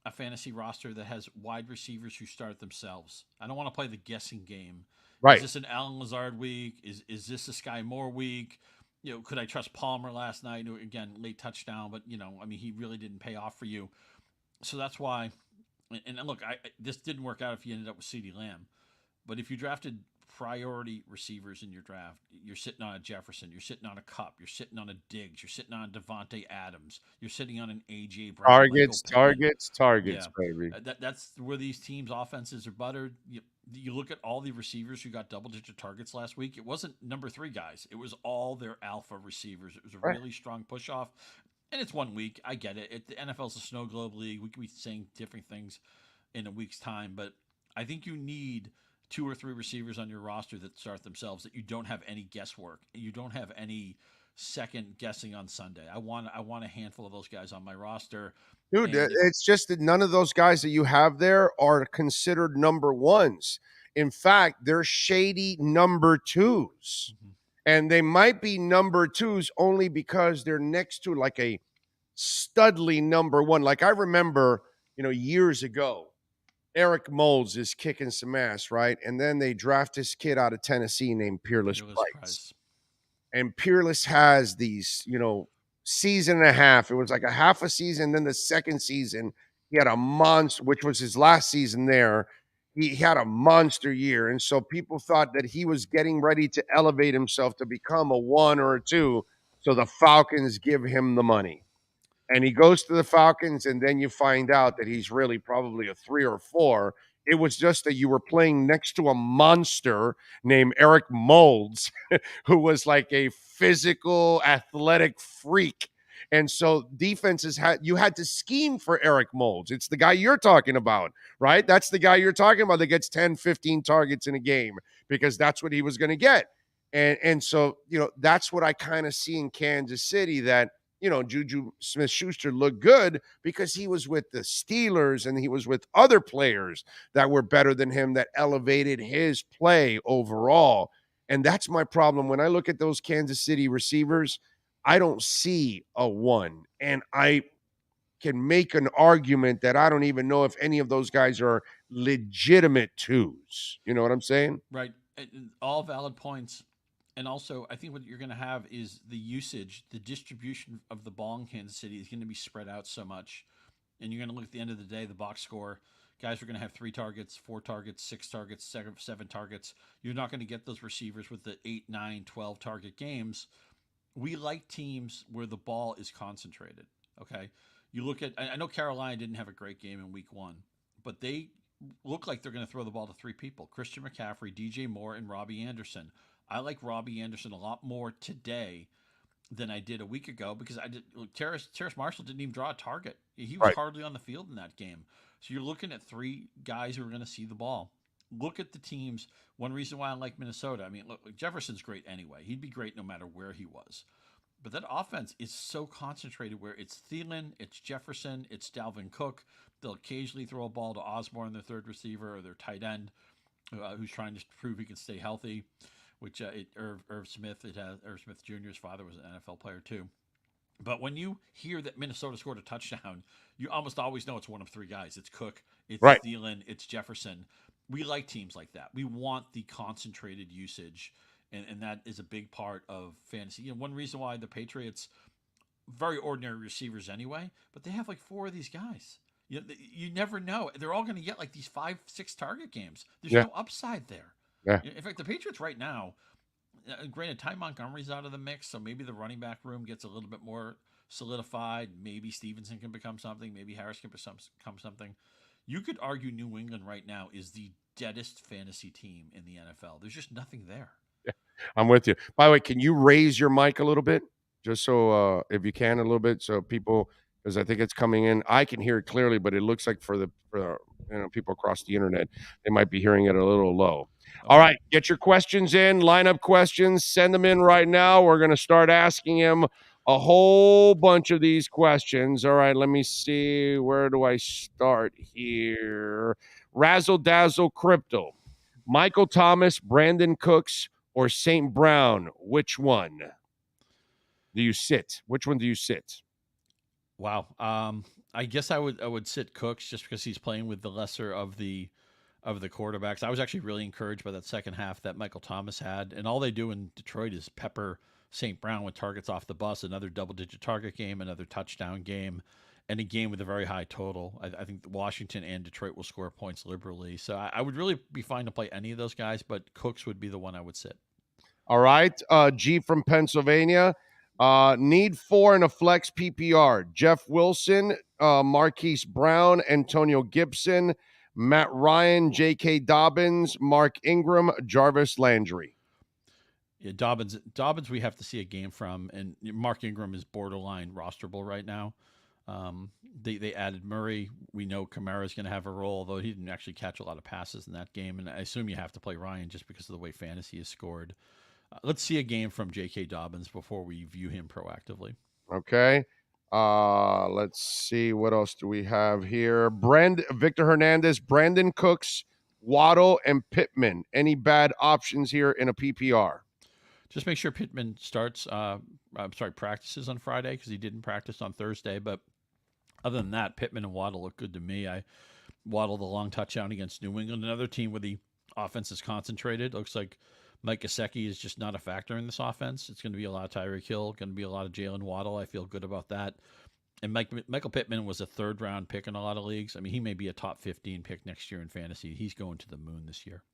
a fantasy roster that has wide receivers who start themselves. I don't want to play the guessing game. Right. Is this an Allen Lazard week? Is this a Sky Moore week? Could I trust Palmer last night? Again, late touchdown, but he really didn't pay off for you. So that's why. And look, this didn't work out if you ended up with CeeDee Lamb, but if you drafted priority receivers in your draft, you're sitting on a Jefferson, you're sitting on a Kupp, you're sitting on a Diggs, you're sitting on Devontae Adams, you're sitting on an AJ Brown. Targets, baby. That's where these teams' offenses are buttered. You look at all the receivers who got double-digit targets last week. It wasn't number 3 guys. It was all their alpha receivers. It was a really strong push-off. And it's 1 week. I get it. The NFL's a snow globe league. We could be saying different things in a week's time, but I think you need 2 or 3 receivers on your roster that start themselves, that you don't have any guesswork. You don't have any second guessing on Sunday. I want a handful of those guys on my roster. Dude, it's just that none of those guys that you have there are considered number 1s. In fact, they're shady number 2s. Mm-hmm. And they might be number 2s only because they're next to like a studly number 1. Like I remember, years ago, Eric Moulds is kicking some ass, right? And then they draft this kid out of Tennessee named Peerless Price. And Peerless has these, season and a half. It was like a half a season. Then the second season, he had a monster, which was his last season there. He had a monster year. And so people thought that he was getting ready to elevate himself to become a 1 or a 2. So the Falcons give him the money. And he goes to the Falcons, and then you find out that he's really probably a 3 or 4 It was just that you were playing next to a monster named Eric Moulds, who was like a physical, athletic freak. And so defenses you had to scheme for Eric Moulds. It's the guy you're talking about, right? That's the guy you're talking about that gets 10, 15 targets in a game because that's what he was going to get. And so, that's what I kind of see in Kansas City, that, Juju Smith-Schuster looked good because he was with the Steelers and he was with other players that were better than him, that elevated his play overall. And that's my problem. When I look at those Kansas City receivers, I don't see a one. And I can make an argument that I don't even know if any of those guys are legitimate twos. You know what I'm saying? Right. All valid points. And also, I think what you're going to have is the usage, the distribution of the ball in Kansas City is going to be spread out so much. And you're going to look at the end of the day, the box score. Guys are going to have 3 targets, 4 targets, 6 targets, 7 targets. You're not going to get those receivers with the 8, 9, 12 target games. We like teams where the ball is concentrated. Okay. You look at, I know Carolina didn't have a great game in week 1, but they look like they're going to throw the ball to 3 people: Christian McCaffrey, DJ Moore, and Robbie Anderson. I like Robbie Anderson a lot more today than I did a week ago because Terrace Marshall didn't even draw a target. He was hardly on the field in that game. So you're looking at 3 guys who are going to see the ball. Look at the teams. One reason why I like Minnesota, I mean, look, Jefferson's great anyway. He'd be great no matter where he was. But that offense is so concentrated where it's Thielen, it's Jefferson, it's Dalvin Cook. They'll occasionally throw a ball to Osborne, their third receiver, or their tight end, who's trying to prove he can stay healthy. Which Irv Smith, Irv Smith Jr.'s father was an NFL player too. But when you hear that Minnesota scored a touchdown, you almost always know it's one of 3 guys. It's Cook, it's Thielen, it's Jefferson. We like teams like that. We want the concentrated usage, and that is a big part of fantasy. One reason why the Patriots, very ordinary receivers anyway, but they have like 4 of these guys. You never know. They're all going to get like these 5, 6 target games. There's no upside there. Yeah. In fact, the Patriots right now, granted, Ty Montgomery's out of the mix, so maybe the running back room gets a little bit more solidified. Maybe Stevenson can become something. Maybe Harris can become something. You could argue New England right now is the deadest fantasy team in the NFL. There's just nothing there. Yeah, I'm with you. By the way, can you raise your mic a little bit? Just so, if you can, a little bit, so people, because I think it's coming in. I can hear it clearly, but it looks like for people across the internet, they might be hearing it a little low. All right, get your questions in, lineup questions, send them in right now. We're going to start asking him a whole bunch of these questions. All right, let me see. Where do I start here? Razzle Dazzle Crypto. Michael Thomas, Brandon Cooks, or St. Brown? Which one do you sit? Which one do you sit? Wow. I guess I would sit Cooks just because he's playing with the lesser of the quarterbacks. I was actually really encouraged by that second half that Michael Thomas had, and all they do in Detroit is pepper St. Brown with targets off the bus, another double-digit target game, another touchdown game, and a game with a very high total. I think Washington and Detroit will score points liberally. So I would really be fine to play any of those guys, but Cooks would be the one I would sit. All right. G from Pennsylvania. Need 4 in a flex PPR. Jeff Wilson, Marquise Brown, Antonio Gibson, Matt Ryan, J.K. Dobbins, Mark Ingram, Jarvis Landry. Yeah, Dobbins, we have to see a game from, and Mark Ingram is borderline rosterable right now. They added Murray. We know Kamara is going to have a role, although he didn't actually catch a lot of passes in that game. And I assume you have to play Ryan just because of the way fantasy is scored. Let's see a game from J.K. Dobbins before we view him proactively. Okay. Let's see. What else do we have here? Victor Hernandez, Brandon Cooks, Waddle, and Pittman. Any bad options here in a PPR? Just make sure Pittman practices on Friday because he didn't practice on Thursday. But other than that, Pittman and Waddle look good to me. Waddle the long touchdown against New England, another team where the offense is concentrated. Looks like Mike Gesicki is just not a factor in this offense. It's going to be a lot of Tyreek Hill, going to be a lot of Jalen Waddle. I feel good about that. And Michael Pittman was a 3rd-round pick in a lot of leagues. I mean, he may be a top 15 pick next year in fantasy. He's going to the moon this year.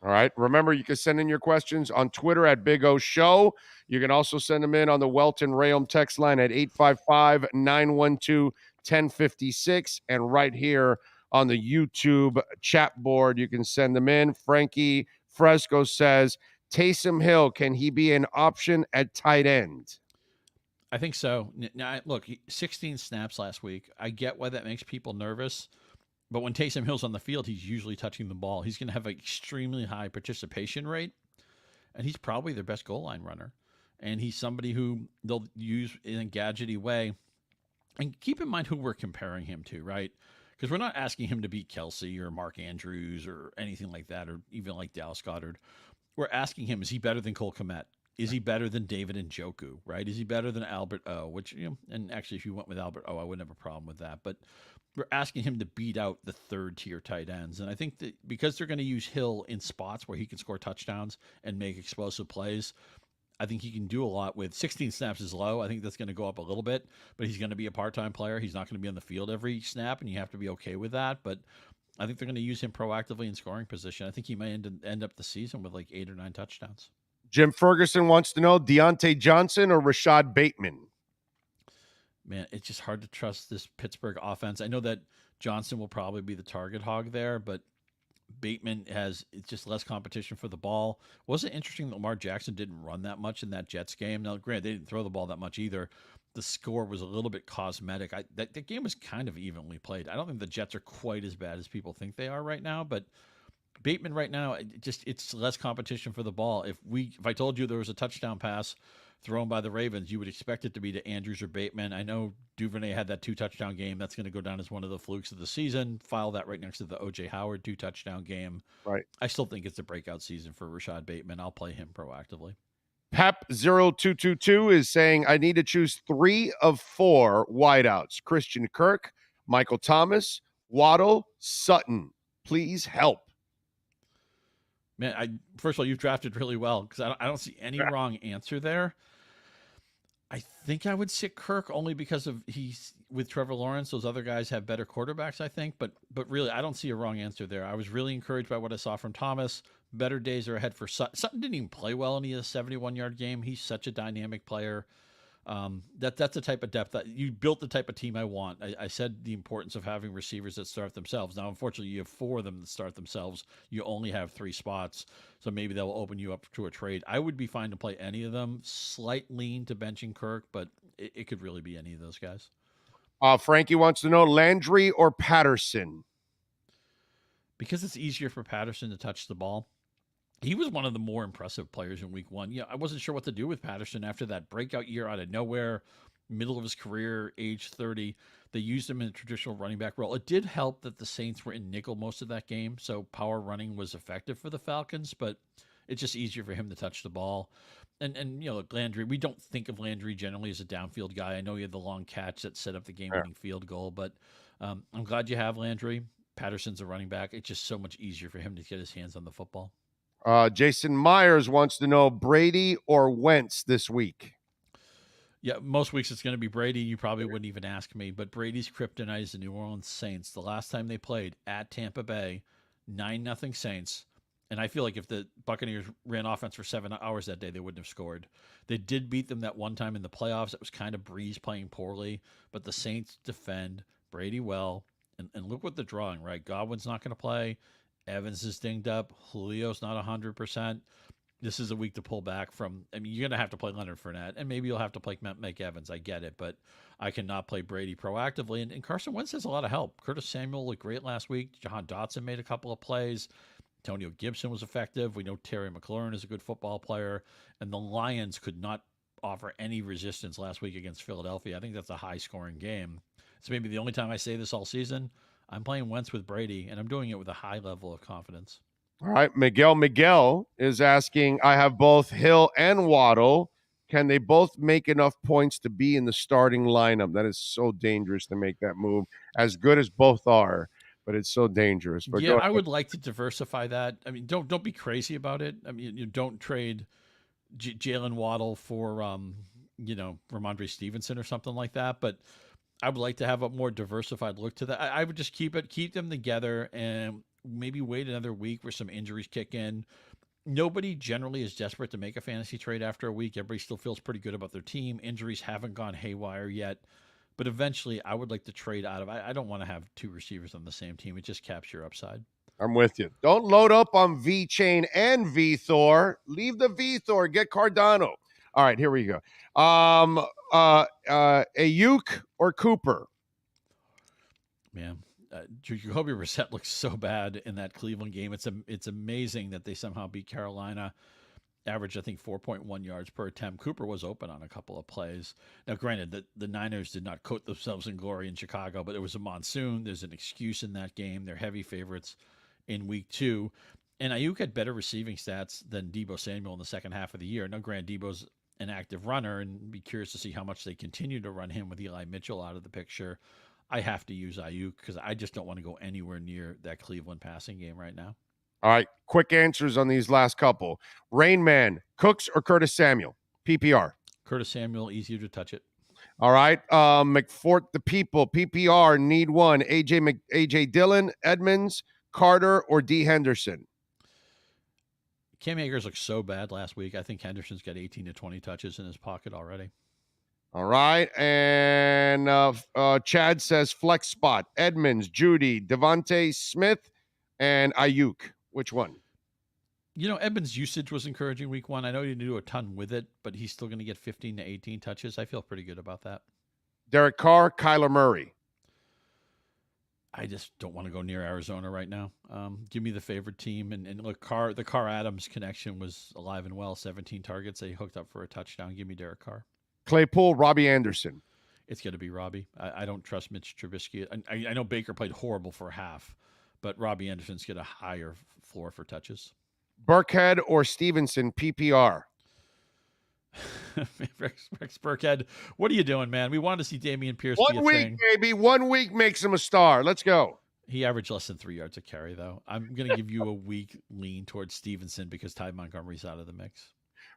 All right. Remember, you can send in your questions on Twitter at Big O Show. You can also send them in on the Welton Rayom text line at 855-912-1056 and right here on the YouTube chat board. You can send them in. Frankie Fresco says, Taysom Hill, can he be an option at tight end? I think so. Now, look, 16 snaps last week. I get why that makes people nervous. But when Taysom Hill's on the field, he's usually touching the ball. He's going to have an extremely high participation rate, and he's probably their best goal line runner. And he's somebody who they'll use in a gadgety way. And keep in mind who we're comparing him to, right? Because we're not asking him to beat Kelsey or Mark Andrews or anything like that, or even like Dallas Goedert. We're asking him, is he better than Cole Kmet? Is he better than David Njoku, right? Is he better than Albert O? Which, and actually, if you went with Albert O, I wouldn't have a problem with that. But we're asking him to beat out the third tier tight ends. And I think that because they're going to use Hill in spots where he can score touchdowns and make explosive plays, I think he can do a lot with 16 snaps is low. I think that's going to go up a little bit, but he's going to be a part-time player. He's not going to be on the field every snap, and you have to be okay with that. But I think they're going to use him proactively in scoring position. I think he may end up the season with like 8 or 9 touchdowns. Jim Ferguson wants to know Deontay Johnson or Rashad Bateman. Man, it's just hard to trust this Pittsburgh offense. I know that Johnson will probably be the target hog there, but Bateman has it's just less competition for the ball. Wasn't it interesting that Lamar Jackson didn't run that much in that Jets game? Now, granted, they didn't throw the ball that much either. The score was a little bit cosmetic. That game was kind of evenly played. I don't think the Jets are quite as bad as people think they are right now, but Bateman right now, it's less competition for the ball. If I told you there was a touchdown pass thrown by the Ravens, you would expect it to be to Andrews or Bateman. I know Duvernay had that 2-touchdown game. That's going to go down as one of the flukes of the season. File that right next to the O.J. Howard 2-touchdown game. Right. I still think it's a breakout season for Rashad Bateman. I'll play him proactively. Pep0222 is saying, I need to choose 3 of 4 wideouts. Christian Kirk, Michael Thomas, Waddle, Sutton. Please help. Man, first of all, you've drafted really well because I don't see any wrong answer there. I think I would sit Kirk only because of he's with Trevor Lawrence. Those other guys have better quarterbacks, I think. But really, I don't see a wrong answer there. I was really encouraged by what I saw from Thomas. Better days are ahead for Sutton. Sutton didn't even play well in a 71-yard game. He's such a dynamic player. That's the type of depth that you built the type of team I want. I said the importance of having receivers that start themselves. Now, unfortunately, you have 4 of them that start themselves. You only have 3 spots, so maybe that will open you up to a trade. I would be fine to play any of them. Slight lean to benching Kirk, but it could really be any of those guys. Frankie wants to know Landry or Patterson. Because it's easier for Patterson to touch the ball. He was one of the more impressive players in week 1. Yeah, I wasn't sure what to do with Patterson after that breakout year out of nowhere, middle of his career, age 30. They used him in a traditional running back role. It did help that the Saints were in nickel most of that game, so power running was effective for the Falcons, but it's just easier for him to touch the ball. And Landry, we don't think of Landry generally as a downfield guy. I know he had the long catch that set up the game-winning field goal, but I'm glad you have Landry. Patterson's a running back. It's just so much easier for him to get his hands on the football. Jason Myers wants to know Brady or Wentz this week. Yeah, most weeks it's going to be Brady. You probably wouldn't even ask me, but Brady's kryptonite is the New Orleans Saints. The last time they played at Tampa Bay, 9-0 Saints. And I feel like if the Buccaneers ran offense for 7 hours that day, they wouldn't have scored. They did beat them that one time in the playoffs. It was kind of Breeze playing poorly, but the Saints defend Brady well. And look what they're drawing, right? Godwin's not going to play. Evans is dinged up. Julio's not 100%. This is a week to pull back from. I mean, you're going to have to play Leonard Fournette, and maybe you'll have to play Mike Evans. I get it, but I cannot play Brady proactively. And Carson Wentz has a lot of help. Curtis Samuel looked great last week. Jahan Dotson made a couple of plays. Antonio Gibson was effective. We know Terry McLaurin is a good football player. And the Lions could not offer any resistance last week against Philadelphia. I think that's a high-scoring game. It's maybe the only time I say this all season. I'm playing Wentz with Brady, and I'm doing it with a high level of confidence. All right. Miguel is asking, I have both Hill and Waddle. Can they both make enough points to be in the starting lineup? That is so dangerous to make that move, as good as both are, but it's so dangerous. But yeah, I would like to diversify that. I mean, don't be crazy about it. I mean, you don't trade Jalen Waddle for, Ramondre Stevenson or something like that, but I would like to have a more diversified look to that. I would just keep them together and maybe wait another week where some injuries kick in. Nobody generally is desperate to make a fantasy trade after a week. Everybody still feels pretty good about their team. Injuries haven't gone haywire yet. But eventually, I would like to trade out of. I don't want to have two receivers on the same team. It just caps your upside. I'm with you. Don't load up on V-Chain and V-Thor. Leave the V-Thor. Get Cardano. All right, here we go. Ayuk or Cooper? Man, Jacoby Brissett looks so bad in that Cleveland game. It's amazing that they somehow beat Carolina. Averaged, I think, 4.1 yards per attempt. Cooper was open on a couple of plays. Now, granted, the Niners did not coat themselves in glory in Chicago, but there was a monsoon. There's an excuse in that game. They're heavy favorites in week 2. And Ayuk had better receiving stats than Deebo Samuel in the second half of the year. Now, granted, Deebo's an active runner, and be curious to see how much they continue to run him with Eli Mitchell out of the picture. I have to use Ayuk because I just don't want to go anywhere near that Cleveland passing game right now. All right, quick answers on these last couple. Rain Man, Cooks or Curtis Samuel? PPR. Curtis Samuel, easier to touch it. All right, McFort the People, PPR, need one. AJ Dillon, Edmonds, Carter, or D. Henderson? Cam Akers looked so bad last week. I think Henderson's got 18 to 20 touches in his pocket already. All right, and Chad says flex spot, Edmonds, Judy, Devontae Smith, and Ayuk. Which one? You know, Edmonds' usage was encouraging week 1. I know he didn't do a ton with it, but he's still going to get 15 to 18 touches. I feel pretty good about that. Derek Carr, Kyler Murray. I just don't want to go near Arizona right now. Give me the favored team. And look, the Carr-Adams connection was alive and well. 17 targets. They hooked up for a touchdown. Give me Derek Carr. Claypool, Robbie Anderson. It's going to be Robbie. I don't trust Mitch Trubisky. I know Baker played horrible for half, but Robbie Anderson's got a higher floor for touches. Burkhead or Stevenson, PPR? Rex Burkhead, what are you doing, man? We wanted to see Dameon Pierce be a week, thing. baby. 1 week makes him a star. Let's go. He averaged less than 3 yards a carry, though. I'm going to give you a weak lean towards Stevenson because Ty Montgomery's out of the mix.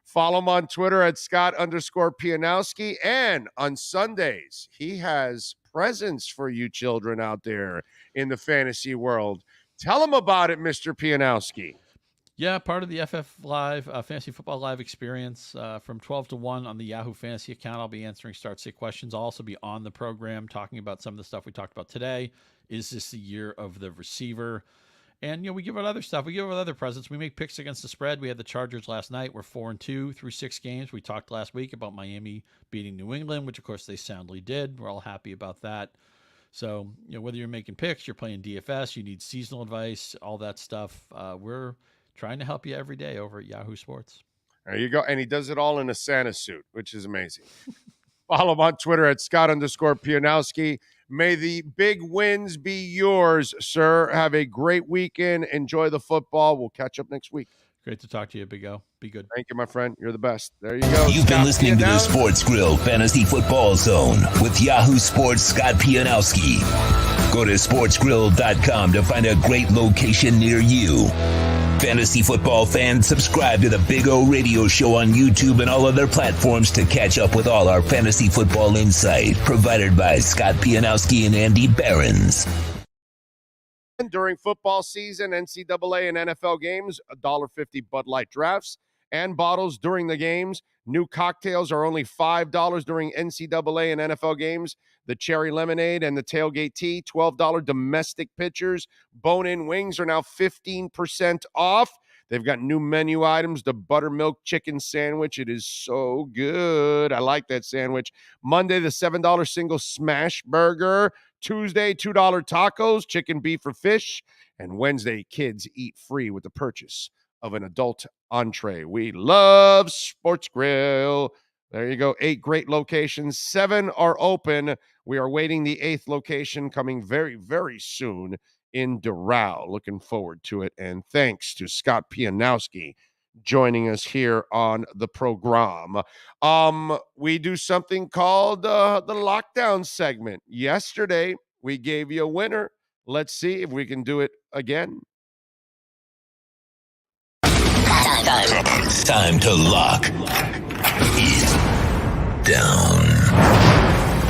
Follow him on Twitter at Scott_Pianowski. And on Sundays, he has presents for you children out there in the fantasy world. Tell him about it, Mr. Pianowski. Yeah, part of the FF Live, Fantasy Football Live experience from 12 to 1 on the Yahoo Fantasy account. I'll be answering start-sit questions. I'll also be on the program talking about some of the stuff we talked about today. Is this the year of the receiver? And, we give out other stuff. We give out other presents. We make picks against the spread. We had the Chargers last night. We're 4-2 through 6 games. We talked last week about Miami beating New England, which, of course, they soundly did. We're all happy about that. So, whether you're making picks, you're playing DFS, you need seasonal advice, all that stuff, we're trying to help you every day over at Yahoo Sports. There you go. And he does it all in a Santa suit, which is amazing. Follow him on Twitter at Scott_Pianowski. May the big wins be yours, sir. Have a great weekend. Enjoy the football. We'll catch up next week. Great to talk to you, Big O. Be good. Thank you, my friend. You're the best. There you go. You've been listening to the Sports Grill Fantasy Football Zone with Yahoo Sports' Scott Pianowski. Go to sportsgrill.com to find a great location near you. Fantasy football fans, subscribe to the Big O Radio Show on YouTube and all other platforms to catch up with all our fantasy football insight provided by Scott Pianowski and Andy Behrens. During football season, NCAA and NFL games, $1.50 Bud Light drafts and bottles during the games. New cocktails are only $5 during NCAA and NFL games. The cherry lemonade and the tailgate tea, $12 domestic pitchers. Bone-in wings are now 15% off. They've got new menu items, the buttermilk chicken sandwich. It is so good. I like that sandwich. Monday, the $7 single smash burger. Tuesday, $2 tacos, chicken, beef, or fish. And Wednesday, kids eat free with the purchase of an adult entree. We love Sports Grill. There you go. 8 great locations. 7 are open. We are waiting the 8th location coming very, very soon in Doral. Looking forward to it. And thanks to Scott Pianowski joining us here on the program. We do something called the lockdown segment. Yesterday, we gave you a winner. Let's see if we can do it again. Time to lock it down.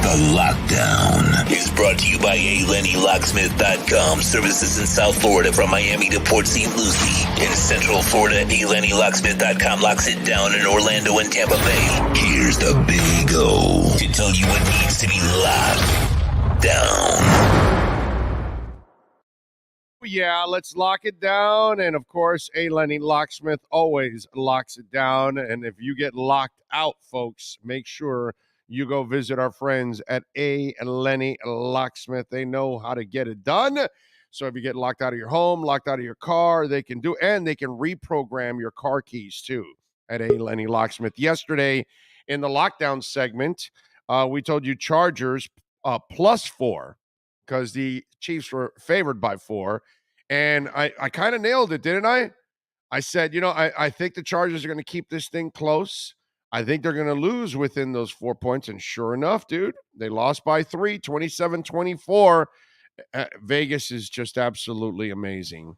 The The Lockdown is brought to you by ALennyLocksmith.com. Services in South Florida from Miami to Port St. Lucie. In Central Florida, ALennyLocksmith.com locks it down in Orlando and Tampa Bay. Here's the Big O to tell you what needs to be locked down. Yeah, let's lock it down. And of course, A. Lenny Locksmith always locks it down. And if you get locked out, folks, make sure you go visit our friends at A. Lenny Locksmith. They know how to get it done. So if you get locked out of your home, locked out of your car, they can do, and they can reprogram your car keys too at A. Lenny Locksmith. Yesterday in the lockdown segment, we told you Chargers +4 because the Chiefs were favored by 4. And I kind of nailed it, didn't I? I said, I think the Chargers are going to keep this thing close. I think they're going to lose within those 4 points. And sure enough, dude, they lost by 3, 27-24. Vegas is just absolutely amazing.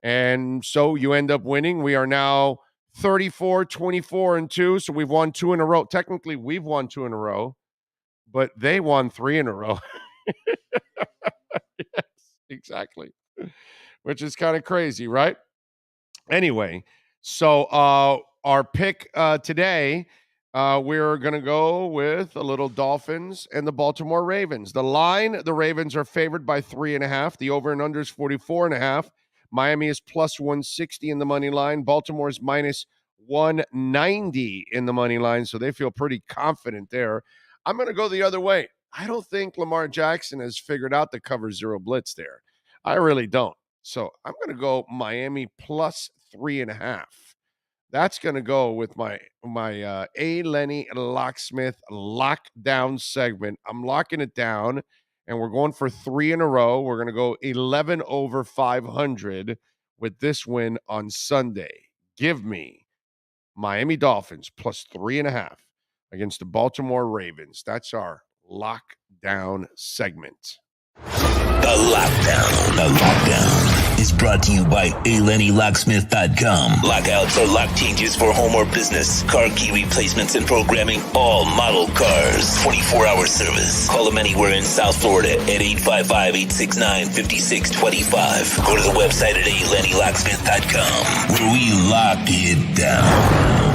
And so you end up winning. We are now 34-24-2. So we've won 2 in a row. Technically, we've won 2 in a row, but they won 3 in a row. Yes, exactly. Which is kind of crazy, right? Anyway, so our pick today, we're going to go with a little Dolphins and the Baltimore Ravens. The line, the Ravens are favored by 3.5. The over and under is 44.5. Miami is +160 in the money line. Baltimore is -190 in the money line, so they feel pretty confident there. I'm going to go the other way. I don't think Lamar Jackson has figured out the cover zero blitz there. I really don't. So I'm going to go Miami +3.5. That's going to go with my A. Lenny Locksmith lockdown segment. I'm locking it down, and we're going for 3 in a row. We're going to go 11 over 500 with this win on Sunday. Give me Miami Dolphins +3.5 against the Baltimore Ravens. That's our lockdown segment. The Lockdown is brought to you by ALennyLocksmith.com. Lockouts or lock changes for home or business. Car key replacements and programming. All model cars. 24-hour service. Call them anywhere in South Florida at 855-869-5625. Go to the website at ALennyLocksmith.com where we lock it down.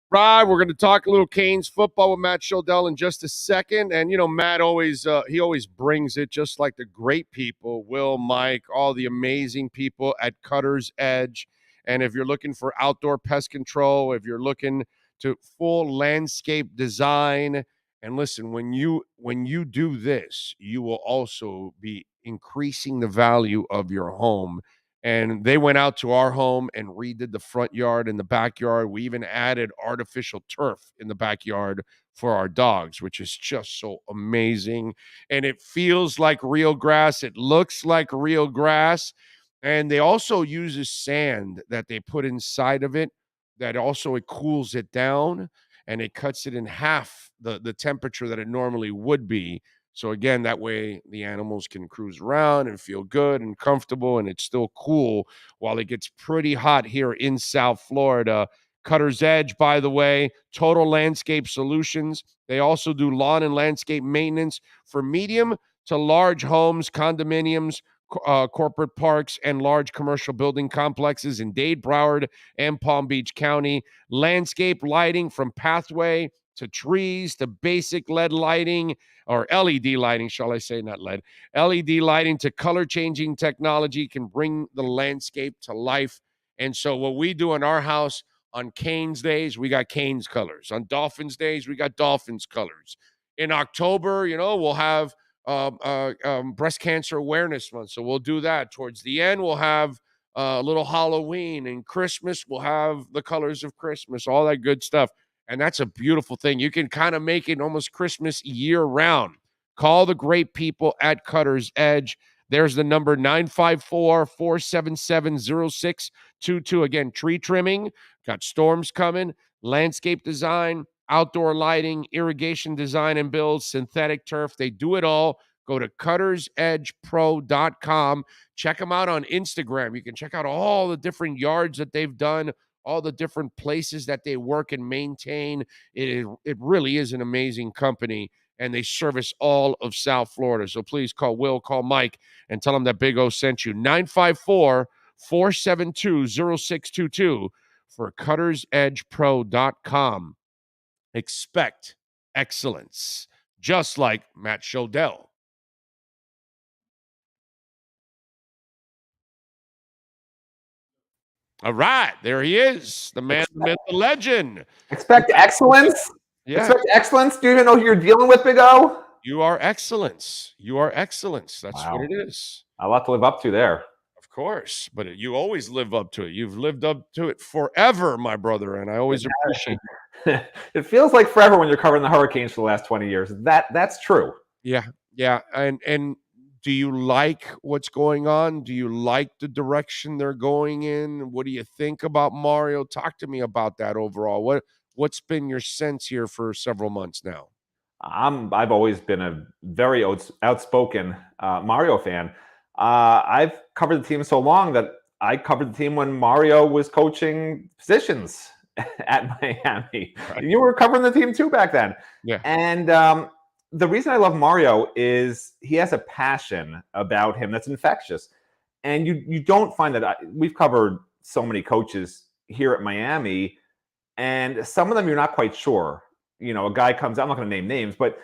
Right, we're going to talk a little Canes football with Matt Shodell in just a second. And, Matt always brings it just like the great people, Will, Mike, all the amazing people at Cutter's Edge. And if you're looking for outdoor pest control, if you're looking to full landscape design, and listen, when you do this, you will also be increasing the value of your home. And they went out to our home and redid the front yard and the backyard. We even added artificial turf in the backyard for our dogs, which is just so amazing. And it feels like real grass. It looks like real grass. And they also use a sand that they put inside of it that also it cools it down and it cuts it in half the temperature that it normally would be. So again, that way the animals can cruise around and feel good and comfortable, and it's still cool while it gets pretty hot here in South Florida. Cutter's Edge, by the way, Total Landscape Solutions. They also do lawn and landscape maintenance for medium to large homes, condominiums, corporate parks, and large commercial building complexes in Dade, Broward, and Palm Beach County. Landscape lighting from pathway to trees to basic LED lighting, or LED lighting, shall I say, not LED. LED lighting to color-changing technology can bring the landscape to life. And so what we do in our house on Canes days, we got Canes colors. On Dolphins days, we got Dolphins colors. In October, we'll have Breast Cancer Awareness Month, so we'll do that. Towards the end, we'll have a little Halloween, and Christmas, we'll have the colors of Christmas, all that good stuff. And that's a beautiful thing. You can kind of make it almost Christmas year round. Call the great people at Cutter's Edge. There's the number 954-477-0622. Again, tree trimming, got storms coming, landscape design, outdoor lighting, irrigation design and build, synthetic turf. They do it all. Go to cuttersedgepro.com. Check them out on Instagram. You can check out all the different yards that they've done, all the different places that they work and maintain. It really is an amazing company, and they service all of South Florida. So please call Will, call Mike, and tell them that Big O sent you. 954-472-0622 for cuttersedgepro.com. Expect excellence, just like Matt Shodell. All right, there he is, the man, the myth, the legend. Expect excellence? Yeah. Expect excellence? Do you even know who you're dealing with, Big O? You are excellence. You are excellence. That's Wow. what it is. A lot to live up to there. Of course, but you always live up to it. You've lived up to it forever, my brother, and I always appreciate it. It feels like forever when you're covering the Hurricanes for the last 20 years. That's true. Yeah, yeah. And do you like what's going on? Do you like the direction they're going in? What do you think about Mario? Talk to me about that overall. What's been your sense here for several months now? I've always been a very outspoken Mario fan. I've covered the team so long that I covered the team when Mario was coaching positions at Miami. Right. You were covering the team too back then. Yeah. And the reason I love Mario is he has a passion about him that's infectious. And you don't find that. We've covered so many coaches here at Miami, and some of them you're not quite sure. You know, a guy comes, I'm not going to name names, but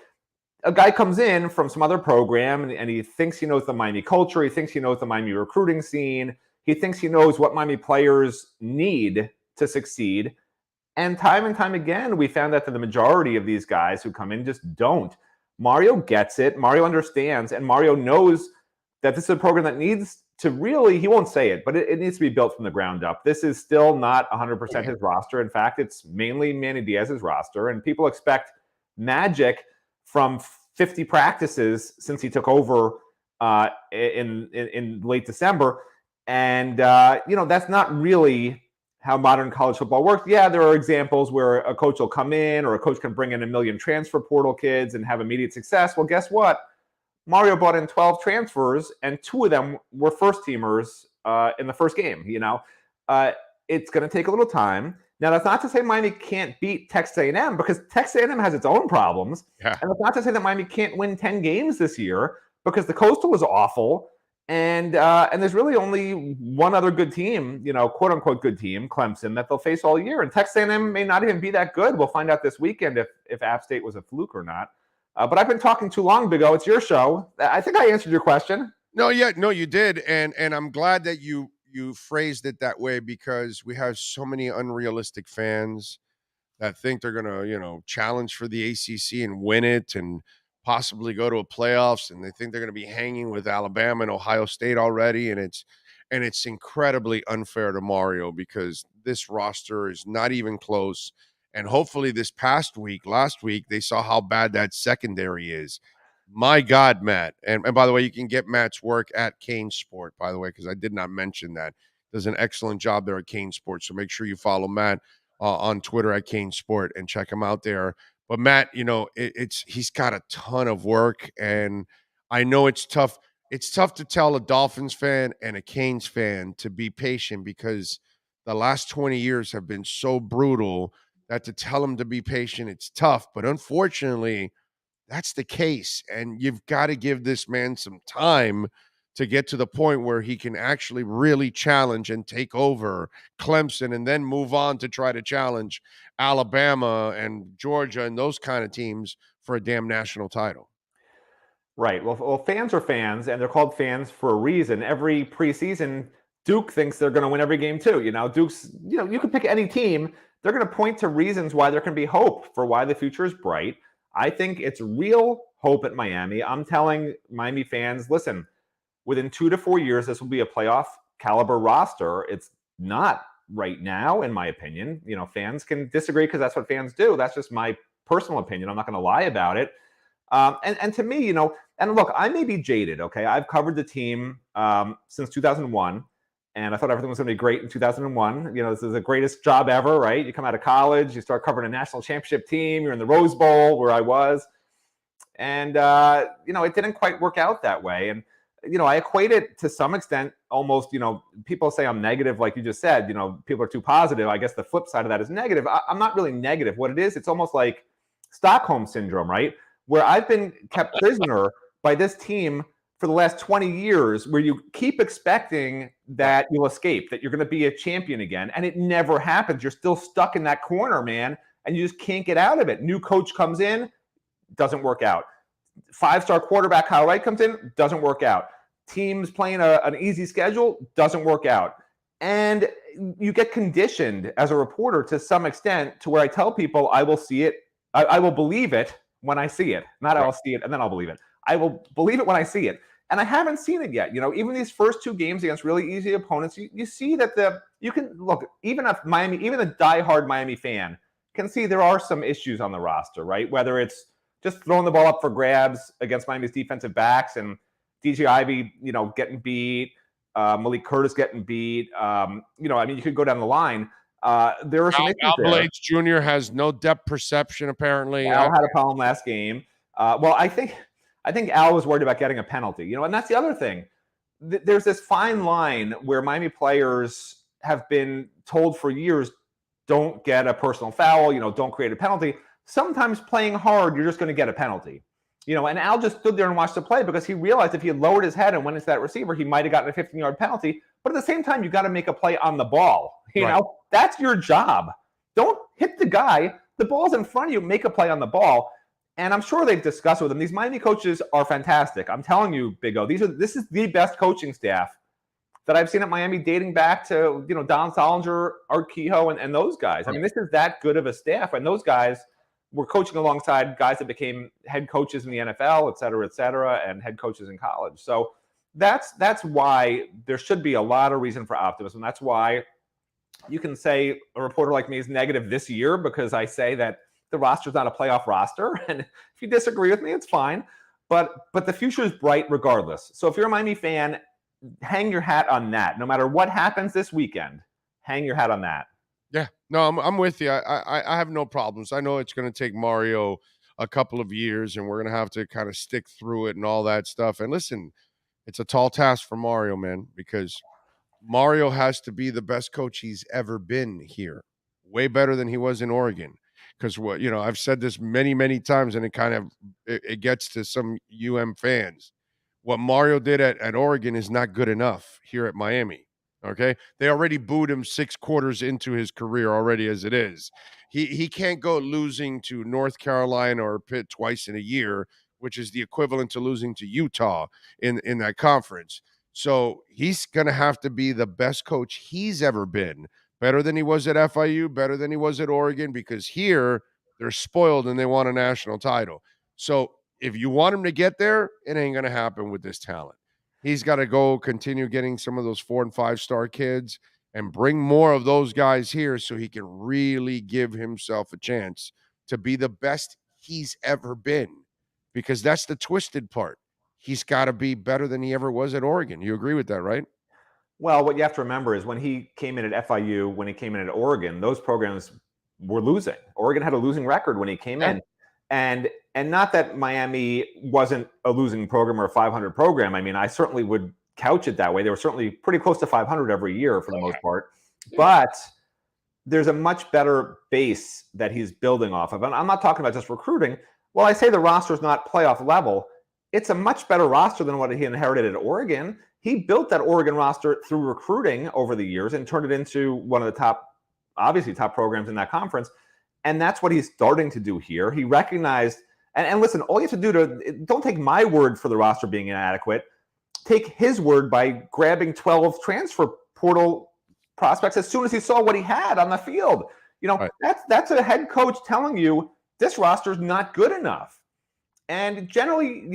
a guy comes in from some other program and he thinks he knows the Miami culture. He thinks he knows the Miami recruiting scene. He thinks he knows what Miami players need to succeed. And time again, we found that the majority of these guys who come in just don't. Mario gets it. Mario understands. And Mario knows that this is a program that needs to really, he won't say it, but it needs to be built from the ground up. This is still not 100% his roster. In fact, it's mainly Manny Diaz's roster. And people expect magic from 50 practices since he took over in late December. And, that's not really how modern college football works. Yeah, there are examples where a coach will come in or a coach can bring in 1 million transfer portal kids and have immediate success. Well, guess what? Mario brought in 12 transfers, and 2 of them were first-teamers in the first game. It's going to take a little time. Now, that's not to say Miami can't beat Texas A&M, because Texas A&M has its own problems. Yeah. And it's not to say that Miami can't win 10 games this year, because the Coastal was awful, and there's really only one other good team, quote-unquote good team, Clemson, that they'll face all year. And Texas A&M may not even be that good. We'll find out this weekend if App State was a fluke or not. But I've been talking too long, Big O. It's your show. I think I answered your question. No, you did, and I'm glad that you phrased it that way, because we have so many unrealistic fans that think they're gonna, challenge for the ACC and win it, and possibly go to a playoffs, and they think they're gonna be hanging with Alabama and Ohio State already, and it's incredibly unfair to Mario, because this roster is not even close. And hopefully last week, they saw how bad that secondary is. My God, Matt. And by the way, you can get Matt's work at Kane Sport, by the way, because I did not mention that. Does an excellent job there at Kane Sport. So make sure you follow Matt on Twitter at Kane Sport and check him out there. But Matt, he's got a ton of work, and I know it's tough. It's tough to tell a Dolphins fan and a Canes fan to be patient, because the last 20 years have been so brutal that to tell them to be patient, it's tough. But unfortunately, that's the case. And you've got to give this man some time to get to the point where he can actually really challenge and take over Clemson, and then move on to try to challenge Alabama and Georgia and those kind of teams for a damn national title. Right. Well, fans are fans, and they're called fans for a reason. Every preseason, Duke thinks they're going to win every game too. Duke's, you can pick any team. They're going to point to reasons why there can be hope for why the future is bright. I think it's real hope at Miami. I'm telling Miami fans, listen, within 2 to 4 years, this will be a playoff caliber roster. It's not right now, in my opinion. Fans can disagree because that's what fans do. That's just my personal opinion. I'm not going to lie about it. And to me, and look, I may be jaded, okay? I've covered the team since 2001. And I thought everything was going to be great in 2001. This is the greatest job ever, right? You come out of college, you start covering a national championship team. You're in the Rose Bowl, where I was. And, it didn't quite work out that way. And I equate it to some extent almost, people say I'm negative, like you just said, people are too positive. I guess the flip side of that is negative. I'm not really negative. What it is, it's almost like Stockholm syndrome, right? Where I've been kept prisoner by this team for the last 20 years, where you keep expecting that you'll escape, that you're going to be a champion again. And it never happens. You're still stuck in that corner, man. And you just can't get out of it. New coach comes in, doesn't work out. 5-star quarterback Kyle Wright comes in, doesn't work out. Teams playing an easy schedule, doesn't work out. And you get conditioned as a reporter to some extent to where I tell people I will see it, I will believe it when I see it. Not I'll see it and then I'll believe it. I will believe it when I see it. And I haven't seen it yet. Even these first 2 games against really easy opponents, you see that you can look, even if Miami, even a diehard Miami fan can see there are some issues on the roster, right? Whether it's just throwing the ball up for grabs against Miami's defensive backs and DJ Ivey, getting beat, Malik Curtis getting beat. You could go down the line. There are some issues Al there. Blades Jr. has no depth perception, apparently. Al had a problem last game. Well, I think Al was worried about getting a penalty, and that's the other thing. There's this fine line where Miami players have been told for years, don't get a personal foul, don't create a penalty. Sometimes playing hard, you're just going to get a penalty. And Al just stood there and watched the play because he realized if he had lowered his head and went into that receiver, he might have gotten a 15-yard penalty. But at the same time, you got to make a play on the ball. That's your job. Don't hit the guy. The ball's in front of you. Make a play on the ball. And I'm sure they've discussed with him. These Miami coaches are fantastic. I'm telling you, Big O, this is the best coaching staff that I've seen at Miami, dating back to Don Solinger, Art Kehoe, and those guys. I mean, this is that good of a staff, and those guys were coaching alongside guys that became head coaches in the NFL, et cetera, and head coaches in college. So that's why there should be a lot of reason for optimism. That's why you can say a reporter like me is negative this year because I say that the roster's not a playoff roster. And if you disagree with me, it's fine. But the future is bright regardless. So if you're a Miami fan, hang your hat on that. No matter what happens this weekend, hang your hat on that. Yeah, no, I'm with you. I have no problems. I know it's going to take Mario a couple of years, and we're going to have to kind of stick through it and all that stuff. And listen, it's a tall task for Mario, man, because Mario has to be the best coach he's ever been here, way better than he was in Oregon. Because I've said this many, many times, and it gets to some fans. What Mario did at Oregon is not good enough here at Miami. Okay, they already booed him 6 quarters into his career already as it is. He can't go losing to North Carolina or Pitt twice in a year, which is the equivalent to losing to Utah in that conference. So he's going to have to be the best coach he's ever been, better than he was at FIU, better than he was at Oregon, because here they're spoiled and they want a national title. So if you want him to get there, it ain't going to happen with this talent. He's got to go continue getting some of those 4- and 5-star kids and bring more of those guys here so he can really give himself a chance to be the best he's ever been, because that's the twisted part. He's got to be better than he ever was at Oregon. You agree with that, right? Well, what you have to remember is when he came in at FIU, when he came in at Oregon, those programs were losing. Oregon had a losing record when he came in. And not that Miami wasn't a losing program or a 500 program. I mean, I certainly would couch it that way. They were certainly pretty close to 500 every year for the most part. But there's a much better base that he's building off of. And I'm not talking about just recruiting. Well, I say the roster's not playoff level. It's a much better roster than what he inherited at Oregon. He built that Oregon roster through recruiting over the years and turned it into one of the top programs in that conference. And that's what he's starting to do here. He recognized, and listen, all you have to do don't take my word for the roster being inadequate. Take his word by grabbing 12 transfer portal prospects as soon as he saw what he had on the field. Right. That's a head coach telling you this roster is not good enough. And generally,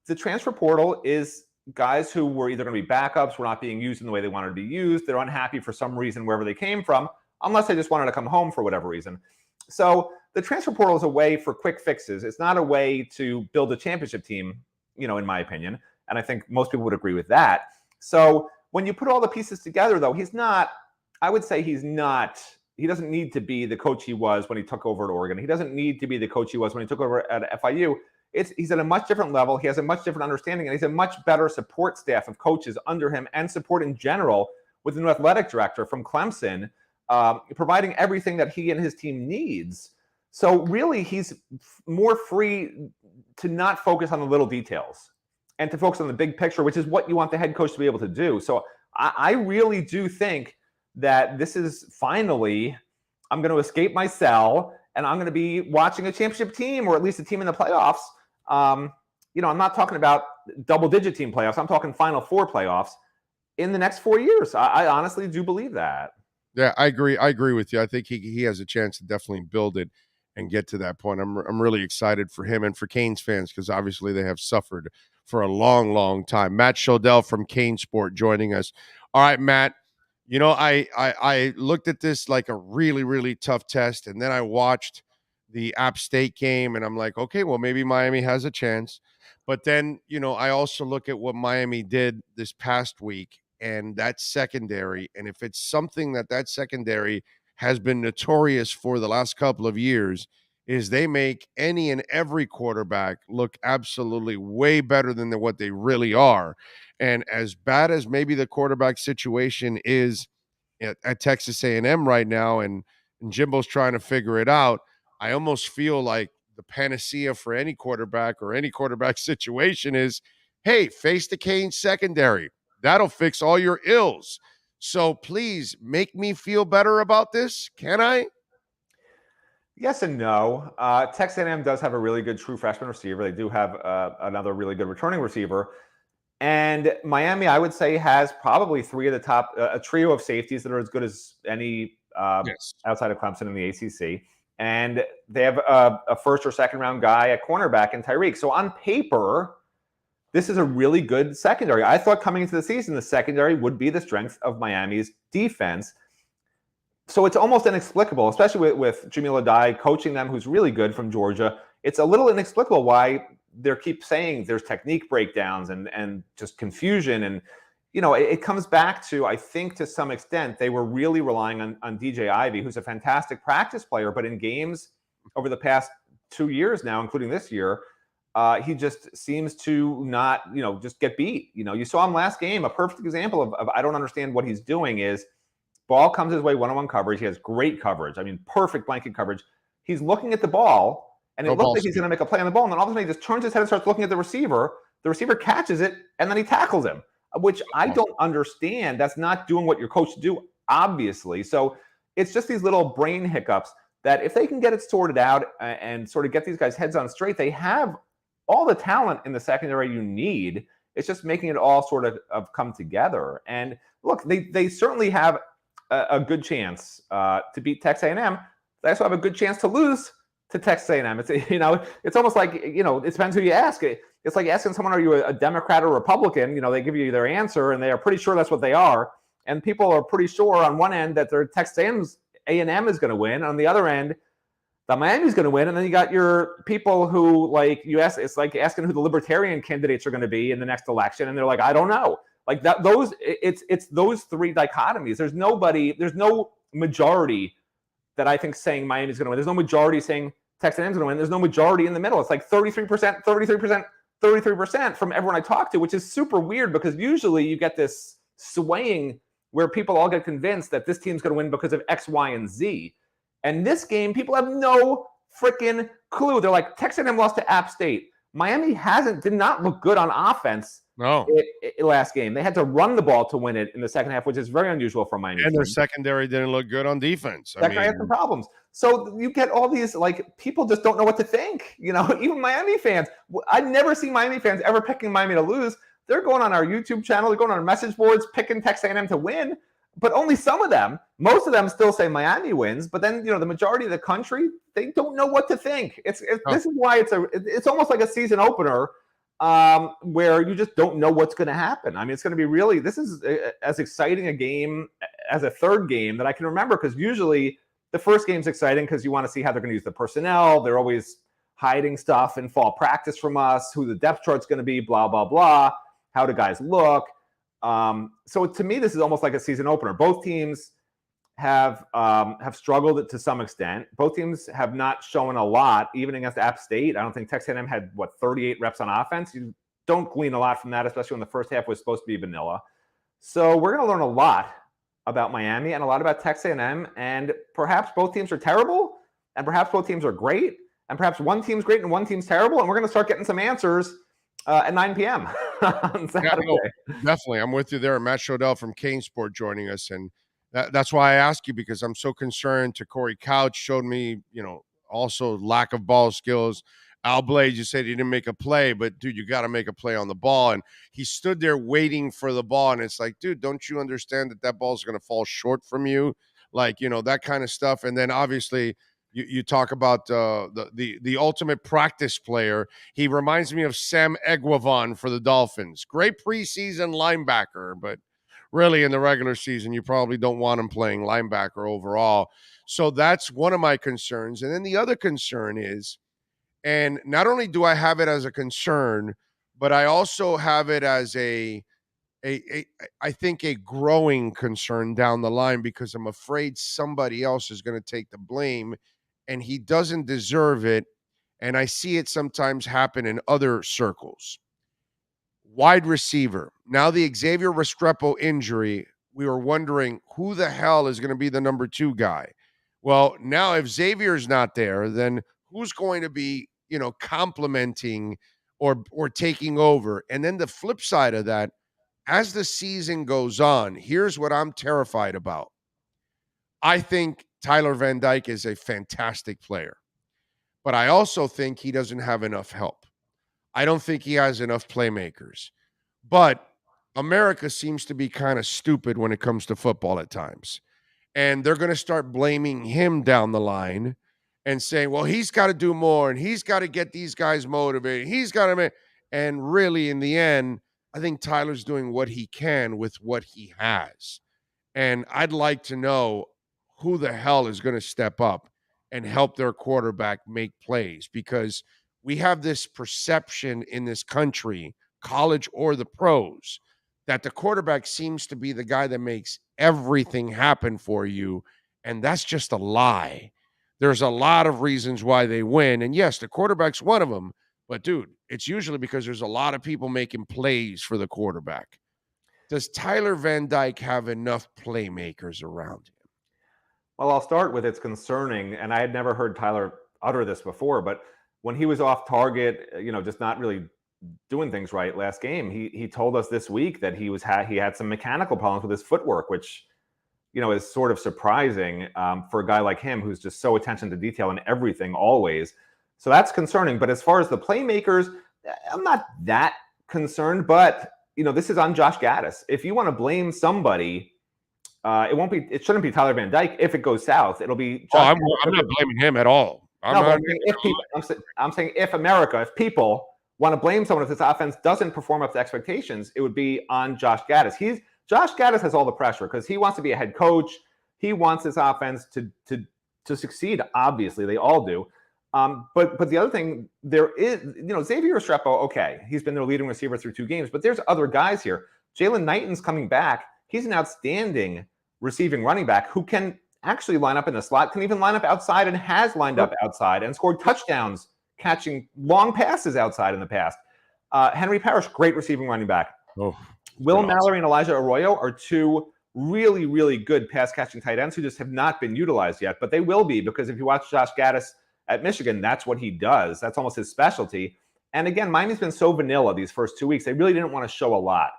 the transfer portal is guys who were either going to be backups, were not being used in the way they wanted to be used. They're unhappy for some reason wherever they came from, unless they just wanted to come home for whatever reason. So the transfer portal is a way for quick fixes. It's not a way to build a championship team, in my opinion. And I think most people would agree with that. So when you put all the pieces together, though, he doesn't need to be the coach he was when he took over at Oregon. He doesn't need to be the coach he was when he took over at FIU. he's at a much different level. He has a much different understanding, and he's a much better support staff of coaches under him and support in general with the new athletic director from Clemson, providing everything that he and his team needs. So really, he's more free to not focus on the little details and to focus on the big picture, which is what you want the head coach to be able to do. So I really do think that this is finally, I'm going to escape my cell and I'm going to be watching a championship team, or at least a team in the playoffs. I'm not talking about double-digit team playoffs. I'm talking Final Four playoffs in the next 4 years. I honestly do believe that. Yeah, I agree with you. I think he has a chance to definitely build it and get to that point. I'm really excited for him and for Canes fans, because obviously they have suffered for a long, long time. Matt Shodell from Cane Sport joining us. All right, Matt. I looked at this like a really, really tough test, and then I watched the App State game, and I'm like, okay, well, maybe Miami has a chance. But then, I also look at what Miami did this past week, and that secondary, and if it's something that secondary has been notorious for the last couple of years, is they make any and every quarterback look absolutely way better than what they really are. And as bad as maybe the quarterback situation is at Texas A&M right now, and Jimbo's trying to figure it out, I almost feel like the panacea for any quarterback or any quarterback situation is, hey, face the Canes secondary. That'll fix all your ills. So please make me feel better about this. Can I? Yes and no. Texas A&M does have a really good true freshman receiver. They do have another really good returning receiver. And Miami, I would say, has probably three of the top, a trio of safeties that are as good as any outside of Clemson in the ACC. And they have a first or second round guy at cornerback in Tyreek. So on paper, this is a really good secondary. I thought coming into the season, the secondary would be the strength of Miami's defense. So it's almost inexplicable, especially with Jamil Adai coaching them, who's really good from Georgia. It's a little inexplicable why they keep saying there's technique breakdowns and just confusion. And, it comes back to, I think to some extent, they were really relying on DJ Ivey, who's a fantastic practice player. But in games over the past 2 years now, including this year, he just seems to not, just get beat. You saw him last game. A perfect example of I don't understand what he's doing is ball comes his way, one-on-one coverage. He has great coverage. I mean, perfect blanket coverage. He's looking at the ball, and it looks like he's going to make a play on the ball. And then all of a sudden, he just turns his head and starts looking at the receiver. The receiver catches it, and then he tackles him, which I don't understand. That's not doing what you're coached to do, obviously. So it's just these little brain hiccups that if they can get it sorted out and sort of get these guys' heads on straight, they have all the talent in the secondary you need. It's just making it all sort of come together. And look, they certainly have a good chance to beat Texas A&M. They also have a good chance to lose to Texas A&M. It's almost like, it depends who you ask. It's like asking someone, are you a Democrat or Republican? They give you their answer, and they are pretty sure that's what they are. And people are pretty sure on one end that their Texas A&M is going to win. On the other end, that Miami's going to win. And then you got your people who, like, you ask, it's like asking who the libertarian candidates are going to be in the next election. And they're like, I don't know. Like that, it's those three dichotomies. There's no majority that I think saying Miami's going to win. There's no majority saying Texas A&M's going to win. There's no majority in the middle. It's like 33%, 33%, 33% from everyone I talk to, which is super weird because usually you get this swaying where people all get convinced that this team's going to win because of X, Y, and Z. And this game, people have no freaking clue. They're like, Texas A&M lost to App State. Miami did not look good on offense. No. Last game. They had to run the ball to win it in the second half, which is very unusual for Miami. And their secondary didn't look good on defense. Secondary had some problems. So you get all these, like, people just don't know what to think. Even Miami fans. I never see Miami fans ever picking Miami to lose. They're going on our YouTube channel. They're going on our message boards, picking Texas A&M to win. But only some of them. Most of them still say Miami wins. But then, the majority of the country, they don't know what to think. This is why it's almost like a season opener where you just don't know what's going to happen. I mean, it's going to be this is as exciting a game as a third game that I can remember, because usually the first game's exciting because you want to see how they're going to use the personnel. They're always hiding stuff in fall practice from us, who the depth chart's going to be, blah, blah, blah. How do guys look? So to me, this is almost like a season opener. Both teams have struggled to some extent. Both teams have not shown a lot, even against App State. I don't think Texas A&M had 38 reps on offense. You don't glean a lot from that, especially when the first half was supposed to be vanilla. So we're going to learn a lot about Miami and a lot about Texas A&M, and perhaps both teams are terrible, and perhaps both teams are great, and perhaps one team's great and one team's terrible, and we're going to start getting some answers at 9 p.m. on Saturday. Yeah, definitely. I'm with you there. Matt Shodell from Kane Sport joining us, and that's why I ask you, because I'm so concerned. To Corey Couch showed me, also lack of ball skills. Al Blades, you said he didn't make a play, but dude, you got to make a play on the ball. And he stood there waiting for the ball. And it's like, dude, don't you understand that that ball's going to fall short from you? Like, that kind of stuff. And then obviously you talk about the ultimate practice player. He reminds me of Sam Eguavoen for the Dolphins. Great preseason linebacker, but really in the regular season, you probably don't want him playing linebacker overall. So that's one of my concerns. And then the other concern is, and not only do I have it as a concern, but I also have it as I think a growing concern down the line, because I'm afraid somebody else is going to take the blame, and he doesn't deserve it. And I see it sometimes happen in other circles. Wide receiver. Now the Xavier Restrepo injury, we were wondering who the hell is going to be the number 2 guy. Well, now if Xavier's not there, then who's going to be, complimenting or taking over? And then the flip side of that, as the season goes on, here's what I'm terrified about. I think Tyler Van Dyke is a fantastic player, but I also think he doesn't have enough help. I don't think he has enough playmakers. But America seems to be kind of stupid when it comes to football at times. And they're going to start blaming him down the line and saying, well, he's got to do more, and he's got to get these guys motivated. He's got to make, and really in the end, I think Tyler's doing what he can with what he has. And I'd like to know who the hell is going to step up and help their quarterback make plays, because we have this perception in this country, college or the pros, that the quarterback seems to be the guy that makes everything happen for you. And that's just a lie. There's a lot of reasons why they win. And yes, the quarterback's one of them. But, dude, it's usually because there's a lot of people making plays for the quarterback. Does Tyler Van Dyke have enough playmakers around him? Well, I'll start with it's concerning, and I had never heard Tyler utter this before, but when he was off target, just not really doing things right last game, he told us this week that he had some mechanical problems with his footwork, which is sort of surprising for a guy like him who's just so attention to detail in everything always. So that's concerning. But as far as the playmakers, I'm not that concerned. But this is on Josh Gaddis. If you want to blame somebody, it shouldn't be Tyler Van Dyke. If it goes south, it'll be Josh. I'm not blaming him at all. I'm saying if America, if people want to blame someone if this offense doesn't perform up to expectations, it would be on Josh Gaddis. Josh Gaddis has all the pressure because he wants to be a head coach. He wants this offense to succeed. Obviously, they all do. But the other thing, there is, Xavier Restrepo, okay, he's been their leading receiver through 2 games, but there's other guys here. Jalen Knighton's coming back. He's an outstanding receiving running back who can actually line up in the slot, can even line up outside, and has lined up outside and scored touchdowns catching long passes outside in the past. Henry Parrish, great receiving running back. Will Mallory and Elijah Arroyo are 2 really, really good pass-catching tight ends who just have not been utilized yet, but they will be, because if you watch Josh Gaddis at Michigan, that's what he does. That's almost his specialty. And again, Miami's been so vanilla these first 2 weeks. They really didn't want to show a lot.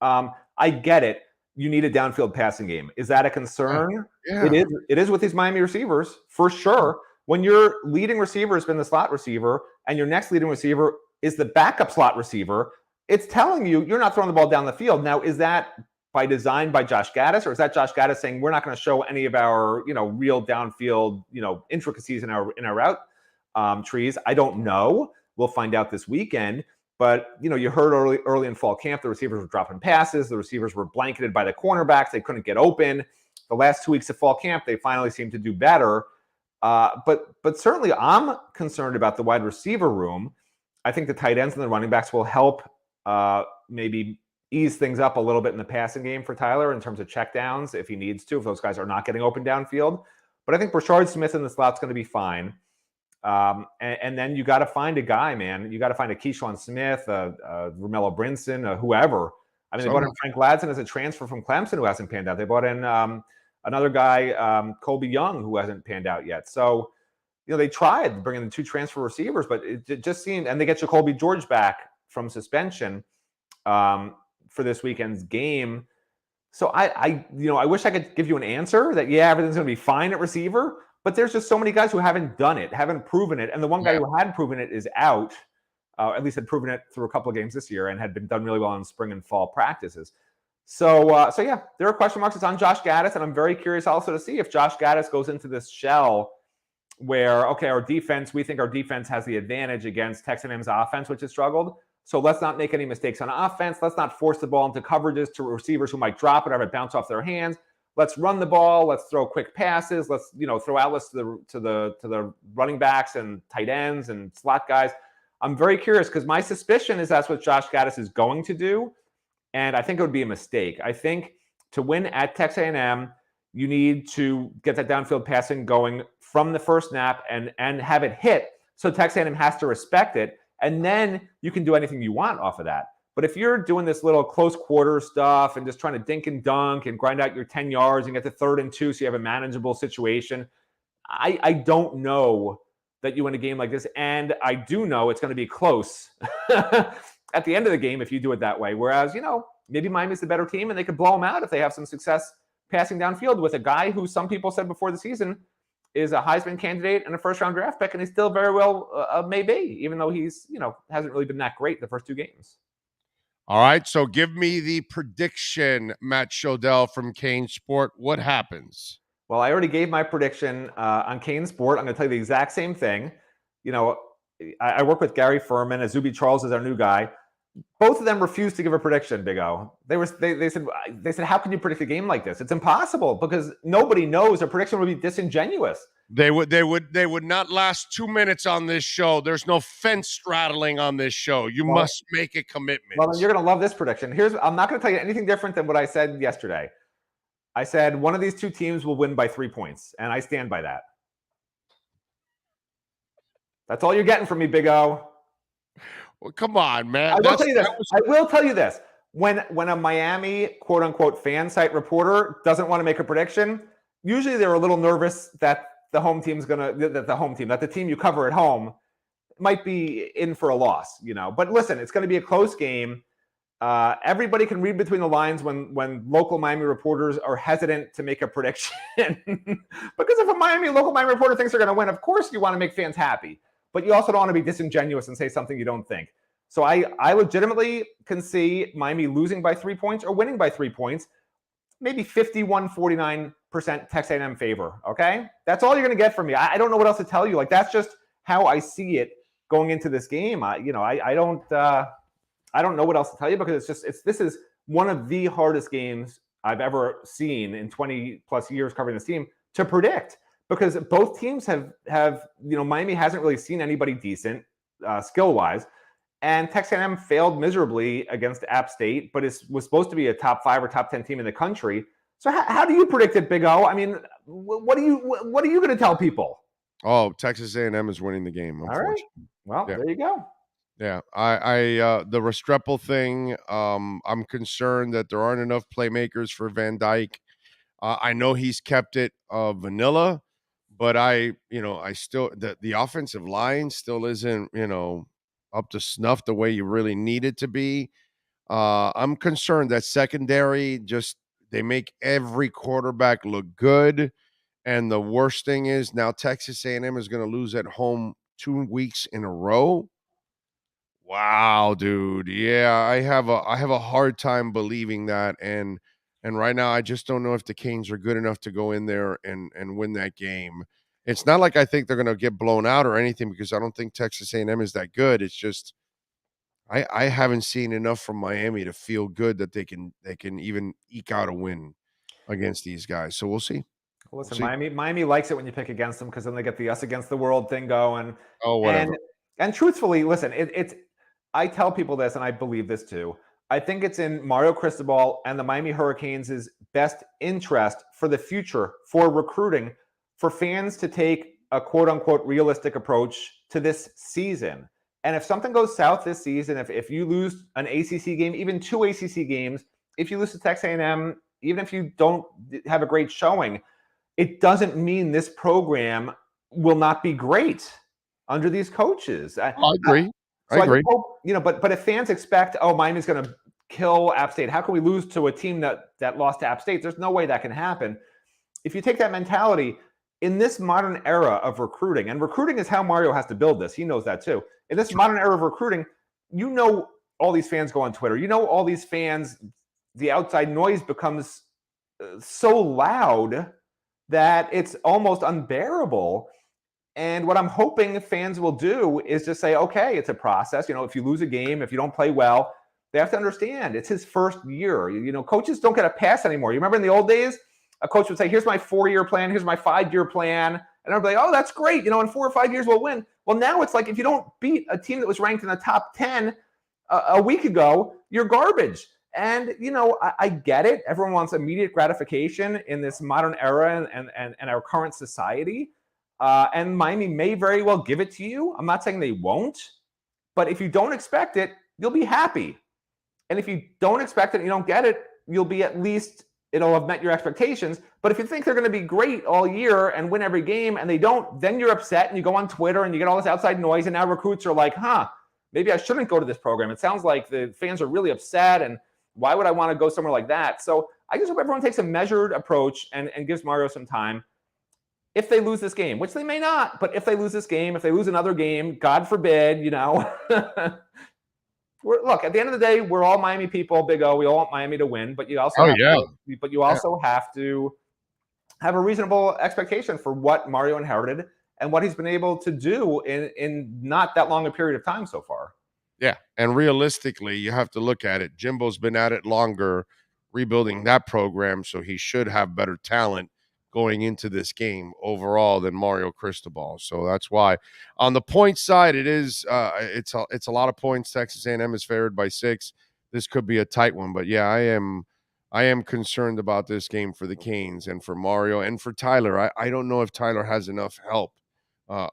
I get it. You need a downfield passing game. Is that a concern? Yeah. It is with these Miami receivers, for sure. When your leading receiver has been the slot receiver and your next leading receiver is the backup slot receiver, it's telling you you're not throwing the ball down the field. Now, is that by design by Josh Gaddis, or is that Josh Gaddis saying we're not going to show any of our, real downfield, intricacies in our route trees? I don't know. We'll find out this weekend. But, you heard early in fall camp, the receivers were dropping passes. The receivers were blanketed by the cornerbacks. They couldn't get open. The last 2 weeks of fall camp, they finally seemed to do better. But certainly I'm concerned about the wide receiver room. I think the tight ends and the running backs will help maybe ease things up a little bit in the passing game for Tyler in terms of checkdowns if he needs to, if those guys are not getting open downfield. But I think Brashard Smith in the slot's going to be fine. And then you got to find a guy, man. You got to find a Keyshawn Smith, Romello Brinson, whoever. I mean, they brought in Frank Ladson as a transfer from Clemson who hasn't panned out. They brought in another guy, Colby Young, who hasn't panned out yet. So, they tried bringing the 2 transfer receivers, but it just seemed, and they get Jacoby George back from suspension for this weekend's game. So I wish I could give you an answer that, everything's going to be fine at receiver, but there's just so many guys who haven't done it, haven't proven it. And the one guy who had proven it is out, at least had proven it through a couple of games this year and had been done really well in spring and fall practices. So there are question marks. It's on Josh Gaddis, and I'm very curious also to see if Josh Gaddis goes into this shell where, okay, we think our defense has the advantage against Texas A&M's offense, which has struggled. So let's not make any mistakes on offense. Let's not force the ball into coverages to receivers who might drop it or have it bounce off their hands. Let's run the ball. Let's throw quick passes. Let's throw outlets to the running backs and tight ends and slot guys. I'm very curious because my suspicion is that's what Josh Gaddis is going to do, and I think it would be a mistake. I think to win at Texas A&M, you need to get that downfield passing going from the first snap and have it hit. So Texas A&M has to respect it. And then you can do anything you want off of that. But if you're doing this little close quarter stuff and just trying to dink and dunk and grind out your 10 yards and get to 3rd and 2 so you have a manageable situation, I don't know that you win a game like this. And I do know it's going to be close at the end of the game if you do it that way. Whereas, maybe Miami's the better team and they could blow them out if they have some success passing downfield with a guy who some people said before the season is a Heisman candidate and a first-round draft pick, and he still very well may be, even though he's, hasn't really been that great the first 2 games. All right, so give me the prediction, Matt Shodell from Kane Sport. What happens? Well, I already gave my prediction on Kane Sport. I'm going to tell you the exact same thing. I work with Gary Furman. Azubi Charles is our new guy. Both of them refused to give a prediction, Big O. They said, how can you predict a game like this? It's impossible because nobody knows. A prediction would be disingenuous. They would not last 2 minutes on this show. There's no fence straddling on this show. You must make a commitment. Well, you're going to love this prediction. I'm not going to tell you anything different than what I said yesterday. I said one of these 2 teams will win by 3 points, and I stand by that. That's all you're getting from me, Big O. Well, come on, man. I will tell you this. When a Miami quote-unquote fan site reporter doesn't want to make a prediction, usually they're a little nervous that the home team's that the team you cover at home might be in for a loss, But listen, it's going to be a close game. Everybody can read between the lines when local Miami reporters are hesitant to make a prediction. Because if a local Miami reporter thinks they're going to win, of course you want to make fans happy. But you also don't want to be disingenuous and say something you don't think. So I legitimately can see Miami losing by 3 points or winning by 3 points, maybe 51-49% Texas A&M favor, okay? That's all you're going to get from me. I don't know what else to tell you. That's just how I see it going into this game. I don't know what else to tell you because this is one of the hardest games I've ever seen in 20 plus years covering this team to predict. Because both teams have Miami hasn't really seen anybody decent skill-wise, and Texas A&M failed miserably against App State, but was supposed to be a top 5 or top 10 team in the country. So how do you predict it, Big O? I mean, what are you going to tell people? Oh, Texas A&M is winning the game. All right. Well, There you go. Yeah, I the Restrepo thing. I'm concerned that there aren't enough playmakers for Van Dyke. I know he's kept it vanilla. But I still the offensive line still isn't, up to snuff the way you really need it to be. I'm concerned that secondary they make every quarterback look good. And the worst thing is now Texas A&M is going to lose at home 2 weeks in a row. Wow, dude. Yeah, I have a hard time believing that. And right now, I just don't know if the Canes are good enough to go in there and win that game. It's not like I think they're going to get blown out or anything because I don't think Texas A&M is that good. It's just I haven't seen enough from Miami to feel good that they can even eke out a win against these guys. So we'll see. Listen, Miami likes it when you pick against them because then they get the us against the world thing going. Oh, whatever. And truthfully, listen, I tell people this, and I believe this too. I think it's in Mario Cristobal and the Miami Hurricanes' best interest for the future, for recruiting, for fans to take a quote-unquote realistic approach to this season. And if something goes south this season, if you lose an ACC game, even 2 ACC games, if you lose to Texas A&M, even if you don't have a great showing, it doesn't mean this program will not be great under these coaches. I agree. So I just hope, but if fans expect, Miami's going to kill App State, how can we lose to a team that lost to App State? There's no way that can happen. If you take that mentality in this modern era of recruiting, and recruiting is how Mario has to build this. He knows that too. In this modern era of recruiting, all these fans go on Twitter. All these fans, the outside noise becomes so loud that it's almost unbearable. And what I'm hoping fans will do is just say, okay, it's a process. If you lose a game, if you don't play well, they have to understand it's his first year. Coaches don't get a pass anymore. You remember in the old days, a coach would say, here's my 4-year plan, here's my 5-year plan. And everybody, oh, that's great. In 4 or 5 years, we'll win. Well, now it's like if you don't beat a team that was ranked in the top 10 a week ago, you're garbage. And, I get it. Everyone wants immediate gratification in this modern era and our current society. And Miami may very well give it to you. I'm not saying they won't. But if you don't expect it, you'll be happy. And if you don't expect it and you don't get it, you'll be it'll have met your expectations. But if you think they're going to be great all year and win every game and they don't, then you're upset and you go on Twitter and you get all this outside noise. And now recruits are like, maybe I shouldn't go to this program. It sounds like the fans are really upset. And why would I want to go somewhere like that? So I just hope everyone takes a measured approach and gives Mario some time. If they lose this game, which they may not, but if they lose this game, if they lose another game, God forbid, look, at the end of the day, we're all Miami people, Big O. We all want Miami to win, but you also have to have a reasonable expectation for what Mario inherited and what he's been able to do in not that long a period of time so far. Yeah, and realistically, you have to look at it. Jimbo's been at it longer, rebuilding that program, so he should have better talent going into this game overall than Mario Cristobal. So that's why on the point side, it's a lot of points. Texas A&M is favored by 6. This could be a tight one, but yeah, I am concerned about this game for the Canes and for Mario and for Tyler. I don't know if Tyler has enough help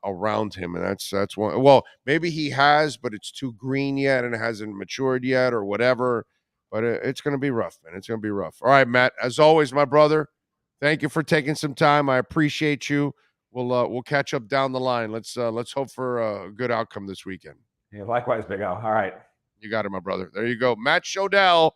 around him, and that's one. Well, maybe he has, but it's too green yet and it hasn't matured yet or whatever. But it's going to be rough, man. It's going to be rough. All right, Matt. As always, my brother. Thank you for taking some time. I appreciate you. We'll catch up down the line. Let's hope for a good outcome this weekend. Yeah, likewise, Big O. All right. You got it, my brother. There you go. Matt Shodell.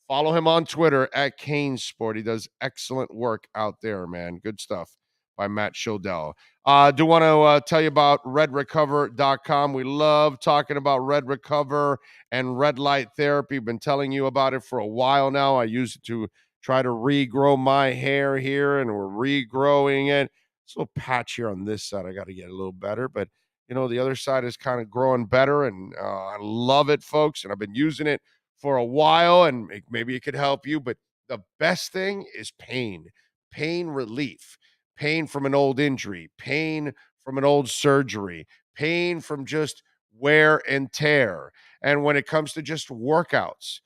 Follow him on Twitter at Kane Sport. He does excellent work out there, man. Good stuff by Matt Shodell. Do want to tell you about redrecover.com. We love talking about Red Recover and red light therapy. Been telling you about it for a while now. I use it to try to regrow my hair here, and we're regrowing it. It's a little patch here on this side. I got to get a little better, but the other side is kind of growing better, and I love it, folks. And I've been using it for a while, and maybe it could help you. But the best thing is pain relief, pain from an old injury, pain from an old surgery, pain from just wear and tear. And when it comes to just workouts,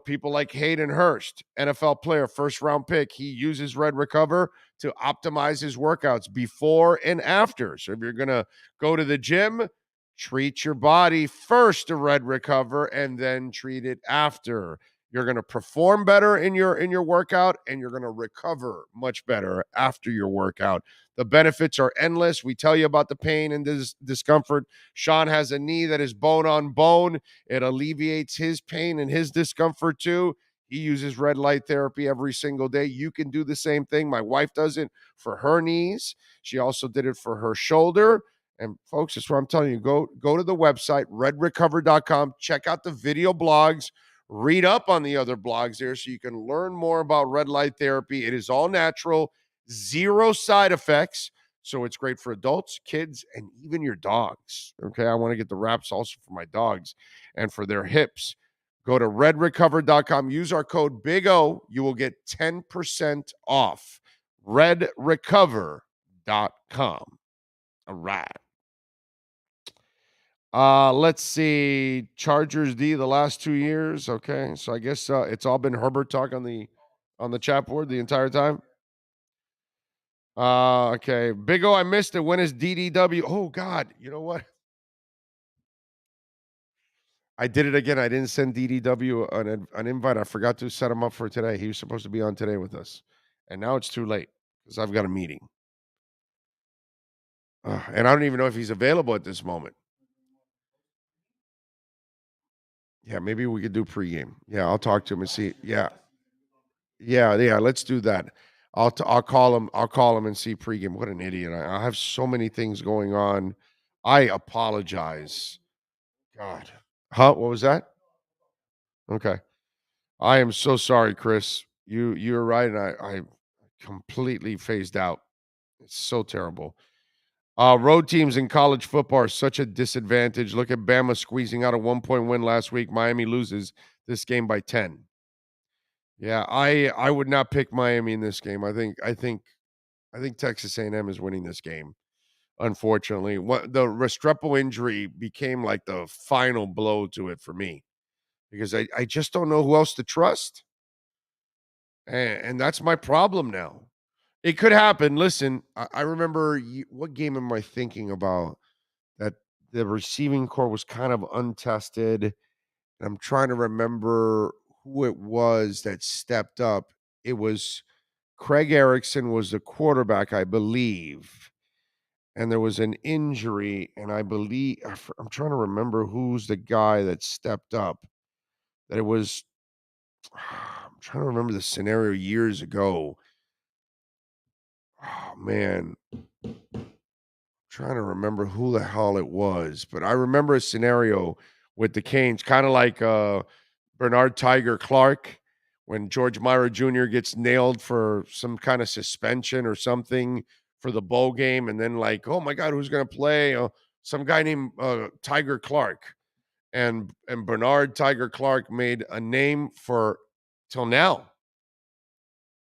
people like Hayden Hurst, NFL player, first-round pick, he uses Red Recover to optimize his workouts before and after. So if you're going to go to the gym, treat your body first to Red Recover and then treat it after. You're going to perform better in your workout, and you're going to recover much better after your workout. The benefits are endless. We tell you about the pain and discomfort. Sean has a knee that is bone on bone. It alleviates his pain and his discomfort too. He uses red light therapy every single day. You can do the same thing. My wife does it for her knees. She also did it for her shoulder. And folks, that's what I'm telling you. Go to the website, redrecover.com. Check out the video blogs. Read up on the other blogs there so you can learn more about red light therapy. It is all natural, 0 side effects. So it's great for adults, kids, and even your dogs. Okay, I want to get the wraps also for my dogs and for their hips. Go to redrecover.com. Use our code Big O. You will get 10% off. redrecover.com. All right. Let's see. Chargers D the last 2 years. Okay. So I guess it's all been Herbert talk on the chat board the entire time. Okay. Big O, I missed it. When is DDW? Oh God. You know what? I did it again. I didn't send DDW an invite. I forgot to set him up for today. He was supposed to be on today with us. And now it's too late because I've got a meeting. And I don't even know if he's available at this moment. Yeah, maybe we could do pregame. Yeah, I'll talk to him and see. Yeah. Yeah, let's do that. I'll call him. I'll call him and see pregame. What an idiot! I have so many things going on. I apologize. God, huh? What was that? Okay, I am so sorry, Chris. You're right, and I completely phased out. It's so terrible. Road teams in college football are such a disadvantage. Look at Bama squeezing out a 1-point win last week. Miami loses this game by 10. Yeah, I would not pick Miami in this game. I think Texas A&M is winning this game. Unfortunately, what the Restrepo injury became like the final blow to it for me because I just don't know who else to trust, and that's my problem now. It could happen. Listen, I remember what game am I thinking about that the receiving core was kind of untested, and I'm trying to remember who it was that stepped up. It was Craig Erickson was the quarterback, I believe, and there was an injury, and I believe I'm trying to remember who's the guy that stepped up. That it was. I'm trying to remember the scenario years ago. Oh man, trying to remember who the hell it was, but I remember a scenario with the Canes, kind of like Bernard Tiger Clark when George Myra Jr. gets nailed for some kind of suspension or something for the bowl game, and then like, oh my God, who's going to play? Some guy named Tiger Clark, and Bernard Tiger Clark made a name for till now.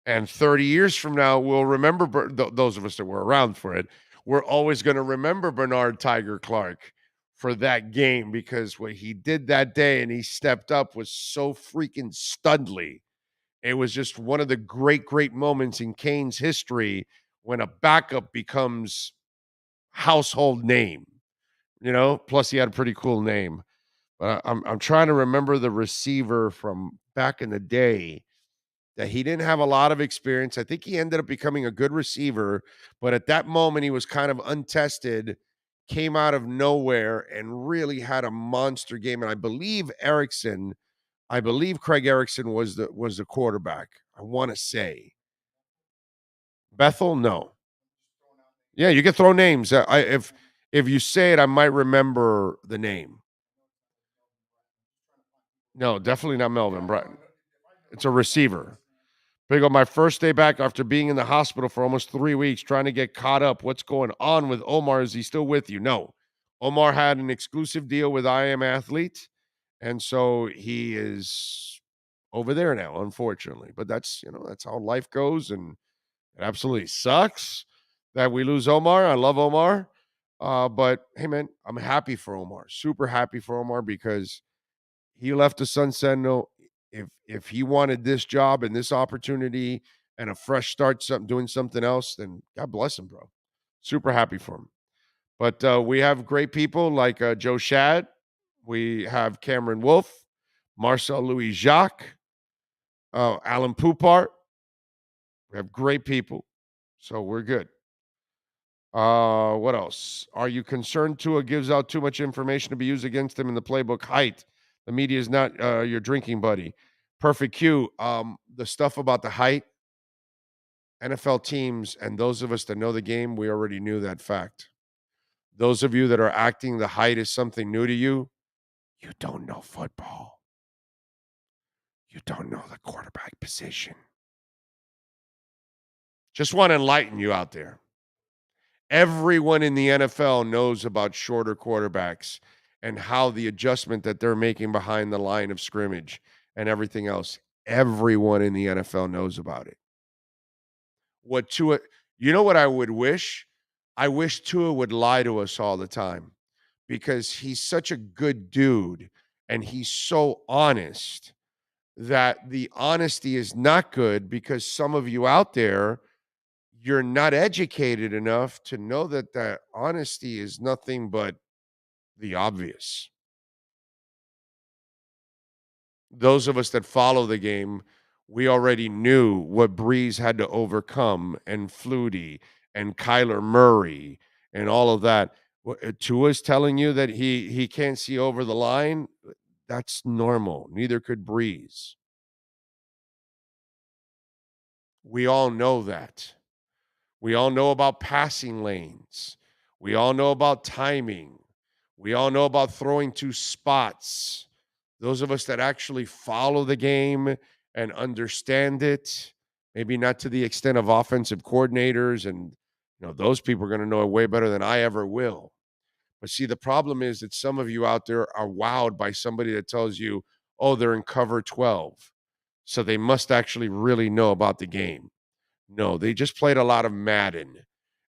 And 30 years from now, we'll remember those of us that were around for it. We're always going to remember Bernard Tiger Clark for that game because what he did that day and he stepped up was so freaking studly. It was just one of the great, great moments in Kane's history when a backup becomes household name, plus he had a pretty cool name. But I'm trying to remember the receiver from back in the day that he didn't have a lot of experience. I think he ended up becoming a good receiver, but at that moment he was kind of untested, came out of nowhere and really had a monster game. And I believe Craig Erickson was the quarterback. I want to say Bethel. No, yeah, you can throw names. If you say it, I might remember the name. No, definitely not Melvin Bratton. It's a receiver. Big on my first day back after being in the hospital for almost 3 weeks, trying to get caught up. What's going on with Omar? Is he still with you? No. Omar had an exclusive deal with I Am Athlete, and so he is over there now, unfortunately. But that's how life goes, and it absolutely sucks that we lose Omar. I love Omar. But hey, man, I'm happy for Omar. Super happy for Omar because he left the Sun Sentinel. If he wanted this job and this opportunity and a fresh start, doing something else, then God bless him, bro. Super happy for him. But we have great people like Joe Shad. We have Cameron Wolf, Marcel Louis Jacques, Alan Poupart. We have great people. So we're good. What else? Are you concerned Tua gives out too much information to be used against him in the playbook? Height. The media is not your drinking buddy. Perfect Q. The stuff about the height, NFL teams and those of us that know the game, we already knew that fact. Those of you that are acting the height is something new to you, you don't know football. You don't know the quarterback position. Just want to enlighten you out there. Everyone in the NFL knows about shorter quarterbacks and how the adjustment that they're making behind the line of scrimmage and everything else. Everyone in the NFL knows about it. You know what I would wish? I wish Tua would lie to us all the time. because he's such a good dude and he's so honest that the honesty is not good because some of you out there, you're not educated enough to know that that honesty is nothing but the obvious. Those of us that follow the game, we already knew what Breeze had to overcome, and Flutie and Kyler Murray and all of that. Tua's telling you that he can't see over the line. That's normal. Neither could Breeze. We all know that. We all know about passing lanes. We all know about timing. We all know about throwing to spots. Those of us that actually follow the game and understand it, maybe not to the extent of offensive coordinators, and those people are going to know it way better than I ever will. But see, the problem is that some of you out there are wowed by somebody that tells you, oh, they're in cover 12. So they must actually really know about the game. No, they just played a lot of Madden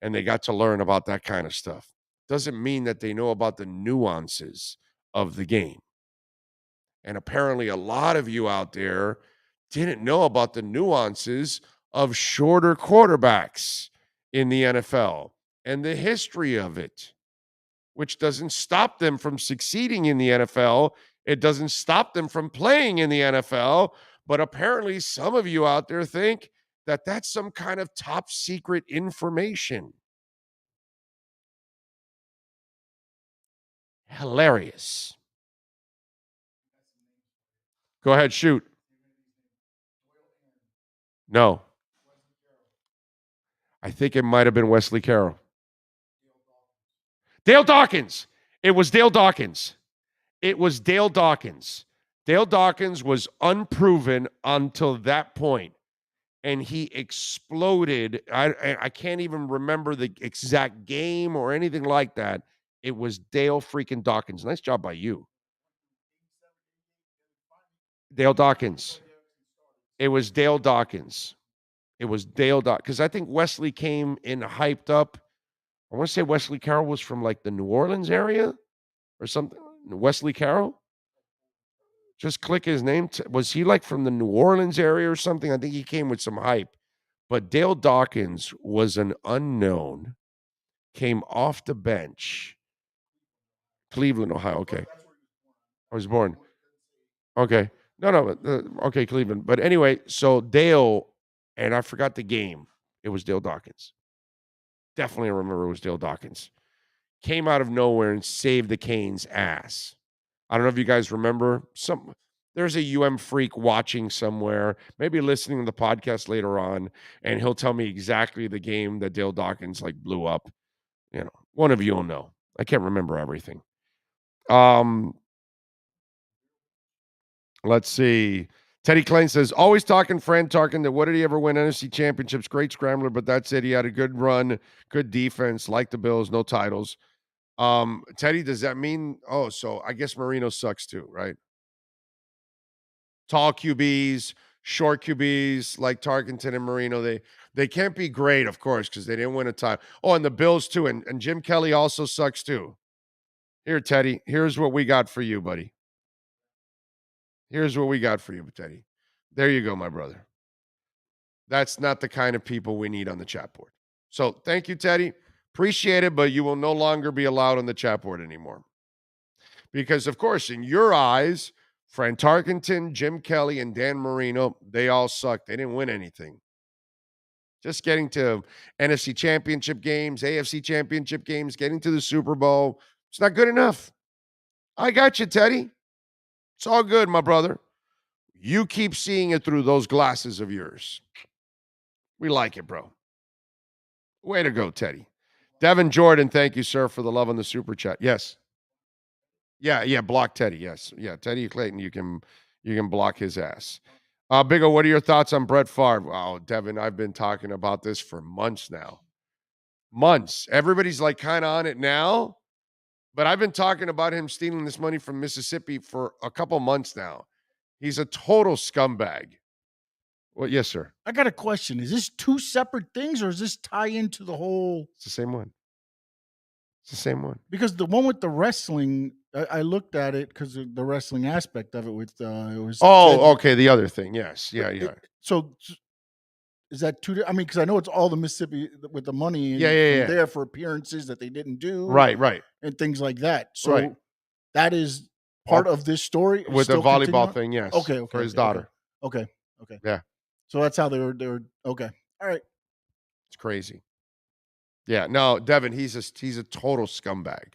and they got to learn about that kind of stuff. Doesn't mean that they know about the nuances of the game. And apparently a lot of you out there didn't know about the nuances of shorter quarterbacks in the NFL and the history of it, which doesn't stop them from succeeding in the NFL. It doesn't stop them from playing in the NFL. But apparently some of you out there think that that's some kind of top secret information. Hilarious. Go ahead, shoot. No. I think it might have been Wesley Carroll. Dale Dawkins. It was Dale Dawkins. It was Dale Dawkins. Dale Dawkins was unproven until that point. And he exploded. I can't even remember the exact game or anything like that. It was Dale freaking Dawkins. Nice job by you. Dale Dawkins. It was Dale Dawkins. It was Dale Dawkins. Because I think Wesley came in hyped up. I want to say Wesley Carroll was from like the New Orleans area or something. Wesley Carroll? Just click his name. Was he like from the New Orleans area or something? I think he came with some hype. But Dale Dawkins was an unknown, came off the bench. Cleveland, Ohio. Okay. I was born. Okay. No. Okay, Cleveland. But anyway, so Dale, and I forgot the game. It was Dale Dawkins. Definitely remember it was Dale Dawkins. Came out of nowhere and saved the Canes' ass. I don't know if you guys remember. There's a UM freak watching somewhere, maybe listening to the podcast later on, and he'll tell me exactly the game that Dale Dawkins like blew up. One of you will know. I can't remember everything. Let's see. Teddy Klein says, always talking Fran Tarkin that what did he ever win NFC championships? Great scrambler, but that's it. He had a good run, good defense, like the Bills, no titles. Teddy, does that mean, so I guess Marino sucks too, right? Tall QBs, short QBs like Tarkenton and Marino, they can't be great, of course, because they didn't win a title. Oh, and the Bills too, and Jim Kelly also sucks too. Here, Teddy, here's what we got for you, buddy. Here's what we got for you, Teddy. There you go, my brother. That's not the kind of people we need on the chat board. So thank you, Teddy. Appreciate it, but you will no longer be allowed on the chat board anymore. Because, of course, in your eyes, Fran Tarkenton, Jim Kelly, and Dan Marino, they all sucked. They didn't win anything. Just getting to NFC championship games, AFC championship games, getting to the Super Bowl, it's not good enough. I got you, Teddy. It's all good, my brother. You keep seeing it through those glasses of yours. We like it, bro. Way to go, Teddy. Devin Jordan, thank you, sir, for the love on the super chat. Yes. Yeah, block Teddy. Yes. Yeah, Teddy Clayton, you can block his ass. Big O, what are your thoughts on Brett Favre? Oh, Devin, I've been talking about this for months now. Months. Everybody's like kind of on it now, but I've been talking about him stealing this money from Mississippi for a couple months now. He's a total scumbag. Well, yes, sir. I got a question. Is this two separate things or does this tie into the whole? It's the same one. It's the same one. Because the one with the wrestling, I looked at it because of the wrestling aspect of it. With it was. Oh, okay. The other thing. Yes. Yeah. Yeah. So is that two? I mean, because I know it's all the Mississippi with the money Yeah. and Yeah. from Yeah. there for appearances that they didn't do, Right. Right. and things like that. So Right. that is part of this story. It's With the still volleyball continuing? thing. Yes. Okay. For his Okay. daughter. Okay. Okay. Yeah. So that's how they were. Okay. All right. It's crazy. Yeah. No, Devin, he's a total scumbag.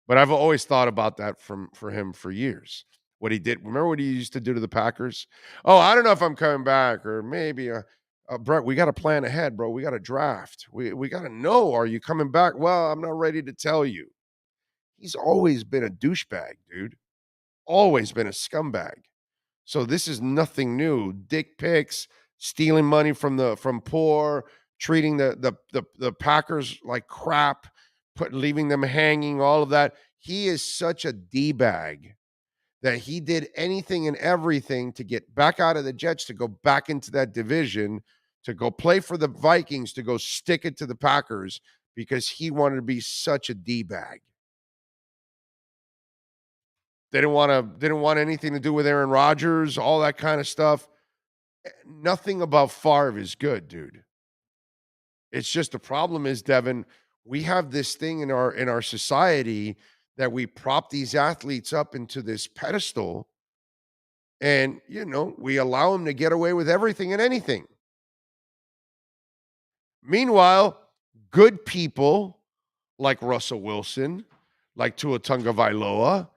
But I've always thought about that for him for years. What he did. Remember what he used to do to the Packers? Oh, I don't know if I'm coming back, or maybe Brett, we got to plan ahead, bro. We got to draft. We got to know, are you coming back? Well, I'm not ready to tell you. He's always been a douchebag, dude. Always been a scumbag. So this is nothing new. Dick pics, stealing money from poor, treating the Packers like crap, leaving them hanging, all of that. He is such a D-bag that he did anything and everything to get back out of the Jets, to go back into that division, to go play for the Vikings, to go stick it to the Packers, because he wanted to be such a D-bag. They didn't want anything to do with Aaron Rodgers, all that kind of stuff. Nothing about Favre is good, dude. It's just the problem is, Devin, we have this thing in our society that we prop these athletes up into this pedestal, and we allow them to get away with everything and anything. Meanwhile, good people like Russell Wilson, like Tua Tagovailoa,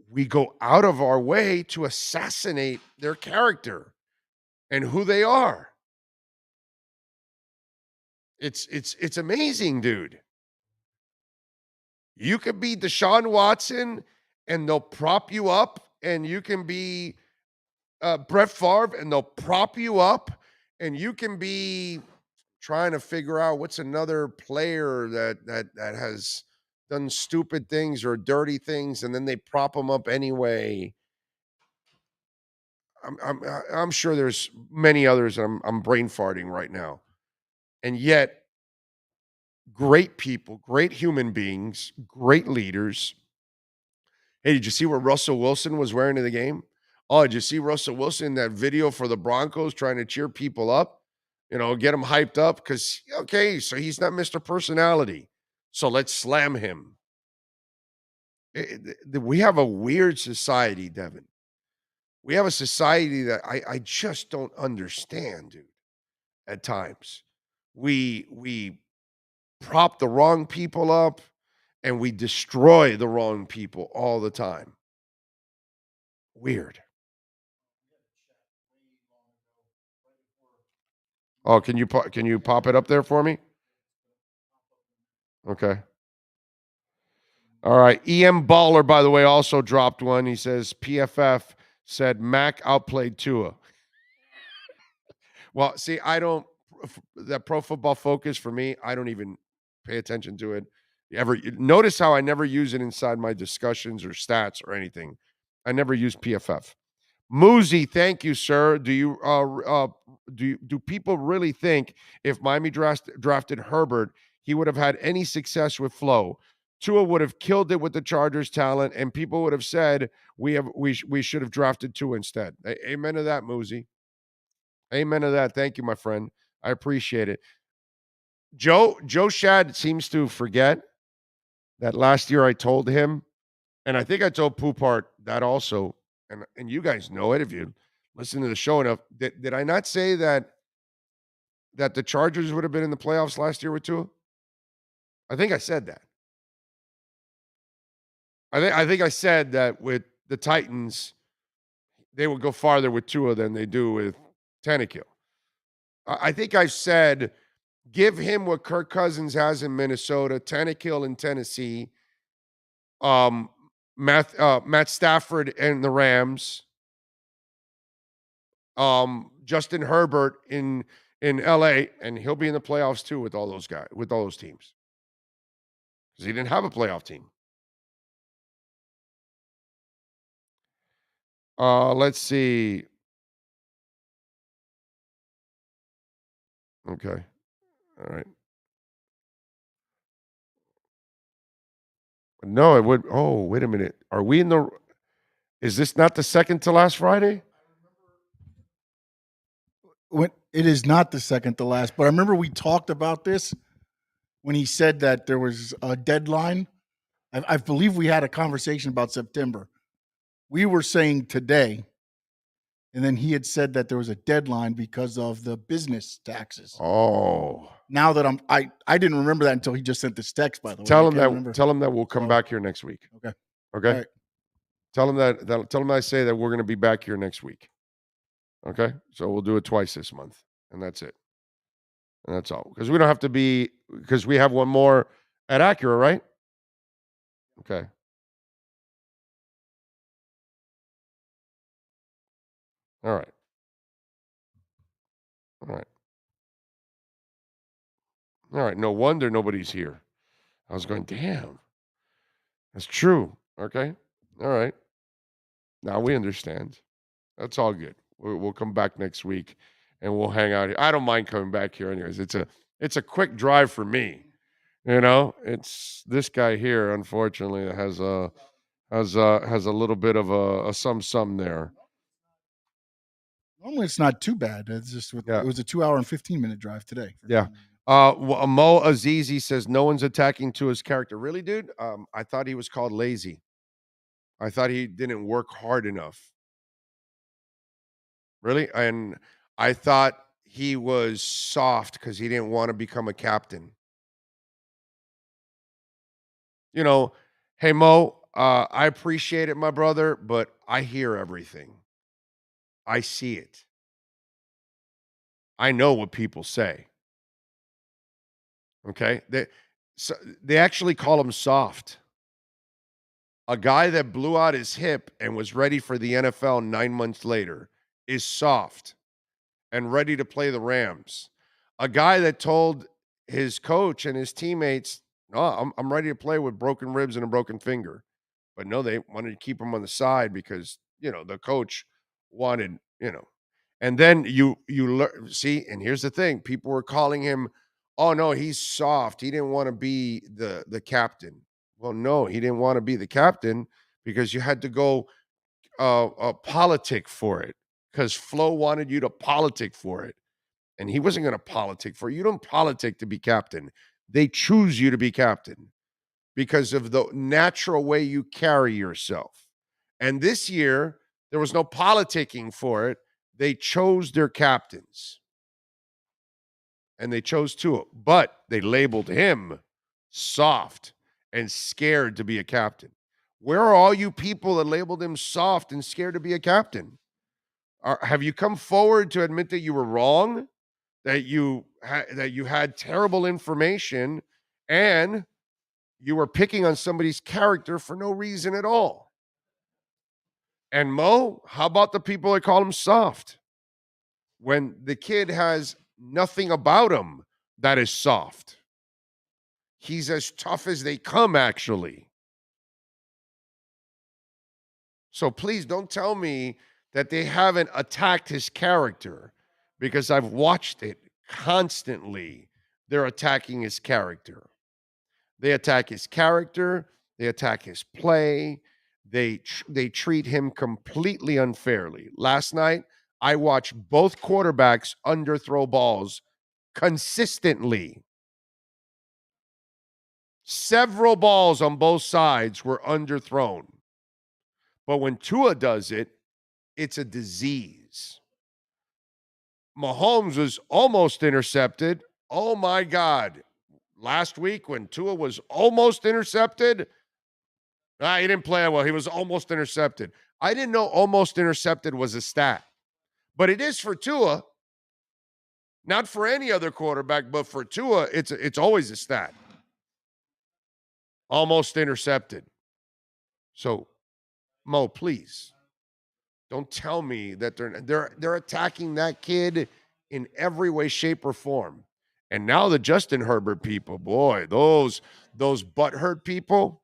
we go out of our way to assassinate their character and who they are. It's amazing, dude. You could be Deshaun Watson and they'll prop you up, and you can be Brett Favre and they'll prop you up, and you can be trying to figure out what's another player that has done stupid things or dirty things, and then they prop them up anyway. I'm sure there's many others. I'm brain farting right now, and yet great people, great human beings, great leaders. Hey, did you see what Russell Wilson was wearing in the game? Oh, did you see Russell Wilson in that video for the Broncos trying to cheer people up? Get them hyped up because, okay, so he's not Mr. Personality. So let's slam him. We have a weird society, Devin. We have a society that I just don't understand, dude, at times. We prop the wrong people up, and we destroy the wrong people all the time. Weird. Oh, can you pop it up there for me? Okay. All right. EM Baller, by the way, also dropped one. He says PFF said Mac outplayed Tua. Well, see, I don't that Pro Football Focus for me, I don't even pay attention to it. Ever notice how I never use it inside my discussions or stats or anything? I never use PFF. Muzi, thank you, sir. Do people really think if Miami drafted Herbert, he would have had any success with Flo? Tua would have killed it with the Chargers' talent, and people would have said we should have drafted Tua instead. Amen to that, Muzi. Amen to that. Thank you, my friend. I appreciate it. Joe Shad seems to forget that last year I told him, and I think I told Poupart that also, and you guys know it if you listen to the show enough. Did I not say that the Chargers would have been in the playoffs last year with Tua? I think I said that. I think I said that with the Titans, they would go farther with Tua than they do with Tannehill. I think I said, give him what Kirk Cousins has in Minnesota, Tannehill in Tennessee, Matt Stafford and the Rams, Justin Herbert in LA, and he'll be in the playoffs too with all those guys, with all those teams. Because he didn't have a playoff team. Let's see. Okay. All right. No, it would. Oh, wait a minute. Are we in the? Is this not the second to last Friday? When it is not the second to last, but I remember we talked about this when he said that there was a deadline. I believe we had a conversation about September. We were saying today, and then he had said that there was a deadline because of the business taxes. Oh, Now that I didn't remember that until he just sent this text. By the way, tell I him can't that. remember. Tell him that we'll come So- back here next week. Okay. Okay. All right. Tell him that. Tell him I say that we're going to be back here next week. Okay. So we'll do it twice this month, and that's it. And that's all. Because we don't have to be. Because we have one more at Acura, right? Okay. All right. All right. All right. No wonder nobody's here. I was going, damn. That's true. Okay. All right. Now we understand. That's all good. We'll come back next week and we'll hang out here. I don't mind coming back here anyways. It's a quick drive for me. You know, it's this guy here, unfortunately, that has a little bit of a some there. Normally it's not too bad. It's just Yeah. it was a 2 hour and 15-minute drive today. Yeah. Mo Azizi says no one's attacking to his character. Really, dude? I thought he was called lazy. I thought he didn't work hard enough. Really? And I thought he was soft because he didn't want to become a captain. You know, hey Mo, I appreciate it, my brother, but I hear everything. I see it. I know what people say. Okay? They actually call him soft. A guy that blew out his hip and was ready for the NFL 9 months later is soft and ready to play the Rams. A guy that told his coach and his teammates, "No, I'm ready to play with broken ribs and a broken finger." But no, they wanted to keep him on the side because, the coach wanted, And then you see, and here's the thing, people were calling him, "Oh no, he's soft. He didn't want to be the captain." Well, no, he didn't want to be the captain because you had to go politic for it because Flo wanted you to politic for it. And he wasn't going to politic for it. You don't politic to be captain. They choose you to be captain because of the natural way you carry yourself. And this year, there was no politicking for it. They chose their captains. And they chose Tua, but they labeled him soft and scared to be a captain. Where are all you people that labeled him soft and scared to be a captain? Have you come forward to admit that you were wrong, that you had terrible information, and you were picking on somebody's character for no reason at all? And Mo, how about the people that call him soft? When the kid has nothing about him that is soft. He's as tough as they come, actually. So please don't tell me that they haven't attacked his character because I've watched it constantly. They're attacking his character. They attack his character. They attack his play. They treat him completely unfairly. Last night, I watched both quarterbacks underthrow balls consistently. Several balls on both sides were underthrown. But when Tua does it, it's a disease. Mahomes was almost intercepted. Oh my God. Last week when Tua was almost intercepted, he didn't play well. He was almost intercepted. I didn't know almost intercepted was a stat, but it is for Tua. Not for any other quarterback, but for Tua, it's always a stat. Almost intercepted. So, Mo, please don't tell me that they're attacking that kid in every way, shape, or form. And now the Justin Herbert people, boy, those butthurt people.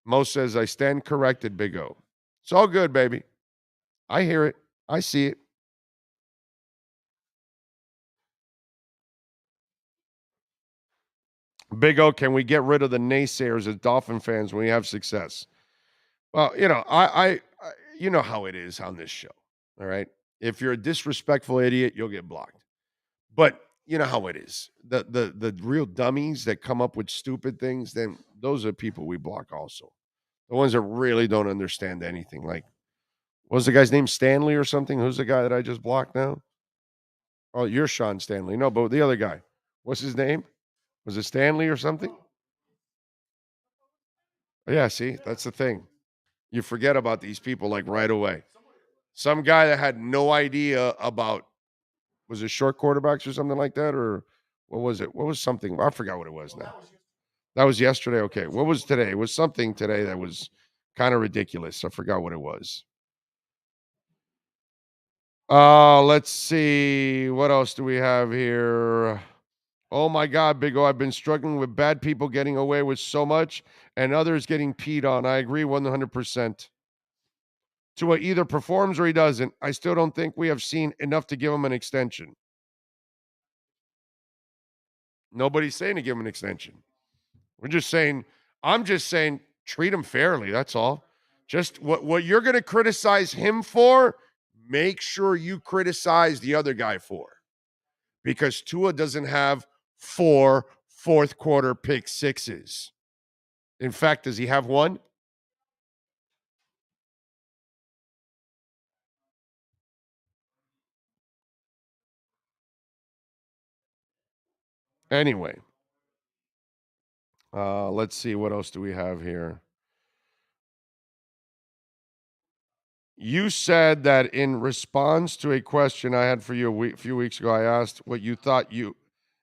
Mo says, I stand corrected, Big O. It's all good, baby. I hear it. I see it. Big O, can we get rid of the naysayers as Dolphin fans when we have success? Well, I you know how it is on this show. All right. If you're a disrespectful idiot, you'll get blocked. But you know how it is. The real dummies that come up with stupid things, then those are people we block also. The ones that really don't understand anything. Like, what was the guy's name? Stanley or something? Who's the guy that I just blocked now? Oh, you're Sean Stanley. No, but the other guy. What's his name? Was it Stanley or something? Yeah, see, that's the thing. You forget about these people like right away. Some guy that had no idea about, was it short quarterbacks or something like that? Or what was it? What was something? I forgot what it was now. That was yesterday. Okay. What was today? It was something today that was kind of ridiculous. I forgot what it was. Let's see. What else do we have here? Oh my God, Big O, I've been struggling with bad people getting away with so much and others getting peed on. I agree 100%. Tua either performs or he doesn't. I still don't think we have seen enough to give him an extension. Nobody's saying to give him an extension. I'm just saying, treat him fairly. That's all. Just what you're going to criticize him for, make sure you criticize the other guy for. Because Tua doesn't have 4 fourth quarter pick sixes. In fact, does he have one? Anyway, let's see. What else do we have here? You said that in response to a question I had for you a few weeks ago, I asked what you thought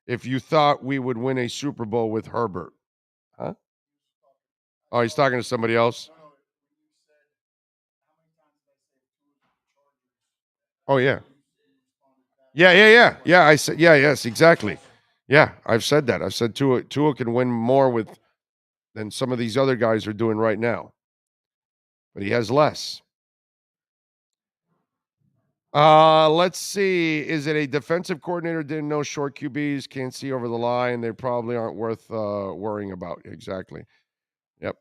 if you thought we would win a Super Bowl with Herbert. Huh? Oh, he's talking to somebody else? Oh, yeah. Yeah, I said, yes, exactly. Yeah, I've said that. I've said Tua can win more than some of these other guys are doing right now. But he has less. Let's see. Is it a defensive coordinator didn't know short QBs can't see over the line? They probably aren't worth worrying about. Exactly. Yep.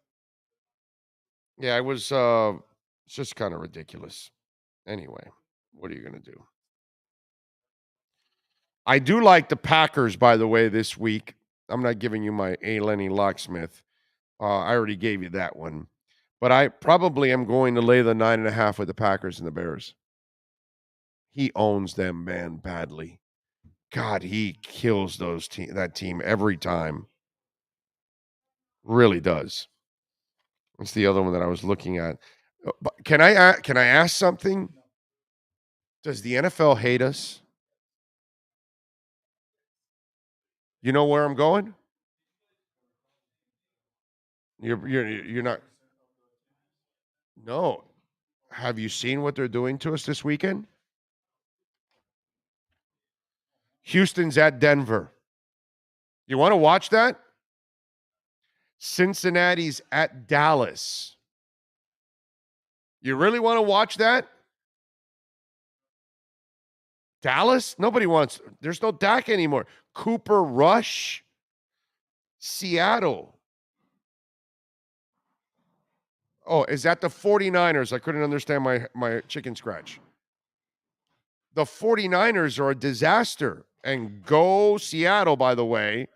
Yeah, it was it's just kind of ridiculous. Anyway, what are you gonna do? I do like the Packers, by the way, this week. I'm not giving you my A. Lenny Locksmith. I already gave you that one. But I probably am going to lay the 9.5 with the Packers and the Bears. He owns them, man, badly. God, he kills that team every time. Really does. That's the other one that I was looking at. Can I ask something? Does the NFL hate us? You know where I'm going? You're not. No. Have you seen what they're doing to us this weekend? Houston's at Denver. You want to watch that? Cincinnati's at Dallas. You really want to watch that? Dallas? Nobody wants. There's no Dak anymore. Cooper Rush. Seattle. Oh, is that the 49ers? I couldn't understand my chicken scratch. The 49ers are a disaster. And go Seattle, by the way.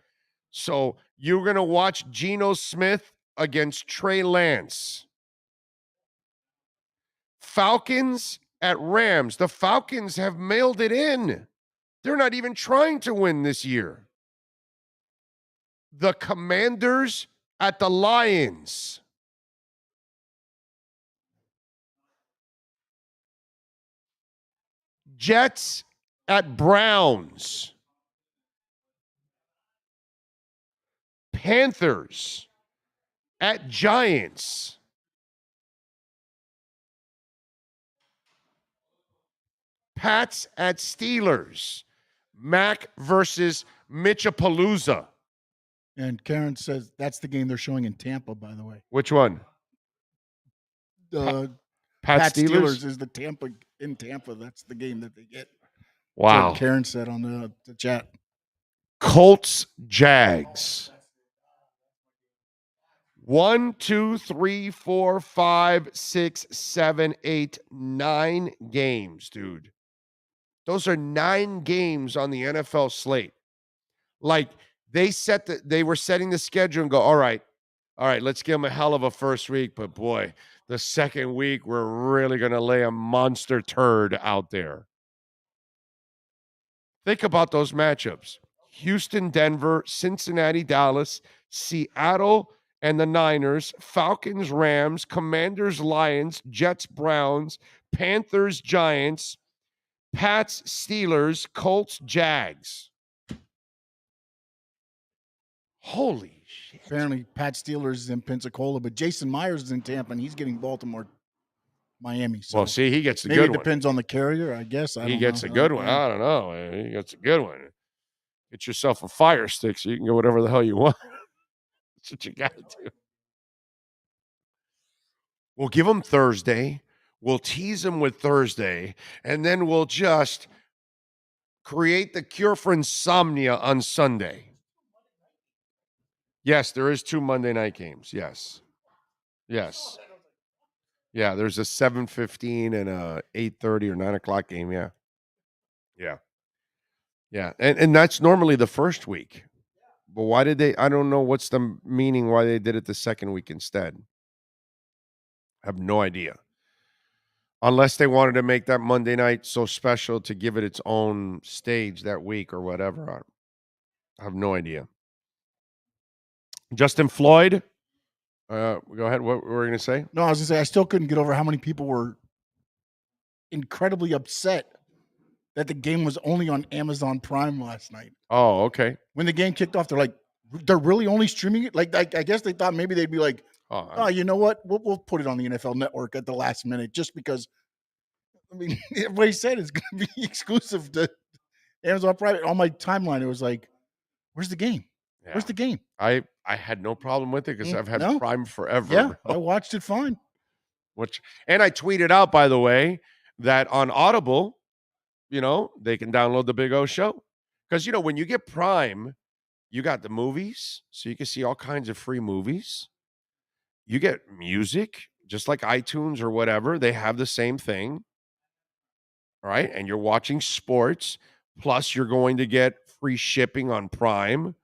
So you're going to watch Geno Smith against Trey Lance. Falcons at Rams. The Falcons have mailed it in. They're not even trying to win this year. The Commanders at the Lions. Jets at Browns. Panthers at Giants. Pats at Steelers. Mac versus Mitchapalooza. And Karen says that's the game they're showing in Tampa, by the way. Which one? Pat Steelers is the Tampa in Tampa. That's the game that they get. Wow. Karen said on the chat. Colts Jags. 1, 2, 3, 4, 5, 6, 7, 8, 9 games, dude. Those are 9 games on the NFL slate. Like they were setting the schedule and go, all right, let's give them a hell of a first week, but boy, the second week we're really going to lay a monster turd out there. Think about those matchups. Houston, Denver, Cincinnati, Dallas, Seattle and the Niners, Falcons, Rams, Commanders, Lions, Jets, Browns, Panthers, Giants, Pats, Steelers, Colts, Jags. Holy shit. Apparently, Pat Steelers is in Pensacola, but Jason Myers is in Tampa, and he's getting Baltimore, Miami. So Well, see, he gets the maybe good it one. depends on the carrier, I guess. He gets a good one. I don't know. He gets a good one. Get yourself a Fire Stick so you can go whatever the hell you want. That's what you got to do. We'll give him Thursday. We'll tease him with Thursday, and then we'll just create the cure for insomnia on Sunday. Yes, there is 2 Monday night games. Yes. Yeah, there's a 7:15 and a 8:30 or 9 o'clock game. Yeah. And that's normally the first week. But why did they? I don't know what's the meaning why they did it the second week instead. I have no idea. Unless they wanted to make that Monday night so special to give it its own stage that week or whatever. I have no idea. Justin Floyd. Go ahead. What were you going to say? No, I was going to say I still couldn't get over how many people were incredibly upset that the game was only on Amazon Prime last night. Oh, okay. When the game kicked off, they're really only streaming it. Like I guess they thought maybe they'd be like, oh, you know what? We'll put it on the NFL Network at the last minute, just because. I mean, everybody said it's going to be exclusive to Amazon Prime. On my timeline, it was like, "Where's the game? Yeah. Where's the game?" I had no problem with it because I've had Prime forever. Yeah, bro. I watched it fine. And I tweeted out, by the way, that on Audible, they can download the Big O Show. Because, when you get Prime, you got the movies, so you can see all kinds of free movies. You get music, just like iTunes or whatever. They have the same thing. All right. And you're watching sports. Plus, you're going to get free shipping on Prime.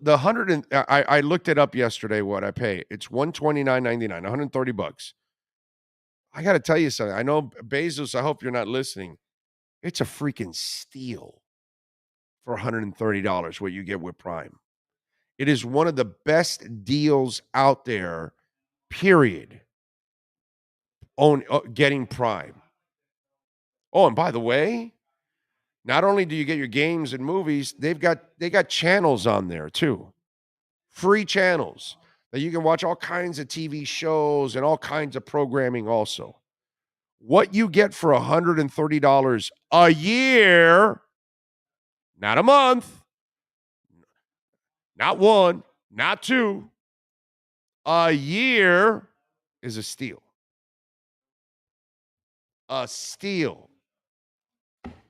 I looked it up yesterday, what I pay. It's $129.99, $130. I got to tell you something. I know, Bezos, I hope you're not listening. It's a freaking steal for $130 what you get with Prime. It is one of the best deals out there, period, on getting Prime. Oh, and by the way, not only do you get your games and movies, they got channels on there too. Free channels that you can watch all kinds of TV shows and all kinds of programming also. What you get for $130 a year, not a month, not one, not two, a year is a steal. A steal.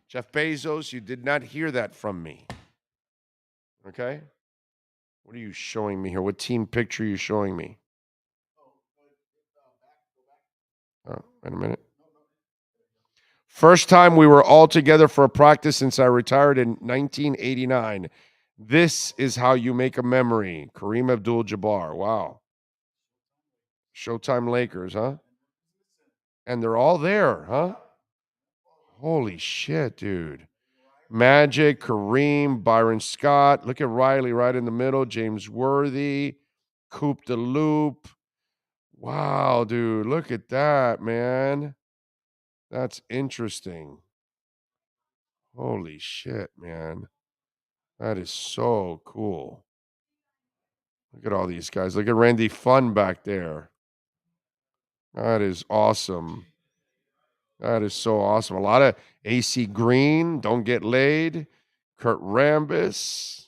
Jeff Bezos, you did not hear that from me. Okay? What are you showing me here? What team picture are you showing me? Oh, wait a minute. First time we were all together for a practice since I retired in 1989. This is how you make a memory. Kareem Abdul-Jabbar. Wow. Showtime Lakers, huh? And they're all there, huh? Holy shit, dude. Magic, Kareem, Byron Scott. Look at Riley right in the middle. James Worthy, Coop de Loop. Wow, dude. Look at that, man. That's interesting. Holy shit, man. That is so cool. Look at all these guys. Look at Randy Funn back there. That is awesome. That is so awesome. A lot of AC Green, Don't Get Laid, Kurt Rambis.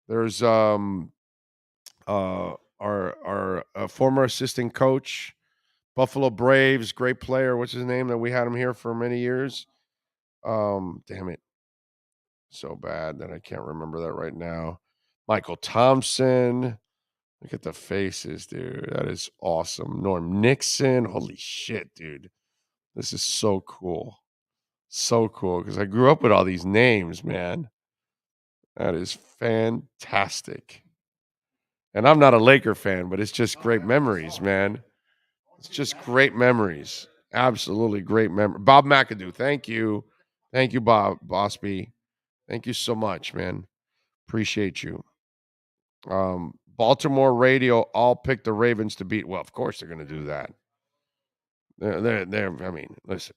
There's our former assistant coach, Buffalo Braves, great player. What's his name? That we had him here for many years. Damn it. So bad that I can't remember that right now. Michael Thompson. Look at the faces, dude. That is awesome. Norm Nixon. Holy shit, dude. This is so cool. So cool because I grew up with all these names, man. That is fantastic. And I'm not a Laker fan, but it's just great memories, man. It's just great memories. Absolutely great memory. Bob McAdoo, thank you. Thank you, Bob Bosby. Thank you so much, man. Appreciate you. Baltimore radio all picked the Ravens to beat. Well, of course they're going to do that. I mean, listen.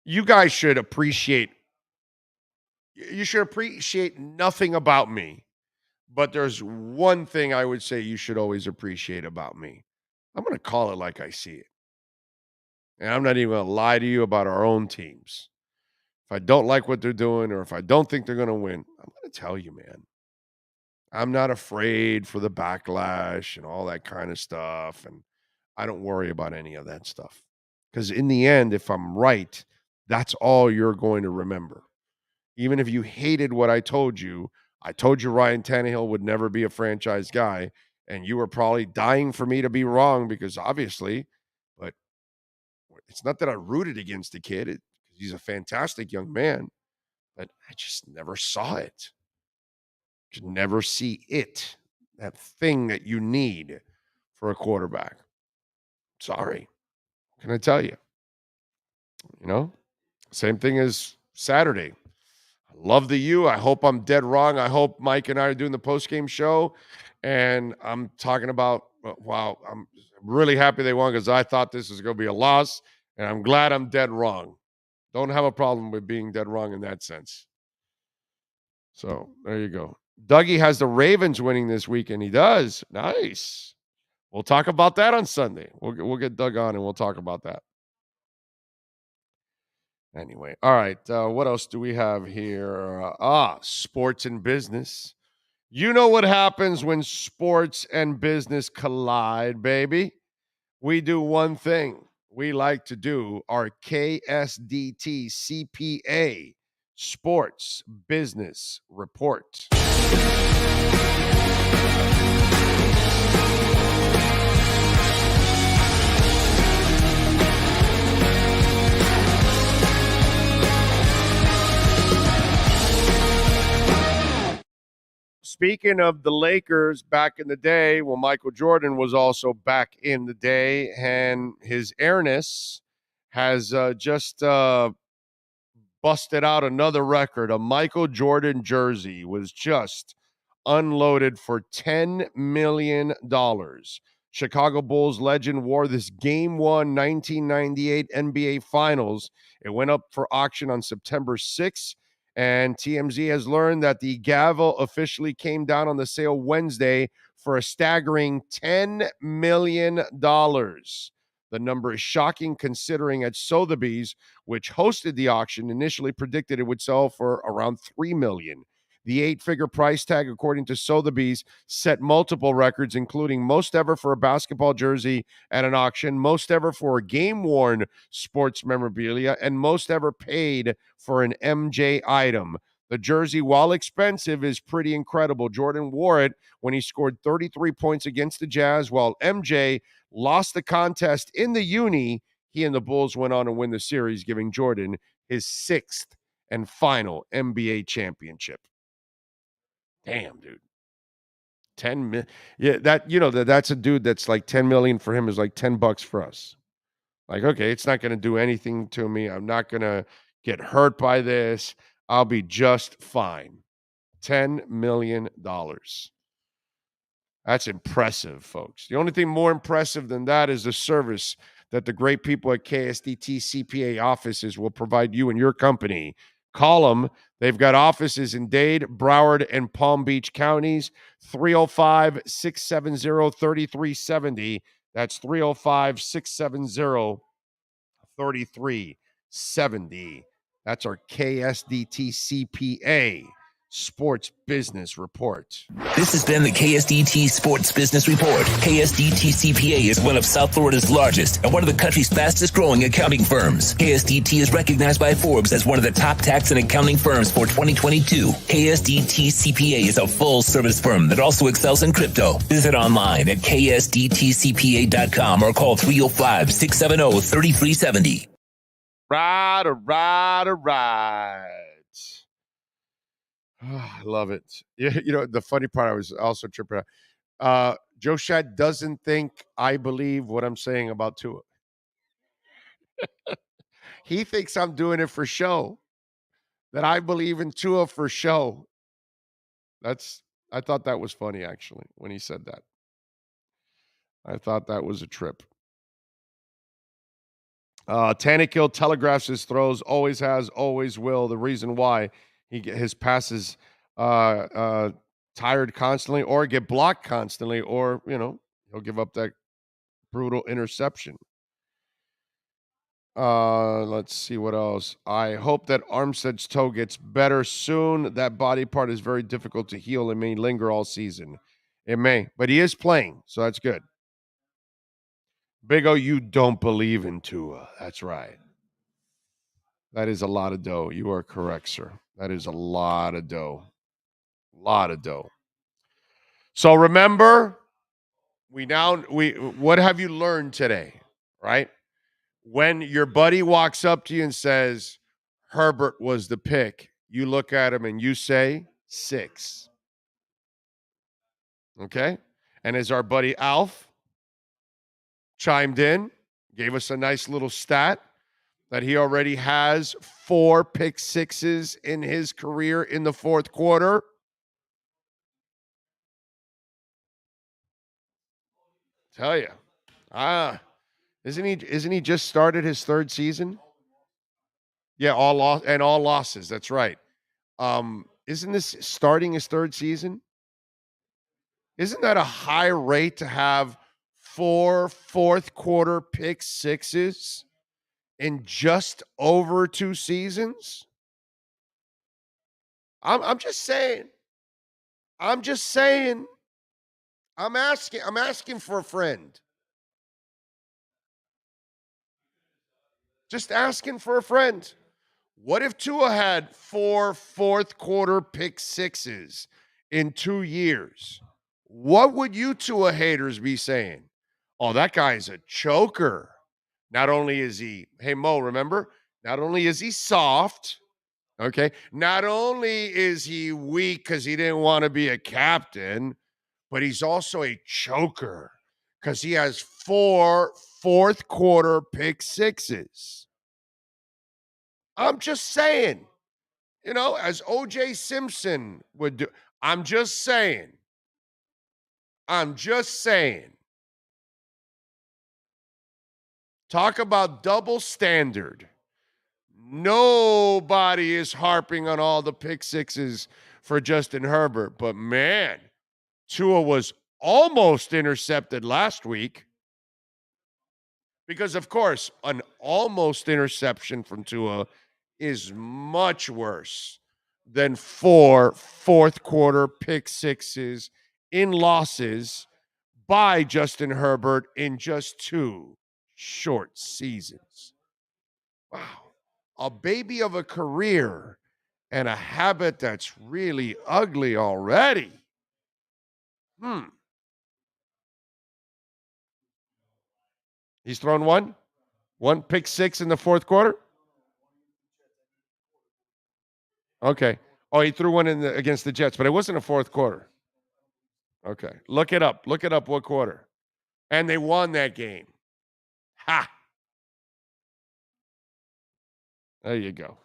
You guys should appreciate. You should appreciate nothing about me. But there's one thing I would say you should always appreciate about me. I'm going to call it like I see it. And I'm not even going to lie to you about our own teams. If I don't like what they're doing or if I don't think they're going to win, I'm going to tell you, man. I'm not afraid for the backlash and all that kind of stuff. And I don't worry about any of that stuff. Because in the end, if I'm right, that's all you're going to remember. Even if you hated what I told you Ryan Tannehill would never be a franchise guy, and you were probably dying for me to be wrong because obviously, but it's not that I rooted against the kid. He's a fantastic young man, but I just never saw it. Just never see it, that thing that you need for a quarterback. Sorry. Can I tell you? You know, same thing as Saturday. Love the U. I hope I'm dead wrong. I hope Mike and I are doing the post-game show, and I'm talking about, wow, I'm really happy they won because I thought this was going to be a loss, and I'm glad I'm dead wrong. Don't have a problem with being dead wrong in that sense. So there you go. Dougie has the Ravens winning this weekend. He does. Nice. We'll talk about that on Sunday. We'll get Doug on, and we'll talk about that. Anyway, all right. What else do we have here? Sports and business. You know what happens when sports and business collide, baby? We do one thing. We like to do our KSDT CPA Sports Business Report. Speaking of the Lakers back in the day, well, Michael Jordan was also back in the day, and his airness has just busted out another record. A Michael Jordan jersey was just unloaded for $10 million. Chicago Bulls legend wore this Game 1 1998 NBA Finals. It went up for auction on September 6th. And TMZ has learned that the gavel officially came down on the sale Wednesday for a staggering $10 million. The number is shocking considering at Sotheby's, which hosted the auction, initially predicted it would sell for around $3 million. The 8-figure price tag, according to Sotheby's, set multiple records, including most ever for a basketball jersey at an auction, most ever for a game-worn sports memorabilia, and most ever paid for an MJ item. The jersey, while expensive, is pretty incredible. Jordan wore it when he scored 33 points against the Jazz, while MJ lost the contest in the uni. He and the Bulls went on to win the series, giving Jordan his 6th and final NBA championship. Damn, dude. 10 million. Yeah, that's a dude that's like 10 million for him is like $10 for us. Like, okay, it's not going to do anything to me. I'm not going to get hurt by this. I'll be just fine. $10 million. That's impressive, folks. The only thing more impressive than that is the service that the great people at KSDT CPA offices will provide you and your company. Call them. They've got offices in Dade, Broward, and Palm Beach counties. 305-670-3370. That's 305-670-3370. That's our KSDT CPA Sports Business Report. This has been the KSDT Sports Business Report. KSDT CPA is one of South Florida's largest and one of the country's fastest growing accounting firms. KSDT is recognized by Forbes as one of the top tax and accounting firms for 2022. KSDT CPA is a full service firm that also excels in crypto. Visit online at ksdtcpa.com or call 305-670-3370. Right. Oh, I love it. Yeah, the funny part, I was also tripping out. Joe Shad doesn't think I believe what I'm saying about Tua. He thinks I'm doing it for show, that I believe in Tua for show. I thought that was funny, actually, when he said that. I thought that was a trip. Tannehill telegraphs his throws, always has, always will. The reason why his passes tired constantly or get blocked constantly, or he'll give up that brutal interception. Let's see what else. I hope that Armstead's toe gets better soon. That body part is very difficult to heal and may linger all season. It may, but he is playing, so that's good. Big O, you don't believe in Tua. That's right. That is a lot of dough. You are correct, sir. That is a lot of dough. So remember, what have you learned today, right? When your buddy walks up to you and says, Herbert was the pick, you look at him and you say 6. Okay? And as our buddy Alf chimed in, gave us a nice little stat that he already has 4 pick sixes in his career in the fourth quarter. Tell you. Isn't he just started his third season? Yeah, all losses. That's right. Isn't this starting his third season? Isn't that a high rate to have 4 fourth quarter pick sixes in just over 2 seasons? I'm just saying. I'm asking for a friend. Just asking for a friend. What if Tua had 4 fourth quarter pick sixes in 2 years? What would you Tua haters be saying? Oh, that guy's a choker. Not only is he, hey Mo, remember? Not only is he soft, okay? Not only is he weak because he didn't want to be a captain, but he's also a choker because he has 4 fourth quarter pick sixes. I'm just saying, as O.J. Simpson would do. I'm just saying. Talk about double standard. Nobody is harping on all the pick sixes for Justin Herbert, but man, Tua was almost intercepted last week. Because, of course, an almost interception from Tua is much worse than 4 fourth quarter pick sixes in losses by Justin Herbert in just 2 short seasons. Wow. A baby of a career and a habit that's really ugly already. He's thrown one pick six in the fourth quarter. Okay. Oh, he threw one against the Jets, but it wasn't a fourth quarter. Okay. Look it up. What quarter. And they won that game. Ha! There you go.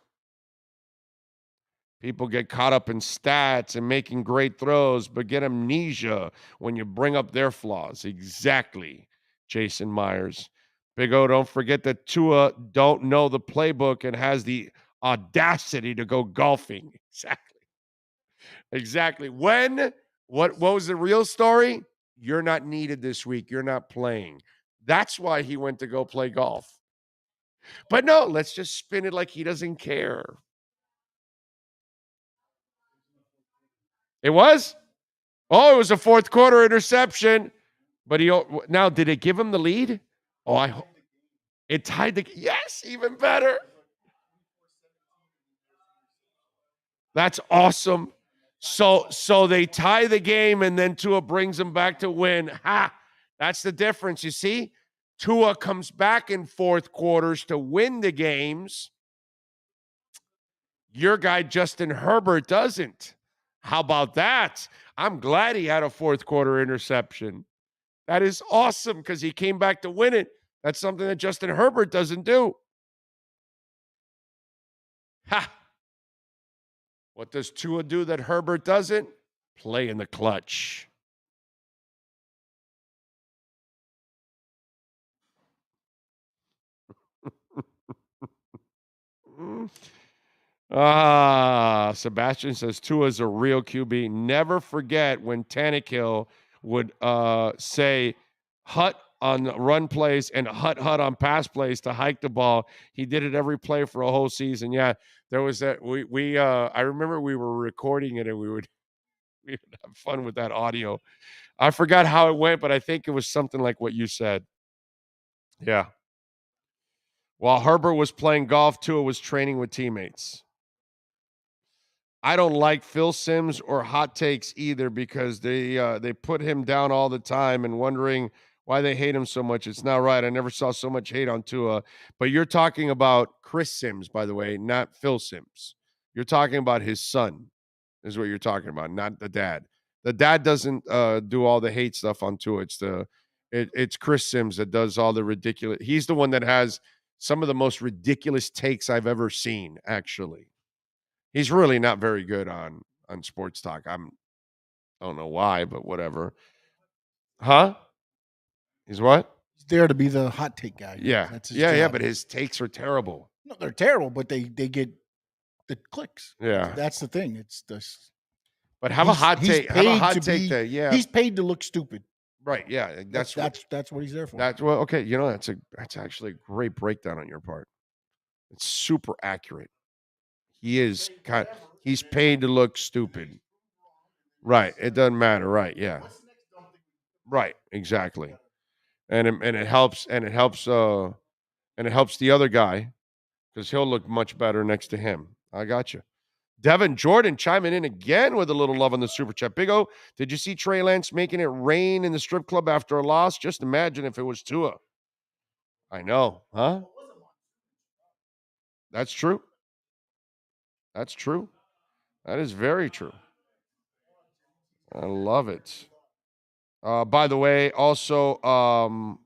People get caught up in stats and making great throws, but get amnesia when you bring up their flaws. Exactly, Jason Myers. Big O, don't forget that Tua don't know the playbook and has the audacity to go golfing. Exactly. What was the real story? You're not needed this week. You're not playing. That's why he went to go play golf. But no, let's just spin it like he doesn't care. It was? Oh, it was a fourth quarter interception. But now, did it give him the lead? Oh, it tied the, yes, even better. That's awesome. So they tie the game, and then Tua brings them back to win. Ha! That's the difference. You see, Tua comes back in fourth quarters to win the games. Your guy Justin Herbert doesn't. How about that? I'm glad he had a fourth quarter interception. That is awesome because he came back to win it. That's something that Justin Herbert doesn't do. Ha! What does Tua do that Herbert doesn't? Play in the clutch. Sebastian says Tua's a real QB. Never forget when Tannehill would say hut on run plays and hut on pass plays to hike the ball. He did it every play for a whole season. Yeah, there was that. I remember we were recording it and we would have fun with that audio. I forgot how it went, but I think it was something like what you said. Yeah. While Herbert was playing golf, Tua was training with teammates. I don't like Phil Simms or hot takes either because they put him down all the time and wondering why they hate him so much. It's not right. I never saw so much hate on Tua. But you're talking about Chris Simms, by the way, not Phil Simms. You're talking about his son, is what you're talking about, not the dad. The dad doesn't do all the hate stuff on Tua. It's Chris Simms that does all the ridiculous. He's the one that has some of the most ridiculous takes I've ever seen, actually. He's really not very good on sports talk. I don't know why, but whatever. Huh? He's what? He's there to be the hot take guy. Yeah. That's his Yeah, job. but his takes are terrible. No, they're terrible, but they get the clicks. Yeah. That's the thing. It's this. But have a hot take. Have a hot take that, yeah. He's paid to look stupid. Right, yeah. That's what he's there for. That's well, okay. You know, that's actually a great breakdown on your part. It's super accurate. He's paid to look stupid. Right. It doesn't matter. Right. Yeah. Right. Exactly. And it helps the other guy because he'll look much better next to him. I got you. Devin Jordan chiming in again with a little love on the super chat. Big O, did you see Trey Lance making it rain in the strip club after a loss? Just imagine if it was Tua. I know, huh? That's true. That's true. That is very true. I love it. By the way, also on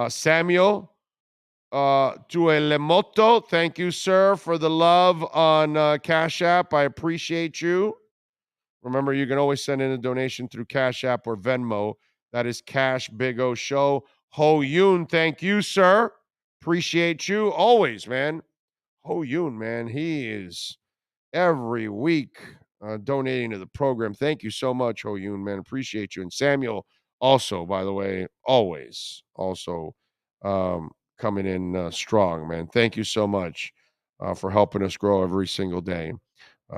Samuel Tuelemoto, thank you, sir, for the love on Cash App. I appreciate you. Remember, you can always send in a donation through Cash App or Venmo. That is Cash Big O Show. Ho Yoon, thank you, sir. Appreciate you always, man. Ho Yoon, man, he is every week donating to the program. Thank you so much, Ho Yoon, man. Appreciate you. And Samuel also, by the way, always also coming in strong, man. Thank you so much for helping us grow every single day.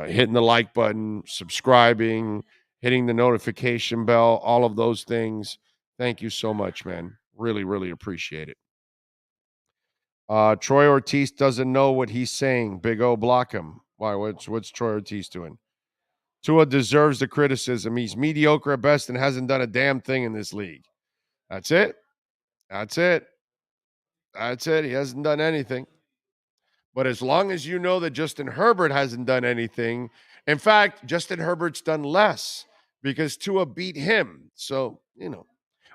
Hitting the like button, subscribing, hitting the notification bell, all of those things. Thank you so much, man. Really, really appreciate it. Troy Ortiz doesn't know what he's saying. Big O, block him. Why? What's Troy Ortiz doing? Tua deserves the criticism. He's mediocre at best and hasn't done a damn thing in this league. That's it. That's it. That's it. He hasn't done anything. But as long as you know that Justin Herbert hasn't done anything, in fact, Justin Herbert's done less because Tua beat him. So, you know.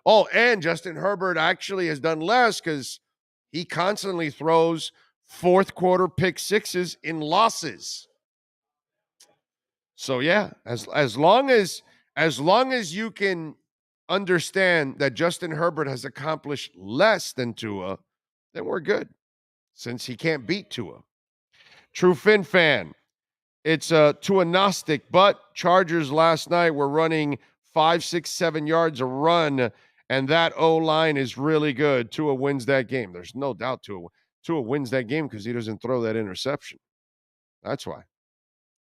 Oh, and Justin Herbert actually has done less because he constantly throws fourth quarter pick sixes in losses. So yeah, as long as you can understand that Justin Herbert has accomplished less than Tua, then we're good. Since he can't beat Tua. True Fin fan. It's a Tua Gnostic, but Chargers last night were running 5, 6, 7 yards a run, and that O-line is really good. Tua wins that game. There's no doubt Tua wins that game because he doesn't throw that interception. That's why.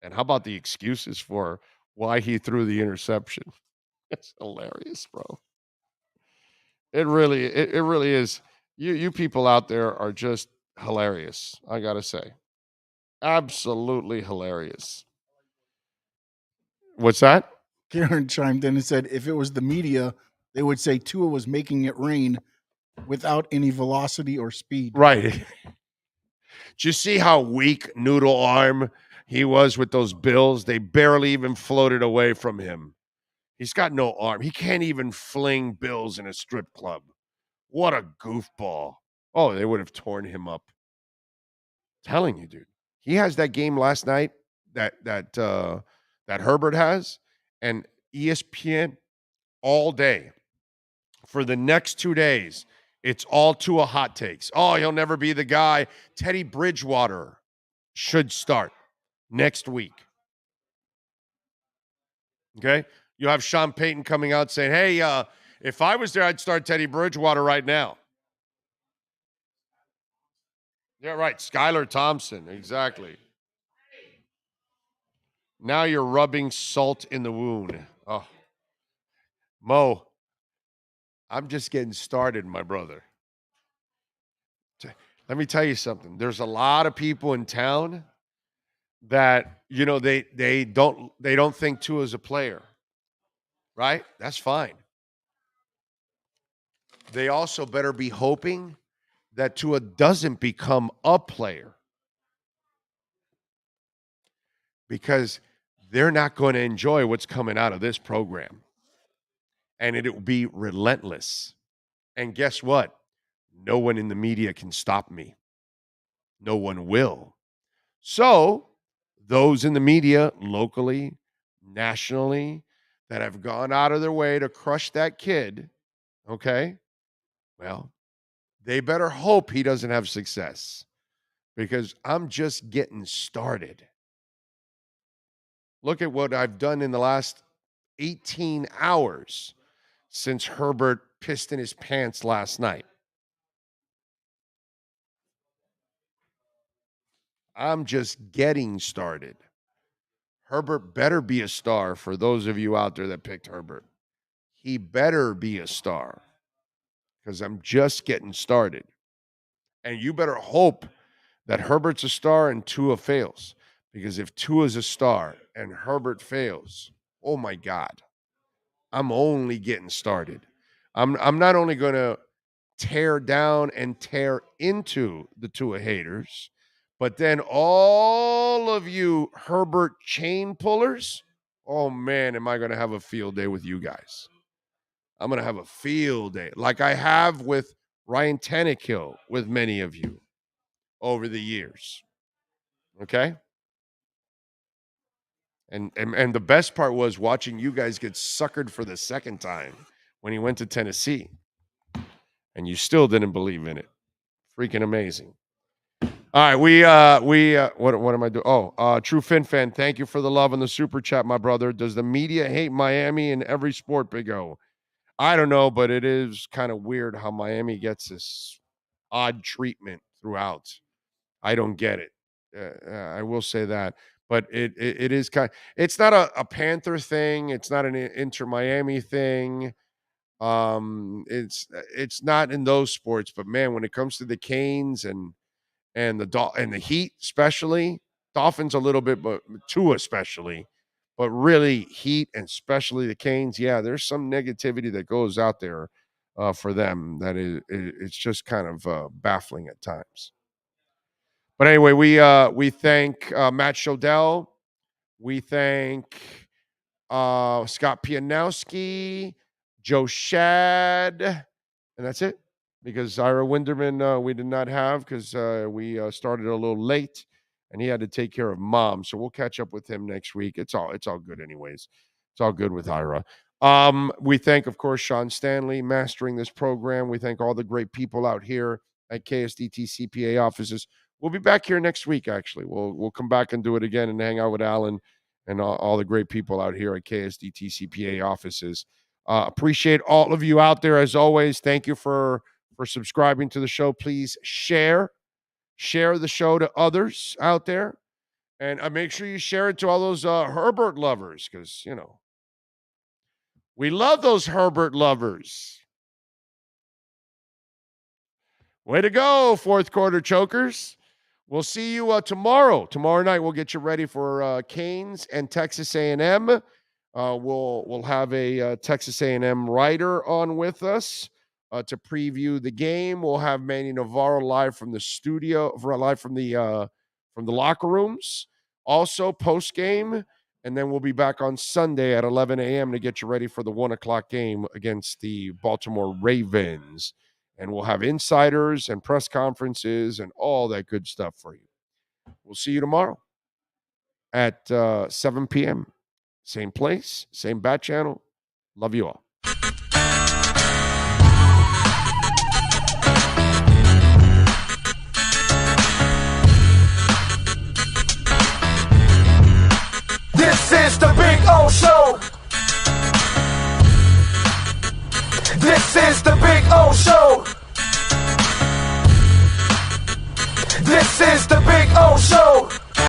And how about the excuses for why he threw the interception? It's hilarious, bro. It really is. You people out there are just hilarious. I gotta say, absolutely hilarious. What's that? Karen chimed in and said if it was the media, they would say Tua was making it rain without any velocity or speed. Right. Do you see how weak noodle arm he was with those Bills? They barely even floated away from him. He's got no arm. He can't even fling bills in a strip club. What a goofball. Oh, they would have torn him up. Telling you, dude. He has that game last night that Herbert has, and ESPN all day for the next 2 days. It's all Tua hot takes. Oh, he'll never be the guy. Teddy Bridgewater should start next week. Okay? You have Sean Payton coming out saying, hey, if I was there, I'd start Teddy Bridgewater right now. Yeah, right. Skylar Thompson. Exactly. Now you're rubbing salt in the wound. Oh, Mo, I'm just getting started, my brother. Let me tell you something. There's a lot of people in town that, they don't think Tua is a player. Right? That's fine. They also better be hoping that Tua doesn't become a player, because they're not going to enjoy what's coming out of this program. And it will be relentless. And guess what? No one in the media can stop me. No one will. So, those in the media, locally, nationally, that have gone out of their way to crush that kid, okay, well, they better hope he doesn't have success, because I'm just getting started. Look at what I've done in the last 18 hours since Herbert pissed in his pants last night. I'm just getting started. Herbert better be a star for those of you out there that picked Herbert. He better be a star, because I'm just getting started. And you better hope that Herbert's a star and Tua fails. Because if Tua's a star and Herbert fails, oh my God, I'm only getting started. I'm not only going to tear down and tear into the Tua haters, but then all of you Herbert chain pullers, oh man, am I going to have a field day with you guys. I'm going to have a field day like I have with Ryan Tannehill with many of you over the years. Okay? And the best part was watching you guys get suckered for the second time when he went to Tennessee. And you still didn't believe in it. Freaking amazing. All right, what am I doing? Oh, True Fin Fan, thank you for the love and the super chat, my brother. Does the media hate Miami in every sport, Big O? I don't know, but it is kind of weird how Miami gets this odd treatment throughout. I don't get it. I will say that, but it is it's not a Panther thing. It's not an Inter Miami thing. It's not in those sports, but man, when it comes to the Canes and the Heat, especially Dolphins a little bit, but Tua especially, but really Heat and especially the Canes. Yeah, there's some negativity that goes out there for them that it's just kind of baffling at times. But anyway, we thank Matt Shodell. We thank Scott Pianowski, Joe Shad, and that's it. Because Ira Winderman we did not have because we started a little late, and he had to take care of mom. So we'll catch up with him next week. It's all good, anyways. It's all good with Ira. We thank, of course, Sean Stanley mastering this program. We thank all the great people out here at KSDT CPA offices. We'll be back here next week. Actually, we'll come back and do it again and hang out with Alan and all the great people out here at KSDT CPA offices. Appreciate all of you out there as always. Thank you for subscribing to the show. Please share the show to others out there. And make sure you share it to all those Herbert lovers because, we love those Herbert lovers. Way to go, fourth quarter chokers. We'll see you tomorrow. Tomorrow night, we'll get you ready for Canes and Texas A&M. We'll have a Texas A&M writer on with us to preview the game. We'll have Manny Navarro live from the studio, live from the locker rooms. Also post game, and then we'll be back on Sunday at 11 a.m. to get you ready for the 1 o'clock game against the Baltimore Ravens. And we'll have insiders and press conferences and all that good stuff for you. We'll see you tomorrow at 7 p.m. Same place, same bat channel. Love you all. This is the Big O Show. This is the Big O Show. This is the Big O Show.